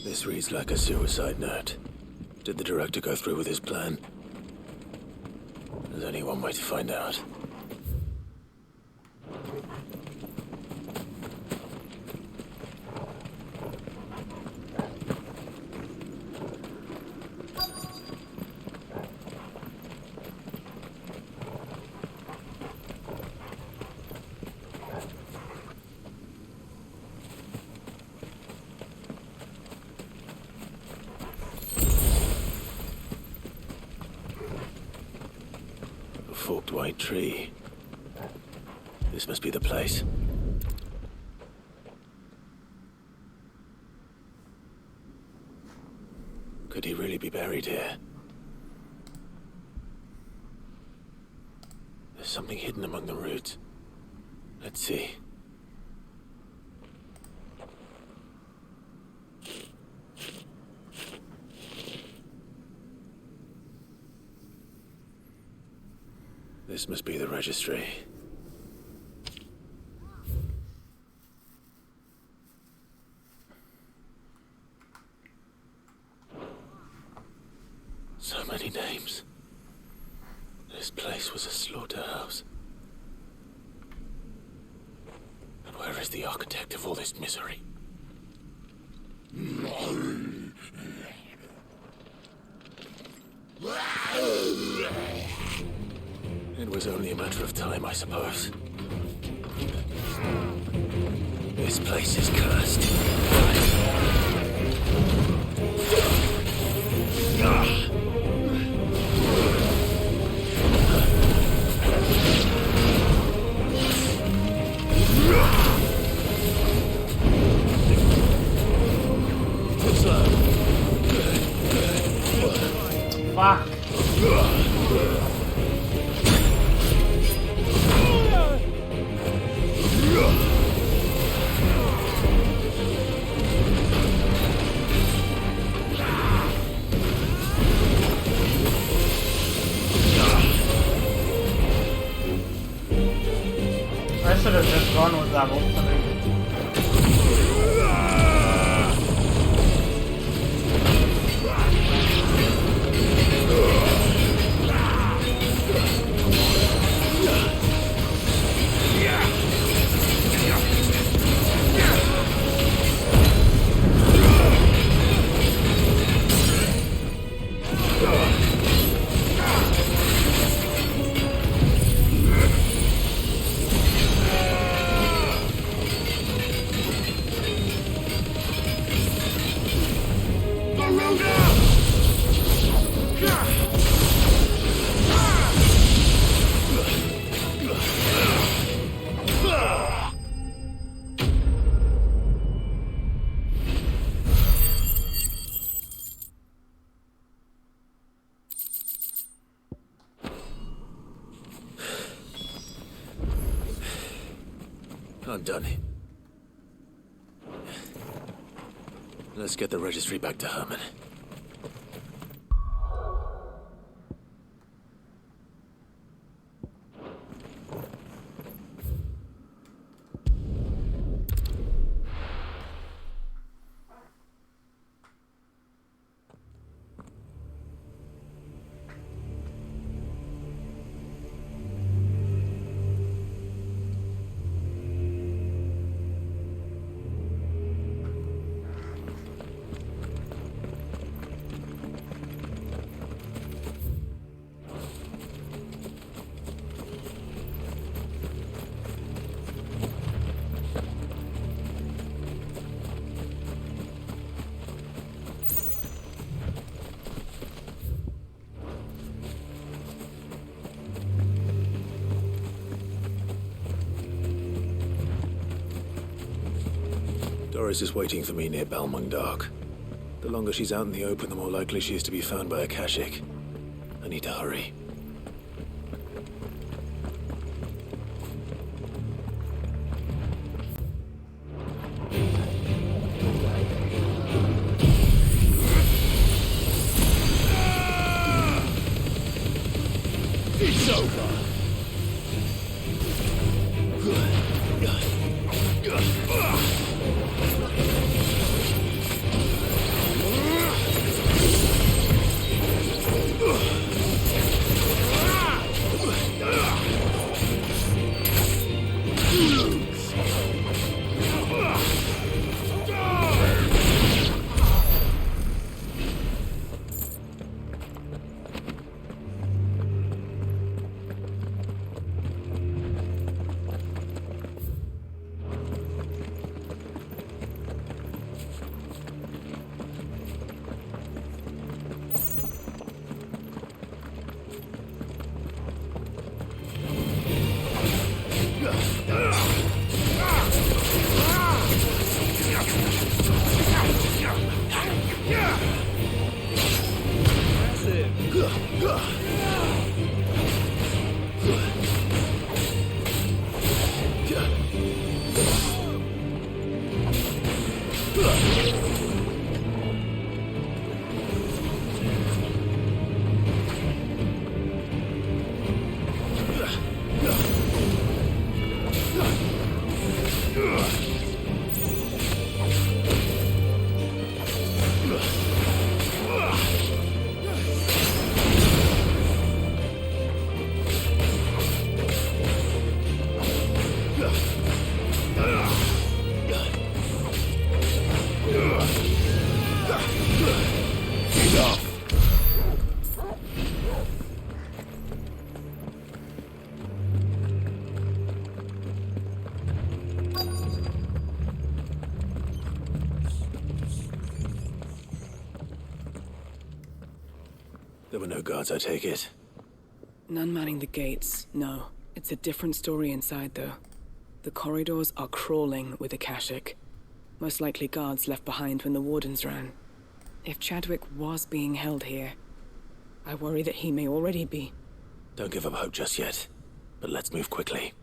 This reads like a suicide note. Did the director go through with his plan? There's only one way to find out. perfect white tree. This must be the place. Could he really be buried here? There's something hidden among the roots. Let's see. This must be the registry. So many names. This place was a slaughterhouse. And where is the architect of all this misery? It was only a matter of time, I suppose. This place is cursed. Fuck. I should have just gone with that ultimate. I'm done. Let's get the registry back to Herman. Doris is waiting for me near Balmung Dock. The longer she's out in the open, the more likely she is to be found by Akashic. I need to hurry. It's over. There were no guards, I take it? None manning the gates, no. It's a different story inside, though. The corridors are crawling with Akashic. Most likely guards left behind when the wardens ran. If Chadwick was being held here, I worry that he may already be. Don't give up hope just yet, but let's move quickly.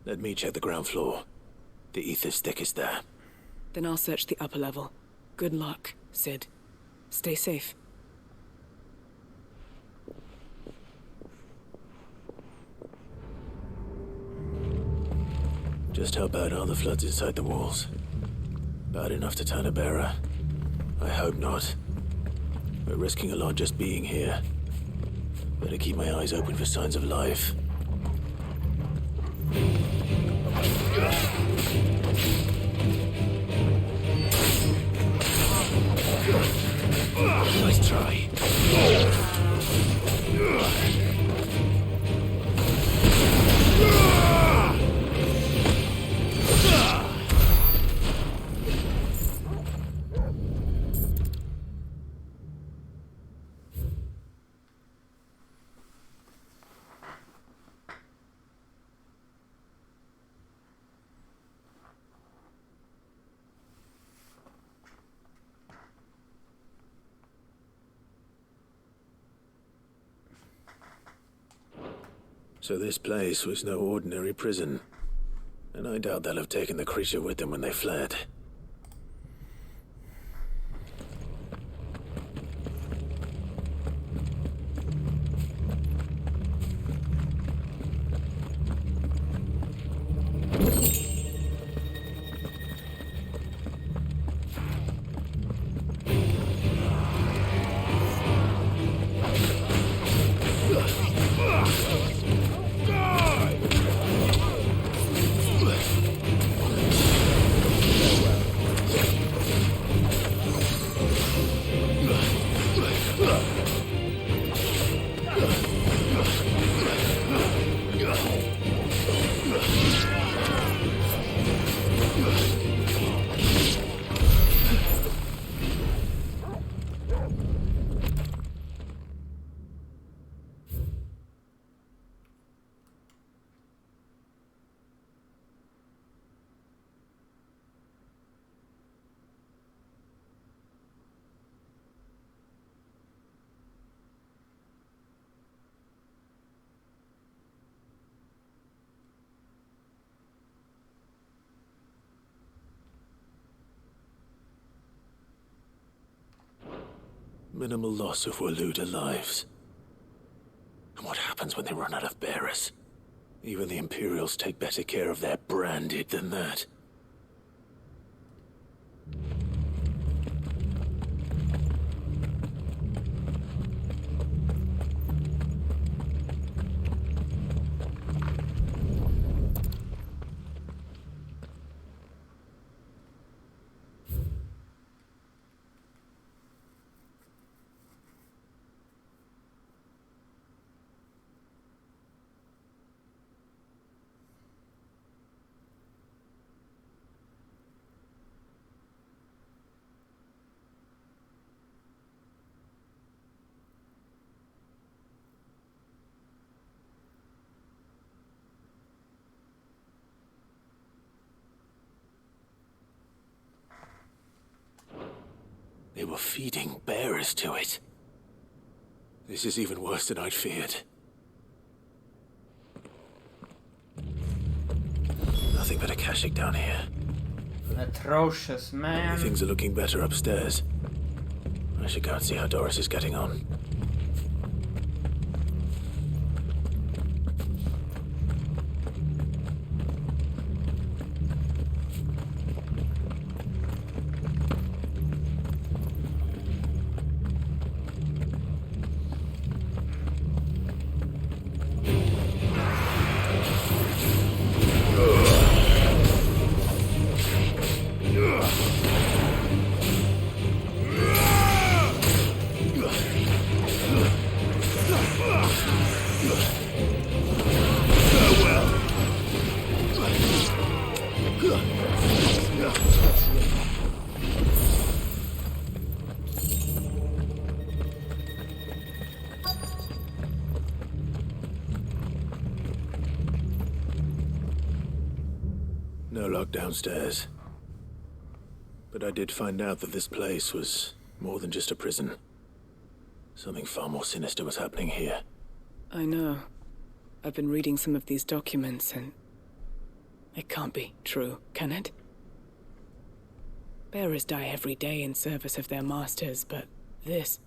Let me check the ground floor. The ether's thickest there. Then I'll search the upper level. Good luck, Sid. Stay safe. Just how bad are the floods inside the walls? Bad enough to turn a bearer? I hope not. We're risking a lot just being here. Better keep my eyes open for signs of life. Nice try. So this place was no ordinary prison. And I doubt they'll have taken the creature with them when they fled. Minimal loss of Waluda lives. And what happens when they run out of bearers? Even the Imperials take better care of their branded than that. They were feeding bearers to it. This is even worse than I'd feared. Nothing but Akashic down here. Atrocious, man. Things are looking better upstairs. I should go and see how Doris is getting on. dark downstairs. But I did find out that this place was more than just a prison. Something far more sinister was happening here. I know. I've been reading some of these documents and... it can't be true, can it? Bearers die every day in service of their masters, but this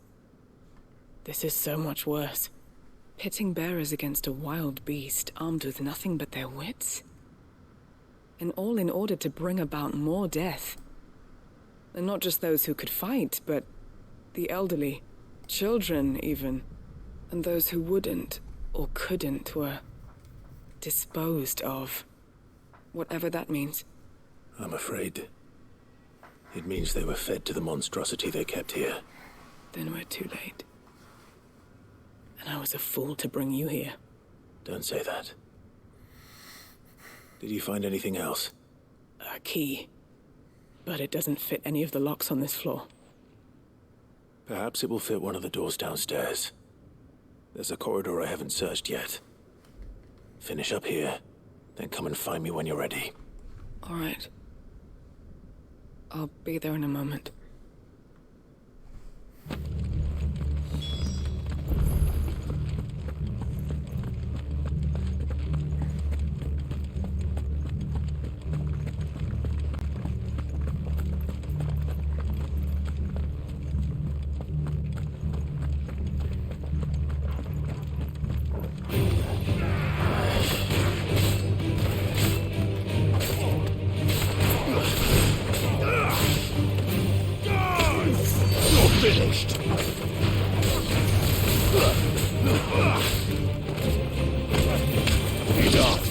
is so much worse. Pitting bearers against a wild beast armed with nothing but their wits? And all in order to bring about more death. And not just those who could fight, but the elderly, children even, and those who wouldn't or couldn't were disposed of. Whatever that means. I'm afraid it means they were fed to the monstrosity they kept here. Then we're too late. And I was a fool to bring you here. Don't say that. Did you find anything else? A key. But it doesn't fit any of the locks on this floor. Perhaps it will fit one of the doors downstairs. There's a corridor I haven't searched yet. Finish up here, then come and find me when you're ready. All right. I'll be there in a moment. Finished. Enough.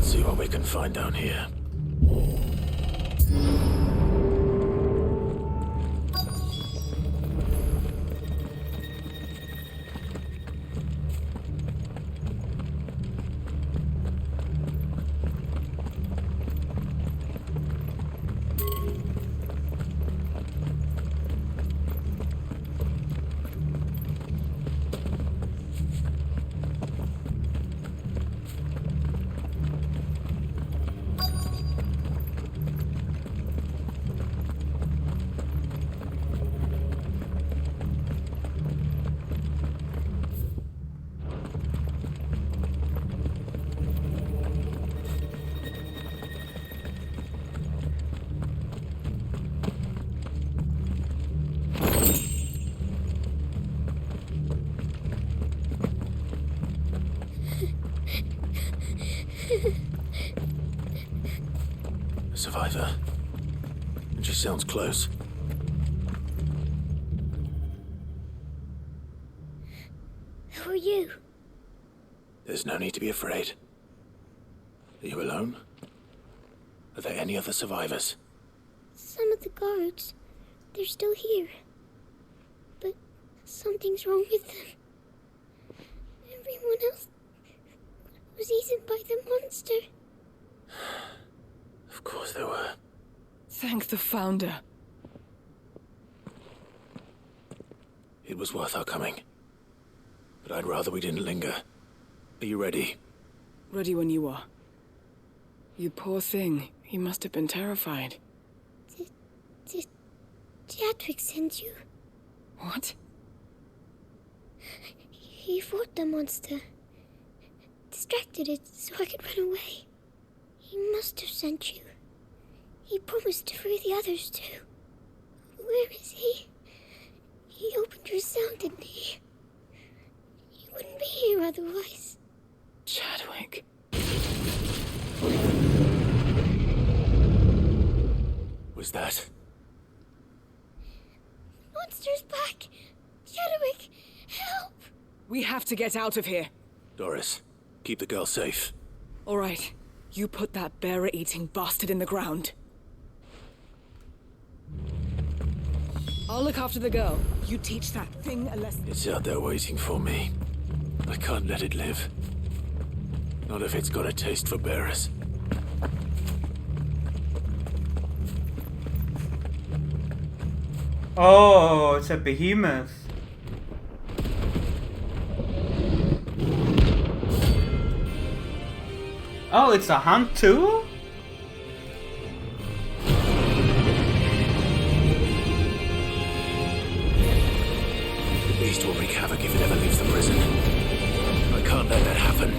See what we can find down here. A survivor. And she sounds close. Who are you? There's no need to be afraid. Are you alone? Are there any other survivors? Some of the guards. They're still here. But something's wrong with them. Everyone else was eaten by the monster. Of course there were. Thank the Founder. It was worth our coming. But I'd rather we didn't linger. Are you ready? Ready when you are. You poor thing. He must have been terrified. Did Chadwick send you? What? He fought the monster. Distracted it so I could run away. He must have sent you. He promised to free the others too. Where is he? He opened your cell, didn't he? He wouldn't be here otherwise. Chadwick. Was that? Monster's back! Chadwick, help! We have to get out of here. Doris, keep the girl safe. All right. You put that bearer-eating bastard in the ground. I'll look after the girl. You teach that thing a lesson. It's out there waiting for me. I can't let it live. Not if it's got a taste for bearers. Oh, it's a behemoth. Oh, it's a hunt too? The beast will wreak havoc if it ever leaves the prison. I can't let that happen.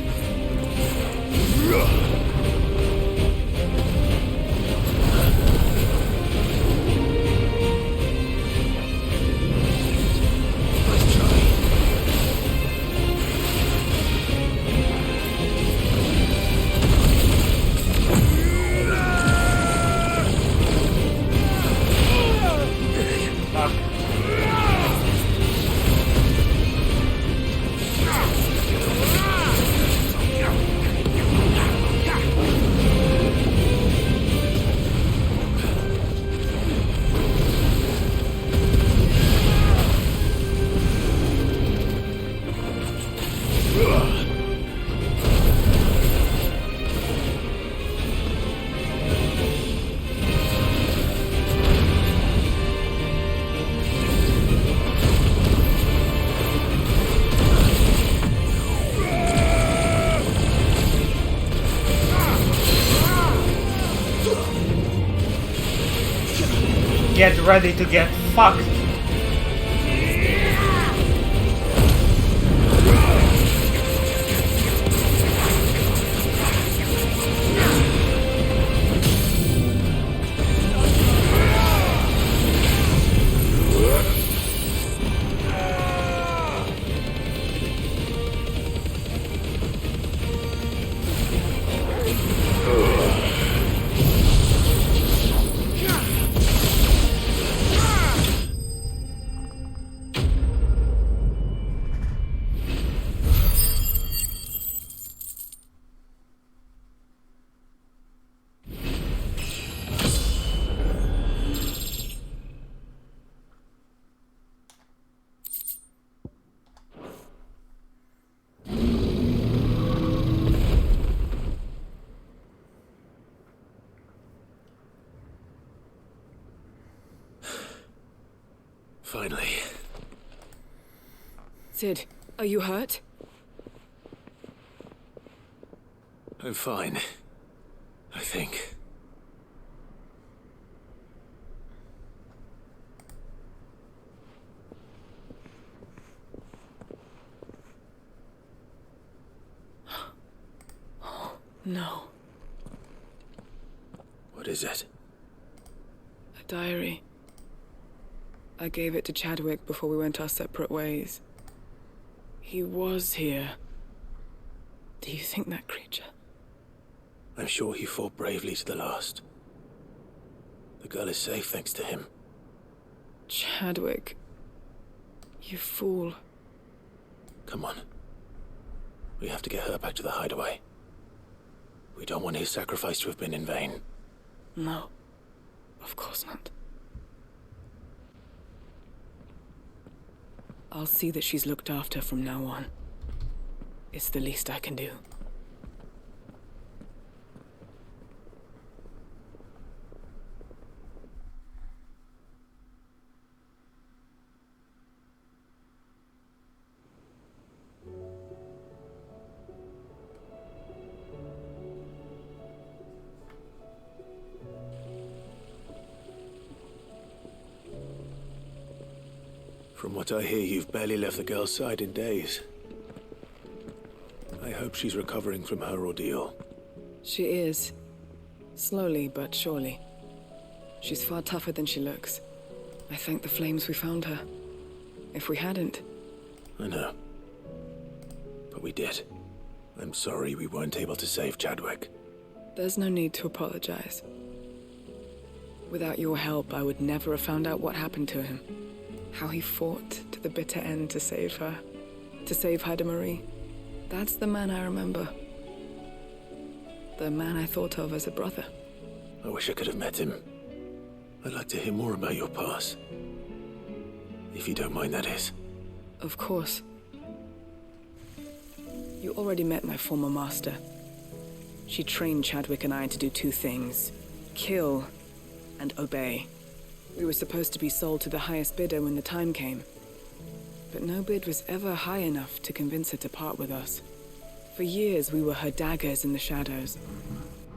Get ready to get fucked. Finally. Sid, are you hurt? I'm fine. I think. No. What is it? A diary. I gave it to Chadwick before we went our separate ways. He was here. Do you think that creature? I'm sure he fought bravely to the last. The girl is safe thanks to him. Chadwick. You fool. Come on. We have to get her back to the hideaway. We don't want his sacrifice to have been in vain. No. Of course not. I'll see that she's looked after from now on. It's the least I can do. From what I hear, you've barely left the girl's side in days. I hope she's recovering from her ordeal. She is. Slowly but surely. She's far tougher than she looks. I thank the flames we found her. If we hadn't... I know. But we did. I'm sorry we weren't able to save Chadwick. There's no need to apologize. Without your help, I would never have found out what happened to him. How he fought to the bitter end to save her. To save Haida Marie. That's the man I remember. The man I thought of as a brother. I wish I could have met him. I'd like to hear more about your past. If you don't mind, that is. Of course. You already met my former master. She trained Chadwick and I to do two things. Kill and obey. We were supposed to be sold to the highest bidder when the time came. But no bid was ever high enough to convince her to part with us. For years we were her daggers in the shadows.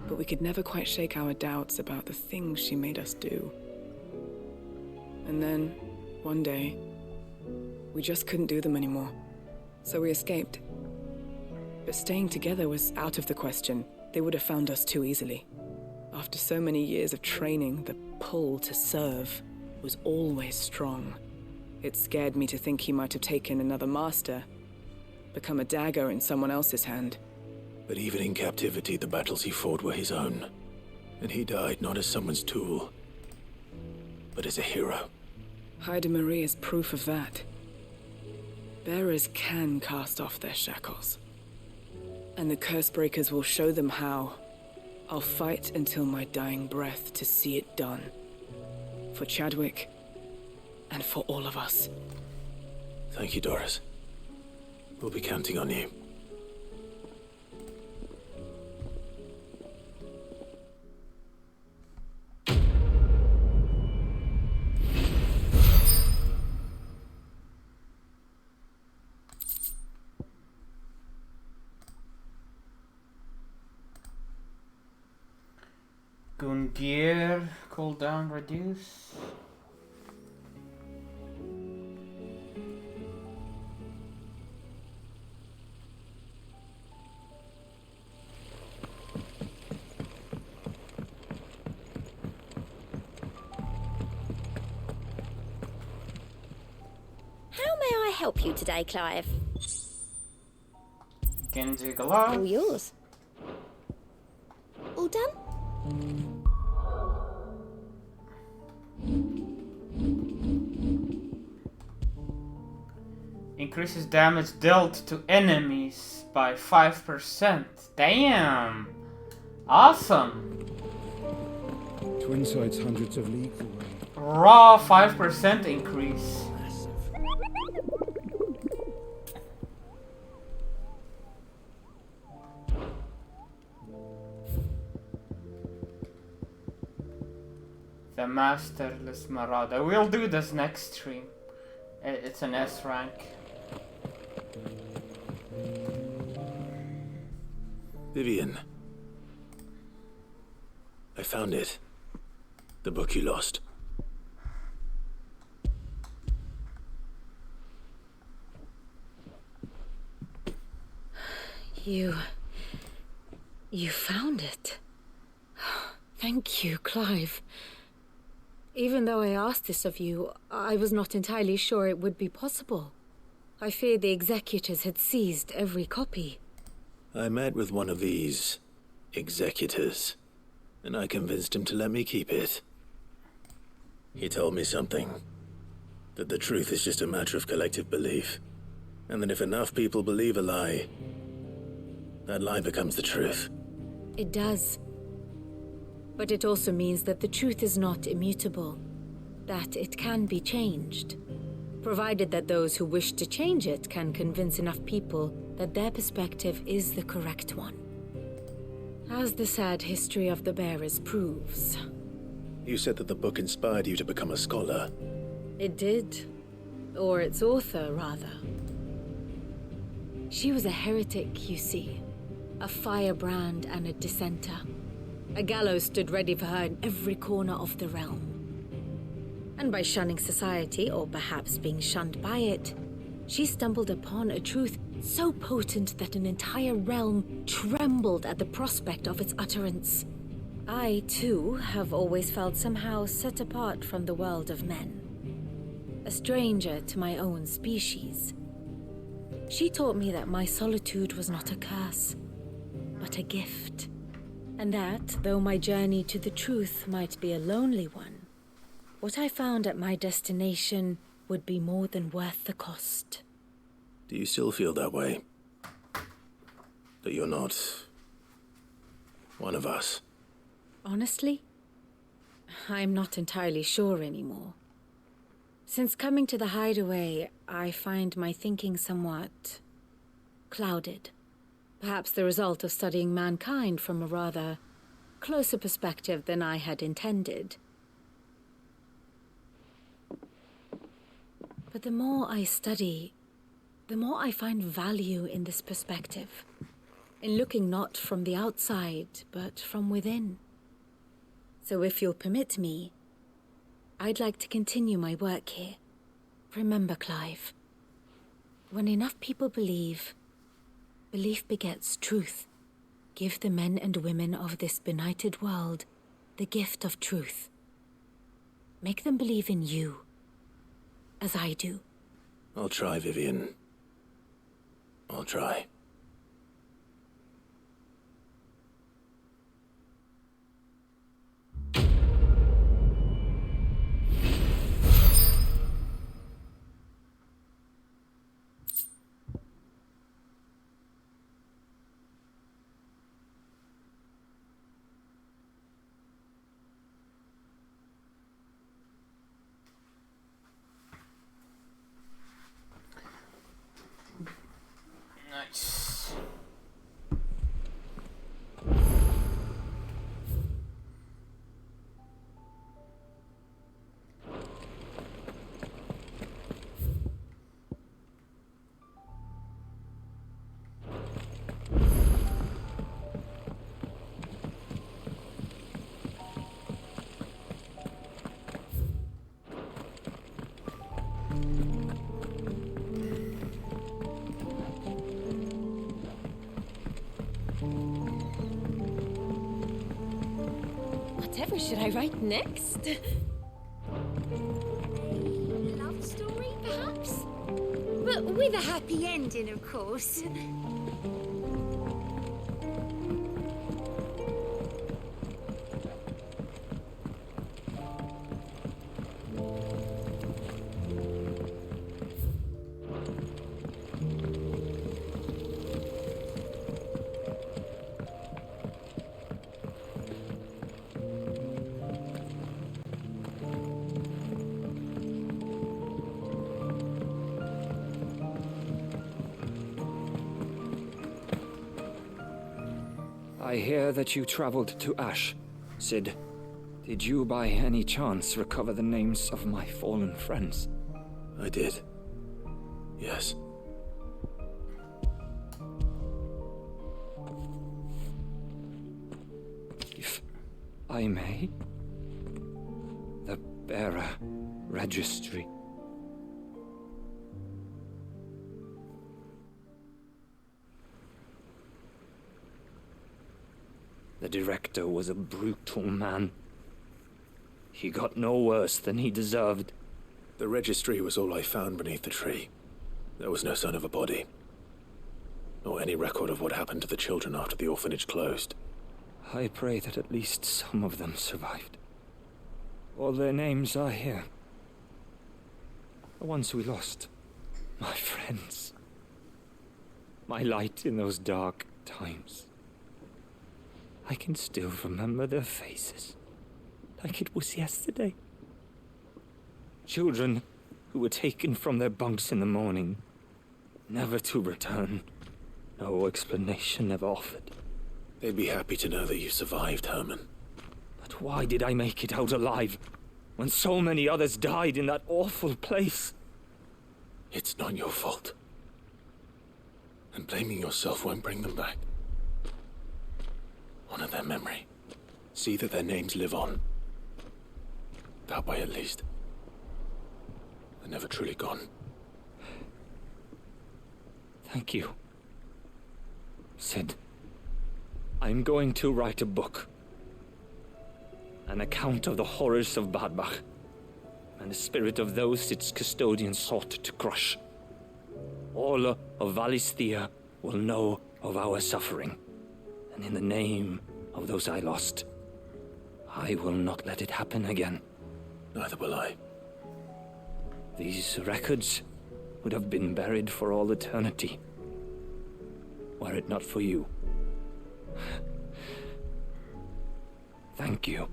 But we could never quite shake our doubts about the things she made us do. And then, one day, we just couldn't do them anymore. So we escaped. But staying together was out of the question. They would have found us too easily. After so many years of training, the pull to serve was always strong. It scared me to think he might have taken another master, become a dagger in someone else's hand. But even in captivity, the battles he fought were his own. And he died not as someone's tool, but as a hero. Haida Marie is proof of that. Bearers can cast off their shackles. And the Cursebreakers will show them how. I'll fight until my dying breath to see it done. For Chadwick, and for all of us. Thank you, Doris. We'll be counting on you. Gungnir, cooldown reduce. How may I help you today, Clive? Genji glove. All yours. All done? Increases damage dealt to enemies by 5%. Damn! Awesome! Twin sites hundreds of leagues away. Raw 5% increase. The Masterless Marauder. We'll do this next stream. It's an S rank. Vivian. I found it. The book you lost. You found it. Thank you, Clive. Even though I asked this of you, I was not entirely sure it would be possible. I feared the executors had seized every copy. I met with one of these executors, and I convinced him to let me keep it. He told me something. That the truth is just a matter of collective belief. And that if enough people believe a lie, that lie becomes the truth. It does. But it also means that the truth is not immutable. That it can be changed. Provided that those who wish to change it can convince enough people that their perspective is the correct one. As the sad history of the Bearers proves. You said that the book inspired you to become a scholar. It did. Or its author, rather. She was a heretic, you see. A firebrand and a dissenter. A gallows stood ready for her in every corner of the realm. And by shunning society, or perhaps being shunned by it, she stumbled upon a truth so potent that an entire realm trembled at the prospect of its utterance. I, too, have always felt somehow set apart from the world of men. A stranger to my own species. She taught me that my solitude was not a curse, but a gift. And that, though my journey to the truth might be a lonely one, what I found at my destination would be more than worth the cost. Do you still feel that way? That you're not one of us? Honestly, I'm not entirely sure anymore. Since coming to the hideaway, I find my thinking somewhat clouded. Perhaps the result of studying mankind from a rather closer perspective than I had intended. But the more I study, the more I find value in this perspective. In looking not from the outside, but from within. So if you'll permit me, I'd like to continue my work here. Remember, Clive, when enough people believe, belief begets truth. Give the men and women of this benighted world the gift of truth. Make them believe in you, as I do. I'll try, Vivian. I'll try. Nice. Whatever should I write next? Love story, perhaps? But with a happy ending, of course. I hear that you traveled to Ash. Sid, did you by any chance recover the names of my fallen friends? I did. Yes. If I may? The bearer registry. The director was a brutal man. He got no worse than he deserved. The registry was all I found beneath the tree. There was no sign of a body. Nor any record of what happened to the children after the orphanage closed. I pray that at least some of them survived. All their names are here. The ones we lost. My friends. My light in those dark times. I can still remember their faces, like it was yesterday. Children who were taken from their bunks in the morning, never to return. No explanation ever offered. They'd be happy to know that you survived, Herman. But why did I make it out alive, when so many others died in that awful place? It's not your fault. And blaming yourself won't bring them back. Honor their memory. See that their names live on. That way, at least, are never truly gone. Thank you, Sid. I'm going to write a book. An account of the horrors of Badbach, and the spirit of those its custodians sought to crush. All of Valisthea will know of our suffering, and in the name of those I lost, I will not let it happen again. Neither will I. These records would have been buried for all eternity, were it not for you. Thank you.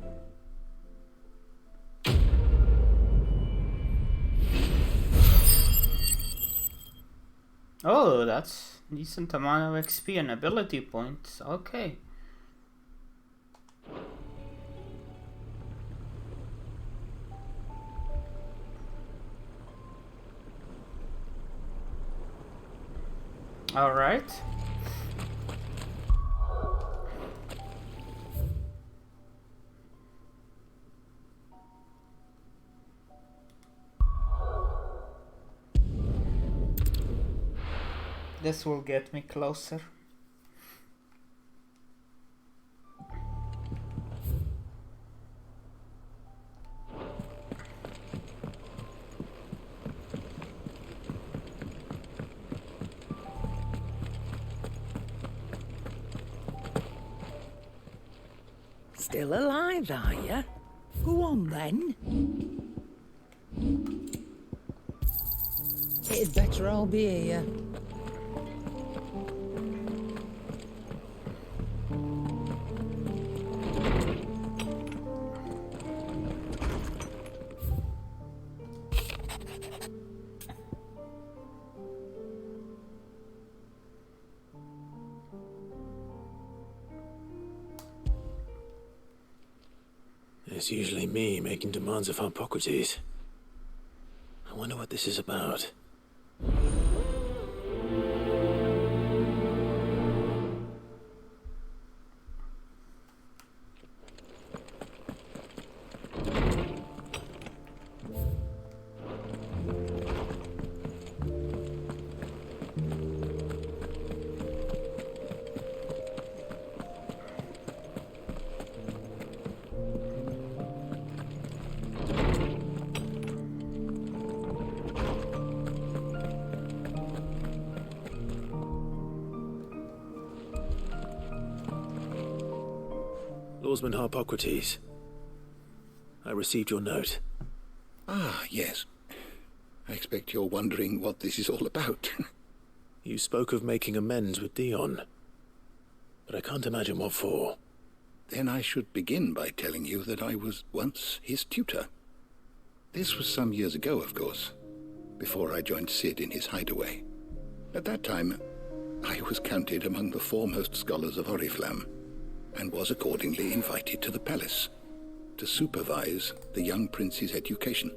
Oh, that's a decent amount of XP and ability points. Okay. All right. This will get me closer. Still alive, are you? Go on then. It'd better all be here. It's usually me making demands of Hippocrates. I wonder what this is about. Lawsman Hippocrates, I received your note. Ah, yes. I expect you're wondering what this is all about. You spoke of making amends with Dion, but I can't imagine what for. Then I should begin by telling you that I was once his tutor. This was some years ago, of course, before I joined Sid in his hideaway. At that time, I was counted among the foremost scholars of Oriflamme, and was accordingly invited to the palace to supervise the young prince's education,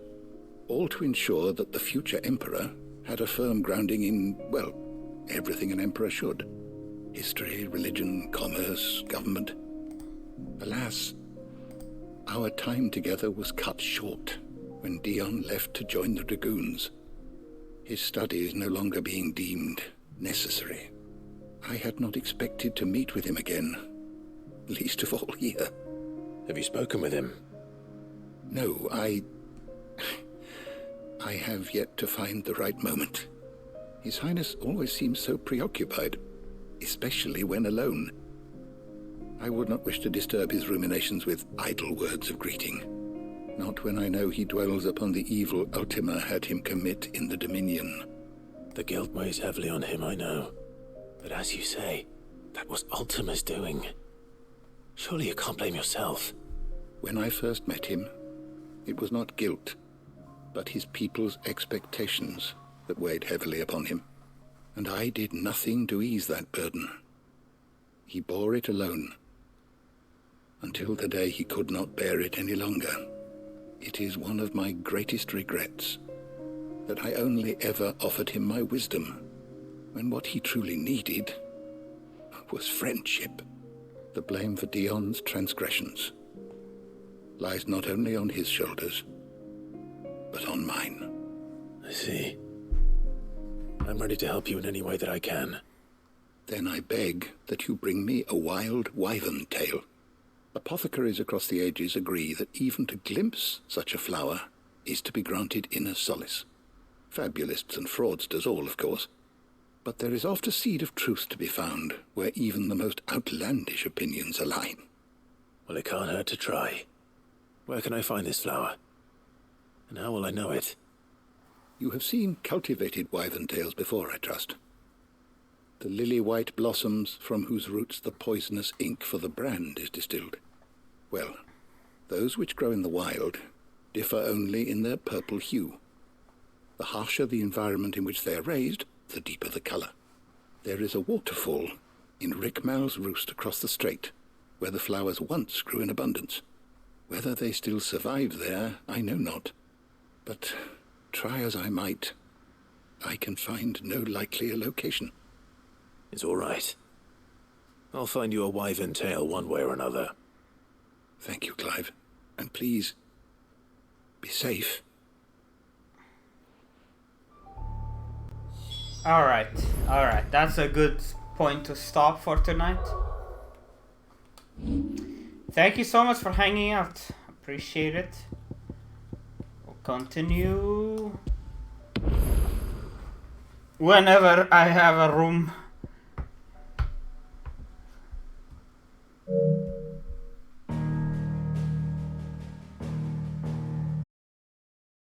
all to ensure that the future emperor had a firm grounding in, well, everything an emperor should. History, religion, commerce, government. Alas, our time together was cut short when Dion left to join the Dragoons, his studies no longer being deemed necessary. I had not expected to meet with him again, least of all here. Have you spoken with him? No, I have yet to find the right moment. His Highness always seems so preoccupied, especially when alone. I would not wish to disturb his ruminations with idle words of greeting, not when I know he dwells upon the evil Ultima had him commit in the Dominion. The guilt weighs heavily on him, I know. But as you say, that was Ultima's doing. Surely you can't blame yourself. When I first met him, it was not guilt, but his people's expectations that weighed heavily upon him. And I did nothing to ease that burden. He bore it alone, until the day he could not bear it any longer. It is one of my greatest regrets that I only ever offered him my wisdom, when what he truly needed was friendship. The blame for Dion's transgressions lies not only on his shoulders, but on mine. I see. I'm ready to help you in any way that I can. Then I beg that you bring me a wild wyvern tail. Apothecaries across the ages agree that even to glimpse such a flower is to be granted inner solace. Fabulists and fraudsters all, of course. But there is oft a seed of truth to be found where even the most outlandish opinions align. Well, it can't hurt to try. Where can I find this flower? And how will I know it? You have seen cultivated wyvern tails before, I trust. The lily-white blossoms from whose roots the poisonous ink for the brand is distilled. Well, those which grow in the wild differ only in their purple hue. The harsher the environment in which they are raised, the deeper the colour. There is a waterfall in Rickmal's Roost across the strait, where the flowers once grew in abundance. Whether they still survive there, I know not. But try as I might, I can find no likelier location. It's all right. I'll find you a wyvern tail one way or another. Thank you, Clive. And please, be safe. Alright. That's a good point to stop for tonight. Thank you so much for hanging out. Appreciate it. We'll continue whenever I have a room